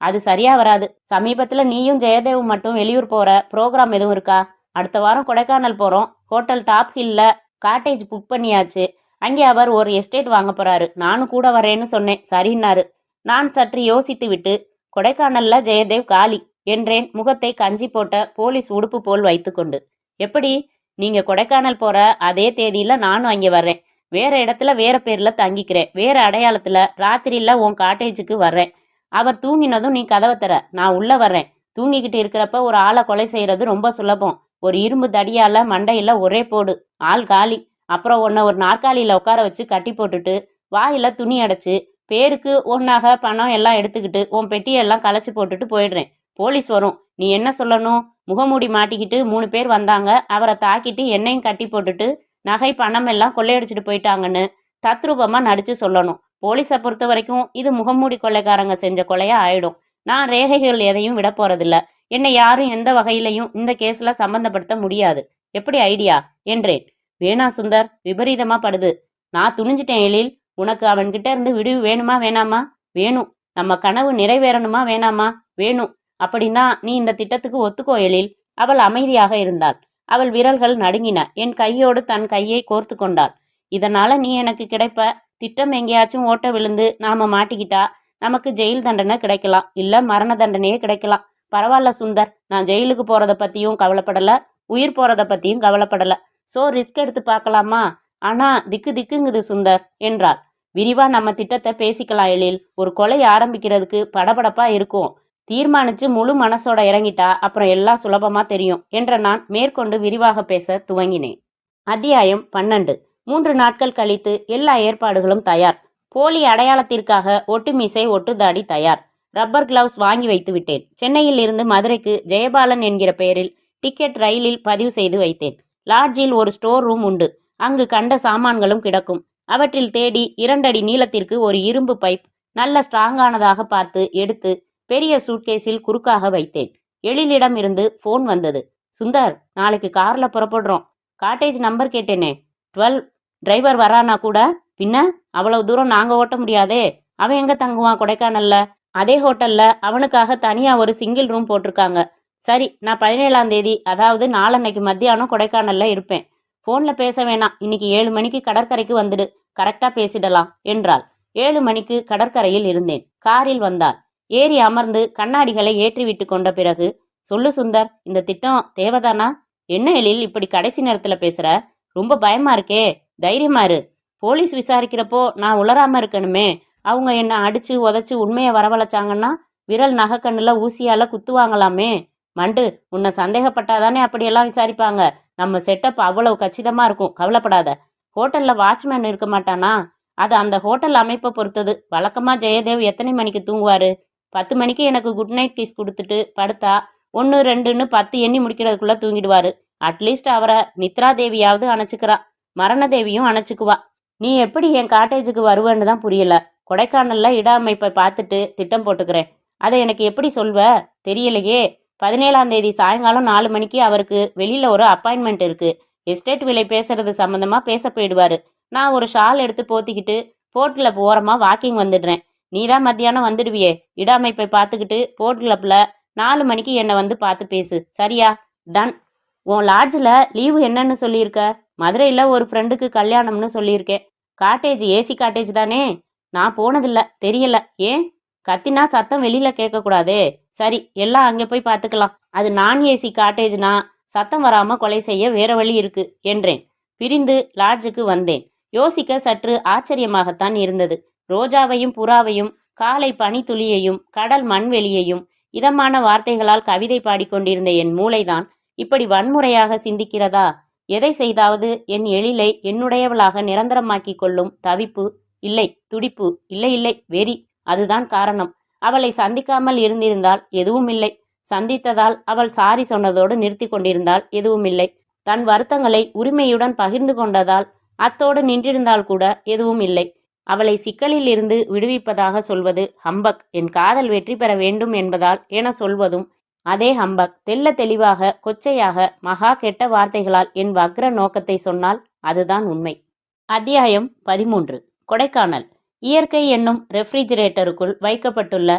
அது சரியா வராது. சமீபத்துல நீயும் ஜெயதேவும் மட்டும் வெளியூர் போற ப்ரோக்ராம் எதுவும் இருக்கா? அடுத்த வாரம் கொடைக்கானல் போறோம். ஹோட்டல் டாப் ஹில்ல காட்டேஜ் புக் பண்ணியாச்சு. அங்கே அவர் ஒரு எஸ்டேட் வாங்க போறாரு. நானும் கூட வரேன்னு சொன்னேன், சரின்னாரு. நான் சற்று யோசித்து விட்டு, கொடைக்கானல்ல ஜெயதேவ் காலி என்றேன், முகத்தை கஞ்சி போட்ட போலீஸ் உடுப்பு போல் வைத்துக்கொண்டு. எப்படி? நீங்க கொடைக்கானல் போற அதே தேதியில நானும் அங்கே வர்றேன். வேற இடத்துல வேற பேர்ல தங்கிக்கிறேன். வேற அடையாளத்துல ராத்திரியில உன் காட்டேஜுக்கு வர்றேன். அவர் தூங்கினதும் நீ கதவை தர, நான் உள்ள வர்றேன். தூங்கிக்கிட்டு இருக்கிறப்ப ஒரு ஆளை கொலை செய்யறது ரொம்ப சுலபம். ஒரு இரும்பு தடியால மண்டையில ஒரே போடு, ஆள் காலி. அப்புறம் உன்னை ஒரு நாற்காலியில உட்கார வச்சு கட்டி போட்டுட்டு வாயில துணி அடைச்சு பேருக்கு ஒன்னாக பணம் எல்லாம் எடுத்துக்கிட்டு உன் பெட்டியெல்லாம் களைச்சு போட்டுட்டு போயிடுறேன். போலீஸ் வரும். நீ என்ன சொல்லணும்? முகமூடி மாட்டிக்கிட்டு 3 பேர் வந்தாங்க, அவரை தாக்கிட்டு என்னையும் கட்டி போட்டுட்டு நகை பணம் எல்லாம் கொள்ளையடிச்சிட்டு போயிட்டாங்கன்னு தத்ரூபமா நடிச்சு சொல்லணும். போலீஸை பொறுத்த வரைக்கும் இது முகமூடி கொள்ளைக்காரங்க செஞ்ச கொலையா ஆயிடும். நான் ரேகைகள் எதையும் விட போறதில்ல. என்னை யாரும் எந்த வகையிலையும் இந்த கேஸ்ல சம்பந்தப்படுத்த முடியாது. எப்படி ஐடியா என்றேன். வேணா சுந்தர், விபரீதமா படுது. நான் துணிஞ்சிட்டேன் எழில். உனக்கு அவன்கிட்ட இருந்து விடுவி வேணுமா வேணாமா? வேணும். நம்ம கனவு நிறைவேறணுமா வேணாமா? வேணும். அப்படின்னா நீ இந்த திட்டத்துக்கு ஒத்துக்கோ எழில். அவள் அமைதியாக இருந்தாள். அவள் விரல்கள் நடுங்கின. என் கையோடு தன் கையை கோர்த்து கொண்டாள். இதனால நீ எனக்கு கிடைப்ப. திட்டம் எங்கேயாச்சும் ஓட்ட விழுந்து நாம மாட்டிக்கிட்டா நமக்கு ஜெயில் தண்டனை கிடைக்கலாம், இல்ல மரண தண்டனையே கிடைக்கலாம். பரவாயில்ல சுந்தர், நான் ஜெயிலுக்கு போறத பத்தியும் கவலைப்படல, உயிர் போறத பத்தியும் கவலைப்படல. சோ ரிஸ்க் எடுத்து பார்க்கலாமா? ஆனா திக்கு திக்குங்குது சுந்தர் என்றாள். விரிவா நம்ம திட்டத்தை பேசிக்கலாம் எழில். ஒரு கொலை ஆரம்பிக்கிறதுக்கு படபடப்பா இருக்கும். தீர்மானிச்சு முழு மனசோட இறங்கிட்டா அப்புறம் எல்லாம் சுலபமா தெரியும் என்ற நான் மேற்கொண்டு விரிவாக பேச துவங்கினேன். அத்தியாயம் 12. 3 நாட்கள் கழித்து எல்லா ஏற்பாடுகளும் தயார். போலி அடையாளத்திற்காக ஒட்டு மீசை ஒட்டு தாடி தயார். ரப்பர் கிளவுஸ் வாங்கி வைத்து விட்டேன். சென்னையில் இருந்து மதுரைக்கு ஜெயபாலன் என்கிற பெயரில் டிக்கெட் ரயிலில் பதிவு செய்து வைத்தேன். லாட்ஜில் ஒரு ஸ்டோர் ரூம் உண்டு. அங்கு கண்ட சாமான்களும் கிடக்கும். அவற்றில் தேடி 2 அடி நீளத்திற்கு ஒரு இரும்பு பைப் நல்ல ஸ்ட்ராங்கானதாக பார்த்து எடுத்து பெரிய சூட்கேஸில் குறுக்காக வைத்தேன். எழிலிடம் இருந்து போன் வந்தது. சுந்தர், நாளைக்கு கார்ல புறப்படுறோம். காட்டேஜ் நம்பர் கேட்டேனே, 12. டிரைவர் வரானா கூட? பின்ன அவ்வளவு தூரம் நாங்க ஓட்ட முடியாதே. அவன் எங்க தங்குவான் கொடைக்கானல்ல? அதே ஹோட்டல்ல அவனுக்காக தனியா ஒரு சிங்கிள் ரூம் போட்டிருக்காங்க. சரி, நான் 17ஆம் தேதி, அதாவது நாளன்னைக்கு மத்தியானம் கொடைக்கானல்ல இருப்பேன். போன்ல பேச வேணாம். இன்னைக்கு 7 மணிக்கு கடற்கரைக்கு வந்துடு, கரெக்டா பேசிடலாம் என்றாள். 7 மணிக்கு கடற்கரையில் இருந்தேன். காரில் வந்தாள். ஏறி அமர்ந்து கண்ணாடிகளை ஏற்றிவிட்டு கொண்ட பிறகு, சொல்லு சுந்தர், இந்த திட்டம் தேவைதானா? என்ன எழில் இப்படி கடைசி நேரத்துல பேசுற? ரொம்ப பயமா இருக்கே, தைரியமா இரு. போலீஸ் விசாரிக்கிறப்போ நான் உளராம இருக்கணுமே. அவங்க என்ன அடிச்சு உதைச்சு உண்மையை வரவழைச்சாங்கன்னா விரல் நகைக்கண்ணுல ஊசியால குத்துவாங்களாமே. மண்டு, உன்னை சந்தேகப்பட்டாதானே அப்படியெல்லாம் விசாரிப்பாங்க. நம்ம செட்டப் அவ்வளவு கச்சிதமா இருக்கும், கவலைப்படாத. ஹோட்டல்ல வாட்ச்மேன் இருக்க மாட்டானா? அது அந்த ஹோட்டல் அமைப்பை பொறுத்தது. வழக்கமா ஜெயதேவ் எத்தனை மணிக்கு தூங்குவாரு? 10 மணிக்கு எனக்கு குட் நைட் கிஸ் கொடுத்துட்டு படுத்தா 1 2ன்னு 10 எண்ணி முடிக்கிறதுக்குள்ள தூங்கிடுவாரு. அட்லீஸ்ட் அவரை நித்ரா தேவியாவது அணைச்சுக்கிறா, மரண தேவியும் அணைச்சுக்குவா. நீ எப்படி என் காட்டேஜுக்கு வருவேன்னு தான் புரியல. கொடைக்கானல்ல இட அமைப்பை பார்த்துட்டு திட்டம் போட்டுக்கிறேன். அதை எனக்கு எப்படி சொல்வ? தெரியலையே. 17ஆம் தேதி சாயங்காலம் 4 மணிக்கு அவருக்கு வெளியில ஒரு அப்பாயின்மெண்ட் இருக்கு. எஸ்டேட் விலை பேசுறது சம்பந்தமா பேச போயிடுவாரு. நான் ஒரு ஷால் எடுத்து போத்திக்கிட்டு போர்ட் கிளப் ஓரமா வாக்கிங் வந்துடுறேன். நீதான் மத்தியானம் வந்துடுவியே. இட அமைப்பை பார்த்துக்கிட்டு போர்ட் கிளப்ல 4 மணிக்கு என்னை வந்து பார்த்து பேசு, சரியா? டன். உன் லாட்ஜில் லீவு என்னன்னு சொல்லியிருக்க? மதுரையில் ஒரு ஃப்ரெண்டுக்கு கல்யாணம்னு சொல்லியிருக்கேன். காட்டேஜ் ஏசி காட்டேஜ் தானே? நான் போனதில்ல, தெரியல. ஏன்? கத்தினா சத்தம் வெளியில கேட்கக்கூடாதே. சரி, எல்லாம் அங்கே போய் பார்த்துக்கலாம். அது நான் ஏசி காட்டேஜ்னா சத்தம் வராம கொலை செய்ய வேற வழி இருக்கு என்றேன். பிரிந்து லாட்ஜுக்கு வந்தேன். யோசிக்க சற்று ஆச்சரியமாகத்தான் இருந்தது. ரோஜாவையும் புறாவையும் காலை பனித்துளியையும் கடல் மண்வெளியையும் இதமான வார்த்தைகளால் கவிதை பாடிக்கொண்டிருந்த என் மூளைதான் இப்படி வன்முறையாக சிந்திக்கிறதா? எதை செய்தாவது என் எழிலை என்னுடையவளாக நிரந்தரமாக்கிக் கொள்ளும் தவிப்பு, இல்லை துடிப்பு, இல்லை இல்லை வெறி, அதுதான் காரணம். அவளை சந்திக்காமல் இருந்திருந்தால் எதுவும் இல்லை. சந்தித்ததால் அவள் சாரி சொன்னதோடு நிறுத்தி கொண்டிருந்தால் எதுவும் இல்லை. தன் வருத்தங்களை உரிமையுடன் பகிர்ந்து கொண்டதால் அத்தோடு நின்றிருந்தால் கூட எதுவும் இல்லை. அவளை சிக்கலில் இருந்து விடுவிப்பதாக சொல்வது ஹம்பக், என் காதல் வெற்றி பெற வேண்டும் என்பதால் என சொல்வதும் அதே ஹம்பக். தெள்ள தெளிவாக கொச்சையாக மகா கெட்ட வார்த்தைகளால் என் வக்ர நோக்கத்தை சொன்னால் அதுதான் உண்மை. அத்தியாயம் 13. கொடைக்கானல். இயற்கை என்னும் ரெஃப்ரிஜிரேட்டருக்குள் வைக்கப்பட்டுள்ள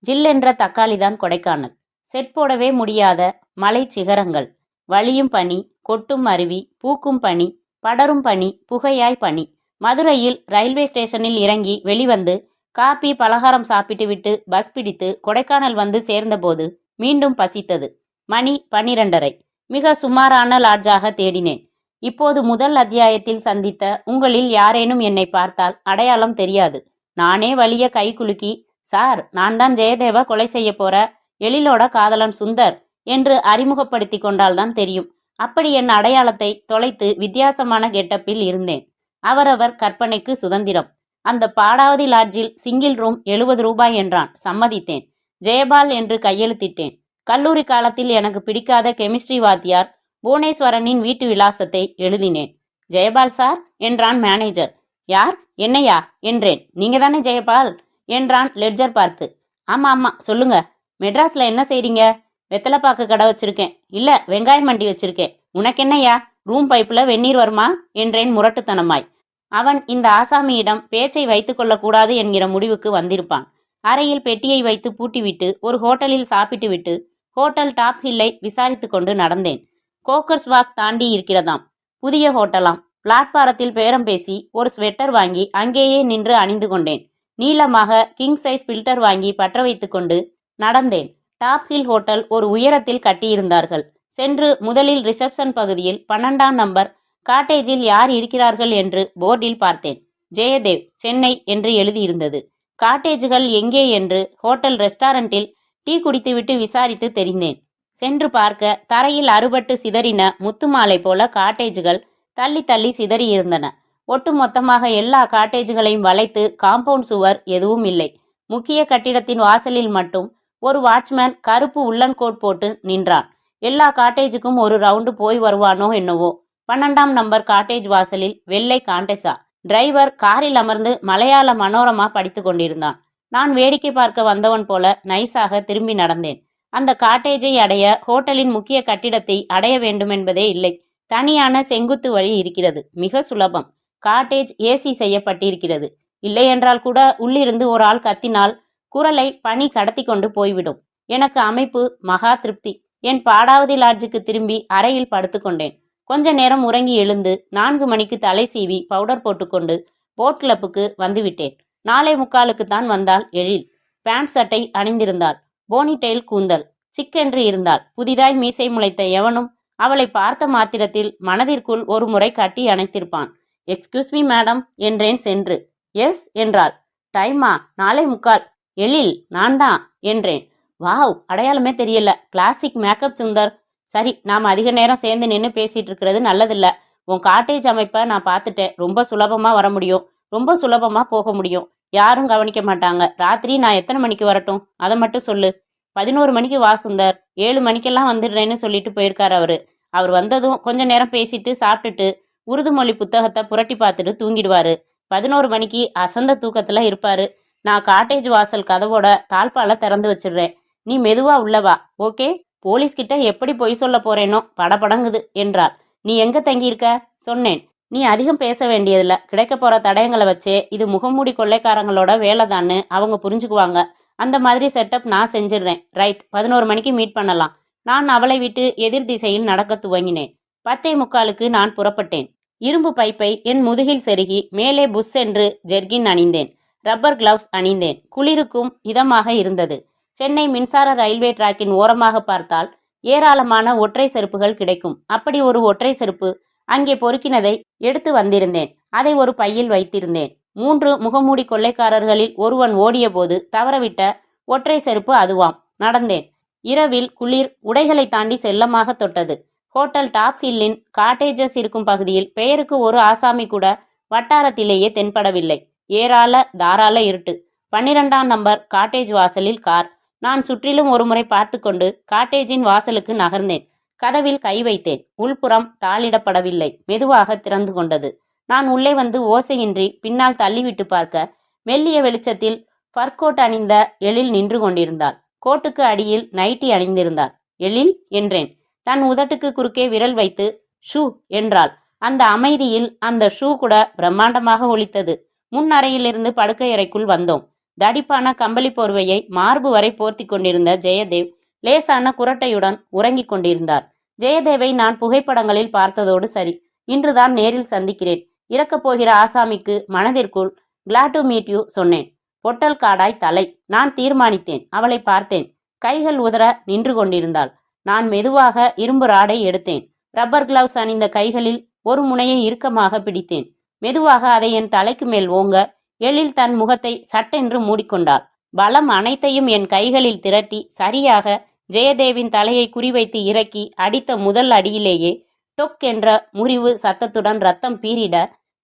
ஜில்லென்ற தக்காளிதான் கொடைக்கானல். செட் போடவே முடியாத மலை சிகரங்கள், வழியும் பனி, கொட்டும் அருவி, பூக்கும் பனி, படரும் பனி, புகையாய் பனி. மதுரையில் ரயில்வே ஸ்டேஷனில் இறங்கி வெளிவந்து காப்பி பலகாரம் சாப்பிட்டு விட்டு பஸ் பிடித்து கொடைக்கானல் வந்து சேர்ந்தபோது மீண்டும் பசித்தது. மணி 12:30. மிக சுமாரான லாட்ஜாக தேடினேன். இப்போது முதல் அத்தியாயத்தில் சந்தித்த உங்களில் யாரேனும் என்னை பார்த்தால் அடையாளம் தெரியாது. நானே வலிய கை குலுக்கி, சார், நான் தான் ஜெயதேவ கொலை செய்ய போற எழிலோட காதலன் சுந்தர் என்று அறிமுகப்படுத்தி கொண்டால்தான் தெரியும். அப்படி என் அடையாளத்தை தொலைத்து வித்தியாசமான கெட்டப்பில் இருந்தேன். அவரவர் கற்பனைக்கு சுதந்திரம். அந்த பாடாவதி லாட்ஜில் சிங்கிள் ரூம் 70 ரூபாய் என்றான். சம்மதித்தேன். ஜெயபால் என்று கையெழுத்திட்டேன். கல்லூரி காலத்தில் எனக்கு பிடிக்காத கெமிஸ்ட்ரி வாத்தியார் புவனேஸ்வரனின் வீட்டு விலாசத்தை எழுதினேன். ஜெயபால் சார் என்றான் மேனேஜர். யார்? என்னையா என்றேன். நீங்க தானே ஜெயபால் என்றான் லெட்ஜர் பார்த்து. ஆமா ஆமா, சொல்லுங்க. மெட்ராஸ்ல என்ன செய்றீங்க? வெத்தலைப்பாக்கு கடை வச்சிருக்கேன். இல்ல, வெங்காயம் மண்டி வச்சிருக்கேன். உனக்கென்னையா? ரூம் பைப்புல வெந்நீர் வருமா என்றேன் முரட்டுத்தனமாய். அவன் இந்த ஆசாமியிடம் பேச்சை வைத்து கொள்ளக்கூடாது என்கிற முடிவுக்கு வந்திருப்பான். அறையில் பெட்டியை வைத்து பூட்டிவிட்டு ஒரு ஹோட்டலில் சாப்பிட்டு விட்டு ஹோட்டல் டாப் ஹில்லை விசாரித்து கொண்டு நடந்தேன். கோக்கர்ஸ் வாக் தாண்டி இருக்கிறதாம். புதிய ஹோட்டலாம். பிளாட்பாரத்தில் பேரம் பேசி ஒரு ஸ்வெட்டர் வாங்கி அங்கேயே நின்று அணிந்து கொண்டேன். நீளமாக கிங் சைஸ் ஃபில்டர் வாங்கி பற்ற வைத்து கொண்டு நடந்தேன். டாப் ஹில் ஹோட்டல் ஒரு உயரத்தில் கட்டியிருந்தார்கள். சென்று முதலில் ரிசப்ஷன் பகுதியில் 12ஆம் நம்பர் காட்டேஜில் யார் இருக்கிறார்கள் என்று போர்டில் பார்த்தேன். ஜெயதேவ், சென்னை என்று எழுதியிருந்தது. காட்டேஜுகள் எங்கே என்று ஹோட்டல் ரெஸ்டாரண்டில் டீ குடித்துவிட்டு விசாரித்து தெரிந்தேன். சென்று பார்க்க தரையில் அறுபட்டு சிதறின முத்துமாலை போல காட்டேஜுகள் தள்ளி தள்ளி சிதறியிருந்தன. ஒட்டு மொத்தமாக எல்லா காட்டேஜுகளையும் வளைத்து காம்பவுண்ட் சுவர் எதுவும் இல்லை. முக்கிய கட்டிடத்தின் வாசலில் மட்டும் ஒரு வாட்ச்மேன் கருப்பு உள்ளன் கோட் போட்டு நின்றான். எல்லா காட்டேஜுக்கும் ஒரு ரவுண்டு போய் வருவானோ என்னவோ. 12ஆம் நம்பர் காட்டேஜ் வாசலில் வெள்ளை காண்டெசா. டிரைவர் காரில் அமர்ந்து மலையாள மனோரமா படித்து கொண்டிருந்தான். நான் வேடிக்கை பார்க்க வந்தவன் போல நைஸாக திரும்பி நடந்தேன். அந்த காட்டேஜை அடைய ஹோட்டலின் முக்கிய கட்டிடத்தை அடைய வேண்டுமென்பதே இல்லை. தனியான செங்குத்து வழி இருக்கிறது. மிக சுலபம். காட்டேஜ் ஏசி செய்யப்பட்டிருக்கிறது. இல்லையென்றால் கூட உள்ளிருந்து ஒரு ஆள் கத்தினால் குரலை பனி கடத்தி கொண்டு போய்விடும். எனக்கு அமைப்பு மகா திருப்தி. என் பாடாவதி லாட்ஜுக்கு திரும்பி அறையில் படுத்துக்கொண்டேன். கொஞ்ச நேரம் உறங்கி எழுந்து 4 மணிக்கு தலை சீவி பவுடர் போட்டுக்கொண்டு போட் கிளப்புக்கு வந்துவிட்டேன். 4:45 தான் வந்தாள் எழில். பேண்ட் சட்டை அணிந்திருந்தாள். போனிடெயில் கூந்தல் சிக்கென்று இருந்தாள். புதிதாய் மீசை முளைத்த எவனும் அவளை பார்த்த மாத்திரத்தில் மனதிற்குள் ஒரு முறை கட்டி அணைத்திருப்பான். எக்ஸ்கியூஸ் மீ மேடம் என்றேன் சென்று. எஸ் என்றாள். டைமா? 4:45. எழில், நான் தான் என்றேன். வாவ், அடையாளமே தெரியல. Classic makeup Sundar. சரி, நாம் அதிக நேரம் சேர்ந்து நின்று பேசிட்டு இருக்கிறது நல்லதில்ல. உன் காட்டேஜ் அமைப்பை நான் பார்த்துட்டேன். ரொம்ப சுலபமாக வர முடியும், ரொம்ப சுலபமாக போக முடியும். யாரும் கவனிக்க மாட்டாங்க. ராத்திரி நான் எத்தனை மணிக்கு வரட்டும் அதை மட்டும் சொல்லு. 11 மணிக்கு வா சுந்தர். 7 மணிக்கெல்லாம் வந்துடுறேன்னு சொல்லிட்டு போயிருக்காரு அவரு. அவர் வந்ததும் கொஞ்ச நேரம் பேசிட்டு சாப்பிட்டுட்டு உருது மொழி புத்தகத்தை புரட்டி பார்த்துட்டு தூங்கிடுவாரு. 11 மணிக்கு அசந்த தூக்கத்துல இருப்பாரு. நான் காட்டேஜ் வாசல் கதவோட தாழ்பால திறந்து வச்சிடுறேன். நீ மெதுவா உள்ளவா. ஓகே? போலீஸ்கிட்ட எப்படி பொய் சொல்ல போறேனோ படபடங்குது என்றாள். நீ எங்க தங்கியிருக்க? சொன்னேன். நீ அதிகம் பேச வேண்டியதில்ல. கிடைக்க போற தடயங்களை வச்சே இது முகமூடி கொள்ளைக்காரங்களோட வேலைதான்னு அவங்க புரிஞ்சுக்குவாங்க. அந்த மாதிரி செட்டப் நான் செஞ்சிடுறேன். ரைட், 11 மணிக்கு மீட் பண்ணலாம். நான் அவளை விட்டு எதிர் திசையில் நடக்க துவங்கினேன். 10:45க்கு நான் புறப்பட்டேன். இரும்பு பைப்பை என் முதுகில் செருகி மேலே புஷ் என்று ஜெர்கின் அணிந்தேன். ரப்பர் கிளவுஸ் அணிந்தேன். குளிருக்கும் இதமாக இருந்தது. சென்னை மின்சார ரயில்வே டிராக்கின் ஓரமாக பார்த்தால் ஏராளமான ஒற்றை செருப்புகள் கிடைக்கும். அப்படி ஒரு ஒற்றை செருப்பு அங்கே பொறுக்கினதை எடுத்து வந்திருந்தேன். அதை ஒரு பையில் வைத்திருந்தேன். 3 முகமூடி கொள்ளைக்காரர்களில் ஒருவன் ஓடிய போது தவறவிட்ட ஒற்றை செருப்பு அதுவாம். நடந்தேன். இரவில் குளிர் உடைகளை தாண்டி செல்லமாக தொட்டது. ஹோட்டல் டாப் ஹில்லின் காட்டேஜஸ் இருக்கும் பகுதியில் பெயருக்கு ஒரு ஆசாமி கூட வட்டாரத்திலேயே தென்படவில்லை. ஏராள தாராள இருட்டு. 12ஆம் நம்பர் காட்டேஜ் வாசலில் கார். நான் சுற்றிலும் ஒருமுறை பார்த்து கொண்டு காட்டேஜின் வாசலுக்கு நகர்ந்தேன். கதவில் கை வைத்தேன். உள்புறம் தாளிடப்படவில்லை. மெதுவாக திறந்து கொண்டது. நான் உள்ளே வந்து ஓசையின்றி பின்னால் தள்ளிவிட்டு பார்க்க மெல்லிய வெளிச்சத்தில் ஃபர்கோட் அணிந்த எழில் நின்று கொண்டிருந்தாள். கோட்டுக்கு அடியில் நைட்டி அணிந்திருந்தாள். எழில் என்றேன். தன் உதட்டுக்கு குறுக்கே விரல் வைத்து ஷூ என்றாள். அந்த அமைதியில் அந்த ஷூ கூட பிரம்மாண்டமாக ஒலித்தது. முன் அறையிலிருந்து படுக்கை அறைக்குள் வந்தோம். தடிப்பான கம்பளி போர்வையை மார்பு வரை போர்த்தி கொண்டிருந்த ஜெயதேவ் லேசான குரட்டையுடன் உறங்கிக் கொண்டிருந்தார். ஜெயதேவை நான் புகைப்படங்களில் பார்த்ததோடு சரி. இன்றுதான் நேரில் சந்திக்கிறேன். இறக்கப் போகிற ஆசாமிக்கு மனதிற்குள் கிளாட் டு மீட் யூ சொன்னேன். பொட்டல் காடாய் தலை. நான் தீர்மானித்தேன். அவளை பார்த்தேன். கைகள் உதற நின்று கொண்டிருந்தாள். நான் மெதுவாக இரும்பு ராடை எடுத்தேன். ரப்பர் கிளவுஸ் அணிந்த கைகளில் ஒரு முனையை இறுக்கமாக பிடித்தேன். மெதுவாக அதை என் தலைக்கு மேல் ஓங்க எழில் தன் முகத்தை சட்டென்று மூடிக்கொண்டாள். பலம் அனைத்தையும் என் கைகளில் திரட்டி சரியாக ஜெயதேவின் தலையை குறிவைத்து இறக்கி அடித்த முதல் அடியிலேயே டொக் என்ற முறிவு சத்தத்துடன் ரத்தம் பீறிட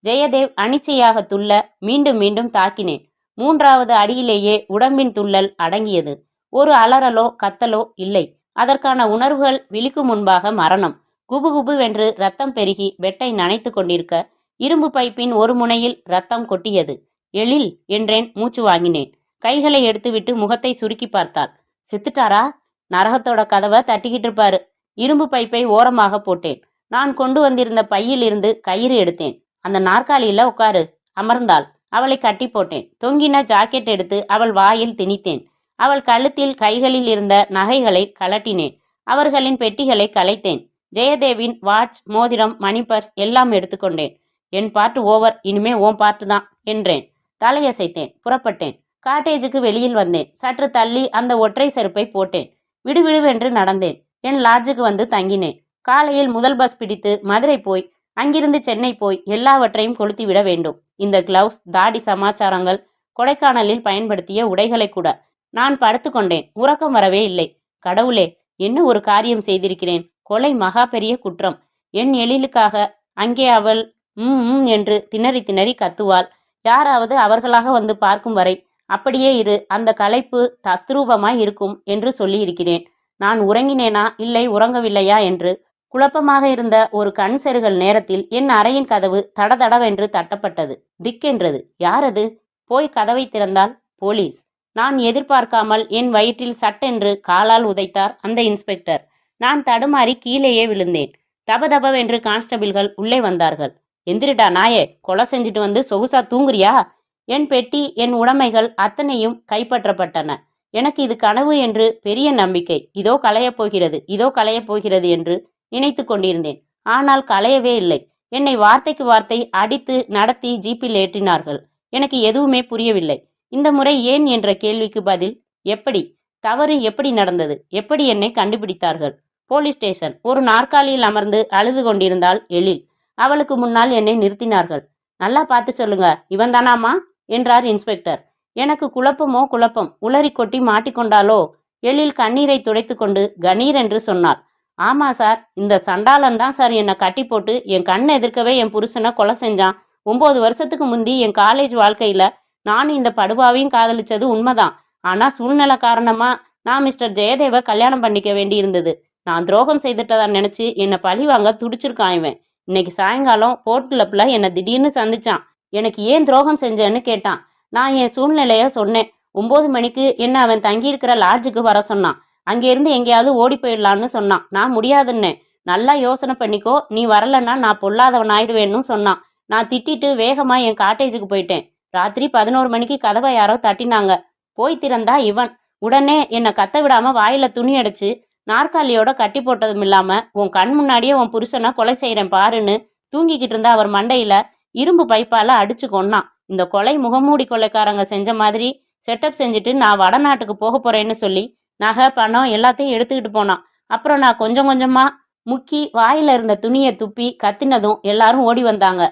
ஜெயதேவ் அனிச்சையாக துள்ள மீண்டும் மீண்டும் தாக்கினேன். 3வது அடியிலேயே உடம்பின் துள்ளல் அடங்கியது. ஒரு அலறலோ கத்தலோ இல்லை. அதற்கான உணர்வுகள் விழிக்கும் முன்பாக மரணம். குபுகுபுவென்று ரத்தம் பெருகி வெட்டை நனைத்து கொண்டிருக்க இரும்பு பைப்பின் ஒரு முனையில் ரத்தம் கொட்டியது. எழில் என்றேன். மூச்சு வாங்கினேன். கைகளை எடுத்துவிட்டு முகத்தை சுருக்கி பார்த்தாள். செத்துட்டாரா? நரகத்தோட கதவை தட்டிக்கிட்டு இருப்பாரு. இரும்பு பைப்பை ஓரமாக போட்டேன். நான் கொண்டு வந்திருந்த பையில் இருந்து கயிறு எடுத்தேன். அந்த நாற்காலியில உட்காரு. அமர்ந்தாள். அவளை கட்டி போட்டேன். தொங்கின ஜாக்கெட் எடுத்து அவள் வாயில் திணித்தேன். அவள் கழுத்தில் கைகளில் இருந்த நகைகளை கலட்டினேன். அவர்களின் பெட்டிகளை கலைத்தேன். ஜெயதேவின் வாட்ச், மோதிரம், மணி பர்ஸ் எல்லாம் எடுத்துக்கொண்டேன். என் பார்ட்டு ஓவர், இனிமே ஓன் பார்ட்டு தான் என்றேன். தலையசைத்தேன். புறப்பட்டேன். காட்டேஜுக்கு வெளியில் வந்தேன். சற்று தள்ளி அந்த ஒற்றை செருப்பை போட்டேன். விடுவிடுவென்று நடந்தேன். என் லாட்ஜுக்கு வந்து தங்கினேன். காலையில் முதல் பஸ் பிடித்து மதுரை போய் அங்கிருந்து சென்னை போய் எல்லாவற்றையும் கொளுத்திவிட வேண்டும். இந்த கிளவுஸ், தாடி சமாச்சாரங்கள், கொடைக்கானலில் பயன்படுத்திய உடைகளை கூட. நான் படுத்துக்கொண்டேன். உறக்கம் வரவே இல்லை. கடவுளே, என்ன ஒரு காரியம் செய்திருக்கிறேன். கொலை மகா பெரிய குற்றம். என் எழிலுக்காக. அங்கே அவள் என்று திணறி திணறி கத்துவாள். யாராவது அவர்களாக வந்து பார்க்கும் வரை அப்படியே இரு, அந்த களைப்பு தத்ரூபமாய் இருக்கும் என்று சொல்லியிருக்கிறேன். நான் உறங்கினேனா இல்லை உறங்கவில்லையா என்று குழப்பமாக இருந்த ஒரு கண் செருகல் நேரத்தில் என் அறையின் கதவு தடதடவென்று தட்டப்பட்டது. திக்கென்றது. யாரது? போய் கதவை திறந்தால் போலீஸ். நான் எதிர்பார்க்காமல் என் வயிற்றில் சட்டென்று காலால் உதைத்தார் அந்த இன்ஸ்பெக்டர். நான் தடுமாறி கீழேயே விழுந்தேன். தபதபவென்று கான்ஸ்டபிள்கள் உள்ளே வந்தார்கள். எந்திரிடா நாயே, கொலை செஞ்சுட்டு வந்து சொகுசா தூங்குறியா? என் பெட்டி, என் உடைமைகள் அத்தனையும் கைப்பற்றப்பட்டன. எனக்கு இது கனவு என்று பெரிய நம்பிக்கை. இதோ களையப் போகிறது, இதோ களையப் போகிறது என்று நினைத்து கொண்டிருந்தேன். ஆனால் களையவே இல்லை. என்னை வார்த்தைக்கு வார்த்தை அடித்து நடத்தி ஜீப்பில் ஏற்றினார்கள். எனக்கு எதுவுமே புரியவில்லை. இந்த முறை ஏன் என்ற கேள்விக்கு பதில் எப்படி, தவறு எப்படி நடந்தது, எப்படி என்னை கண்டுபிடித்தார்கள். Police station. ஒரு நாற்காலியில் அமர்ந்து அழுது கொண்டிருந்தாள் எழில். அவளுக்கு முன்னால் என்னை நிறுத்தினார்கள். நல்லா பார்த்து சொல்லுங்க, இவன் தானாமா என்றார் இன்ஸ்பெக்டர். எனக்கு குழப்பமோ குழப்பம். உளறி கொட்டி மாட்டிக்கொண்டாலோ? எழில் கண்ணீரை துடைத்து கொண்டு கணீர் என்று சொன்னார். ஆமா சார், இந்த சண்டாளன் தான் சார் என்னை கட்டி போட்டு என் கண் எதிர்க்கவே என் புருஷனை கொலை செஞ்சான். 9 வருஷத்துக்கு முந்தி என் காலேஜ் வாழ்க்கையில நான் இந்த படுபாவையும் காதலிச்சது உண்மைதான். ஆனா சூழ்நிலை காரணமா நான் மிஸ்டர் ஜெயதேவை கல்யாணம் பண்ணிக்க வேண்டி இருந்தது. நான் துரோகம் செய்துட்டதா நினைச்சு என்னை பழி வாங்க துடிச்சிருக்கான் இவன். இன்னைக்கு சாயங்காலம் போர்ட் கிளப்ல என்னை திடீர்னு சந்திச்சான். எனக்கு ஏன் துரோகம் செஞ்சேன்னு கேட்டான். நான் என் சூழ்நிலைய சொன்னேன். 9 மணிக்கு என்ன அவன் தங்கியிருக்கிற லாட்ஜுக்கு வர சொன்னான். அங்கேருந்து எங்கேயாவது ஓடி போயிடலான்னு சொன்னான். நான் முடியாதுன்னே. நல்லா யோசனை பண்ணிக்கோ, நீ வரலன்னா நான் பொல்லாதவன் ஆயிடுவேன்னு சொன்னான். நான் திட்டிட்டு வேகமா என் காட்டேஜுக்கு போயிட்டேன். ராத்திரி 11 மணிக்கு கதவை யாரோ தட்டினாங்க. போய் திறந்தா இவன். உடனே என்னை கத்த விடாம வாயில துணி அடிச்சு நாற்காலியோட கட்டி போட்டதும் இல்லாம உன் கண் முன்னாடியே உன் புருஷனை கொலை செய்யறேன் பாருன்னு தூங்கிக்கிட்டு இருந்தா அவர் மண்டையில இரும்பு பைப்பால அடிச்சு கொன்னான். இந்த கொலை முகமூடி கொலைக்காரங்க செஞ்ச மாதிரி செட்டப் செஞ்சுட்டு நான் வடநாட்டுக்கு போக போறேன்னு சொல்லி நகை பணம் எல்லாத்தையும் எடுத்துக்கிட்டு போனான். அப்புறம் நான் கொஞ்சம் கொஞ்சமா முக்கி வாயில இருந்த துணியை துப்பி கத்தினதும் எல்லாரும் ஓடி வந்தாங்க.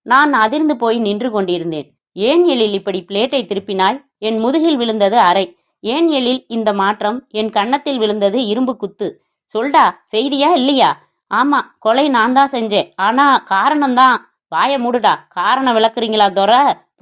நான் அதிர்ந்து போய் நின்று கொண்டிருந்தேன். ஏன் எழில் இப்படி பிளேட்டை திருப்பினாய்? என் முதுகில் விழுந்தது அறை. ஏன் எழில் இந்த மாற்றம்? என் கன்னத்தில் விழுந்தது இரும்பு குத்து. சொல்டா, செய்தியா இல்லையா? ஆமா, கொலை நான் தான் செஞ்சேன். ஆனா காரணம்தான். வாய மூடுடா. காரணம் விளக்குறீங்களா தொர?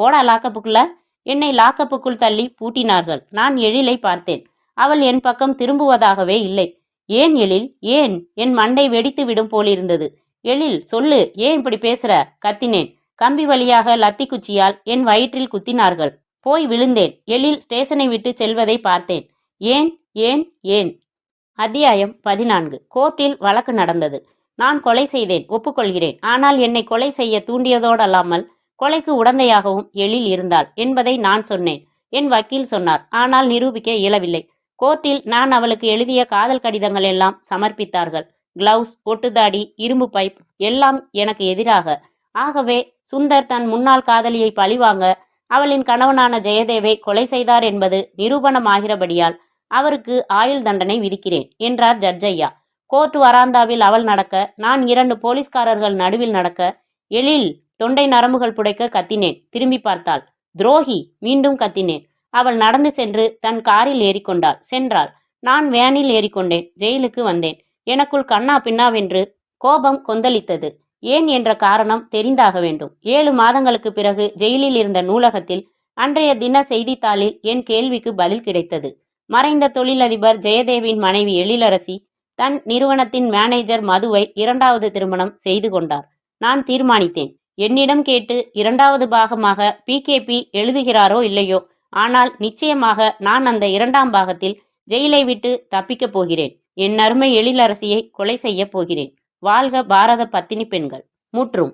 போடா லாக்கப்புக்குள்ள. என்னை லாக்கப்புக்குள் தள்ளி பூட்டினார்கள். நான் எழிலை பார்த்தேன். அவள் என் பக்கம் திரும்புவதாகவே இல்லை. ஏன் எழில், ஏன்? என் மண்டை வெடித்து விடும் போலிருந்தது. எழில் சொல்லு, ஏன் இப்படி பேசுற? கத்தினேன். கம்பி வழியாக லத்தி குச்சியால் என் வயிற்றில் குத்தினார்கள். போய் விழுந்தேன். எழில் ஸ்டேஷனை விட்டு செல்வதை பார்த்தேன். ஏன் ஏன் ஏன்? அத்தியாயம் 14. கோர்ட்டில் வழக்கு நடந்தது. நான் கொலை செய்தேன், ஒப்புக்கொள்கிறேன். ஆனால் என்னை கொலை செய்ய தூண்டியதோடல்லாமல் கொலைக்கு உடந்தையாகவும் எழில் இருந்தாள் என்பதை நான் சொன்னேன். என் வக்கீல் சொன்னார். ஆனால் நிரூபிக்க இயலவில்லை. கோர்ட்டில் நான் அவளுக்கு எழுதிய காதல் கடிதங்கள் எல்லாம் சமர்ப்பித்தார்கள். கிளவுஸ், ஒட்டுதாடி, இரும்பு பைப் எல்லாம் எனக்கு எதிராக. ஆகவே சுந்தர் தன் முன்னாள் காதலியை பழிவாங்க அவளின் கணவனான ஜெயதேவை கொலை செய்தார் என்பது நிரூபணமாகிறபடியால் அவருக்கு ஆயுள் தண்டனை விதிக்கிறேன் என்றார் ஜட்ஜையா. கோர்ட் வராந்தாவில் அவள் நடக்க, நான் 2 போலீஸ்காரர்கள் நடுவில் நடக்க, எழில் தொண்டை நரம்புகள் புடைக்க கத்தினேன். திரும்பி பார்த்தாள். துரோகி! மீண்டும் கத்தினேன். அவள் நடந்து சென்று தன் காரில் ஏறிக்கொண்டாள். சென்றாள். நான் வேனில் ஏறிக்கொண்டேன். ஜெயிலுக்கு வந்தேன். எனக்குள் கண்ணா பின்னாவென்று கோபம் கொந்தளித்தது. ஏன் என்ற காரணம் தெரிந்தாக வேண்டும். 7 மாதங்களுக்கு பிறகு ஜெயிலில் இருந்த நூலகத்தில் அன்றைய தின செய்தித்தாளில் என் கேள்விக்கு பதில் கிடைத்தது. மறைந்த தொழிலதிபர் ஜெயதேவின் மனைவி எழிலரசி தன் நிறுவனத்தின் மேனேஜர் மதுவை 2வது திருமணம் செய்து கொண்டார். நான் தீர்மானித்தேன். என்னிடம் கேட்டு 2வது பாகமாக PKP எழுதுகிறாரோ இல்லையோ, ஆனால் நிச்சயமாக நான் அந்த 2ஆம் பாகத்தில் ஜெயிலை விட்டு தப்பிக்கப் போகிறேன். என் அருமை எழிலரசியை கொலை செய்ய போகிறேன். வாழ்க பாரத பத்தினி பெண்கள். முற்றும்.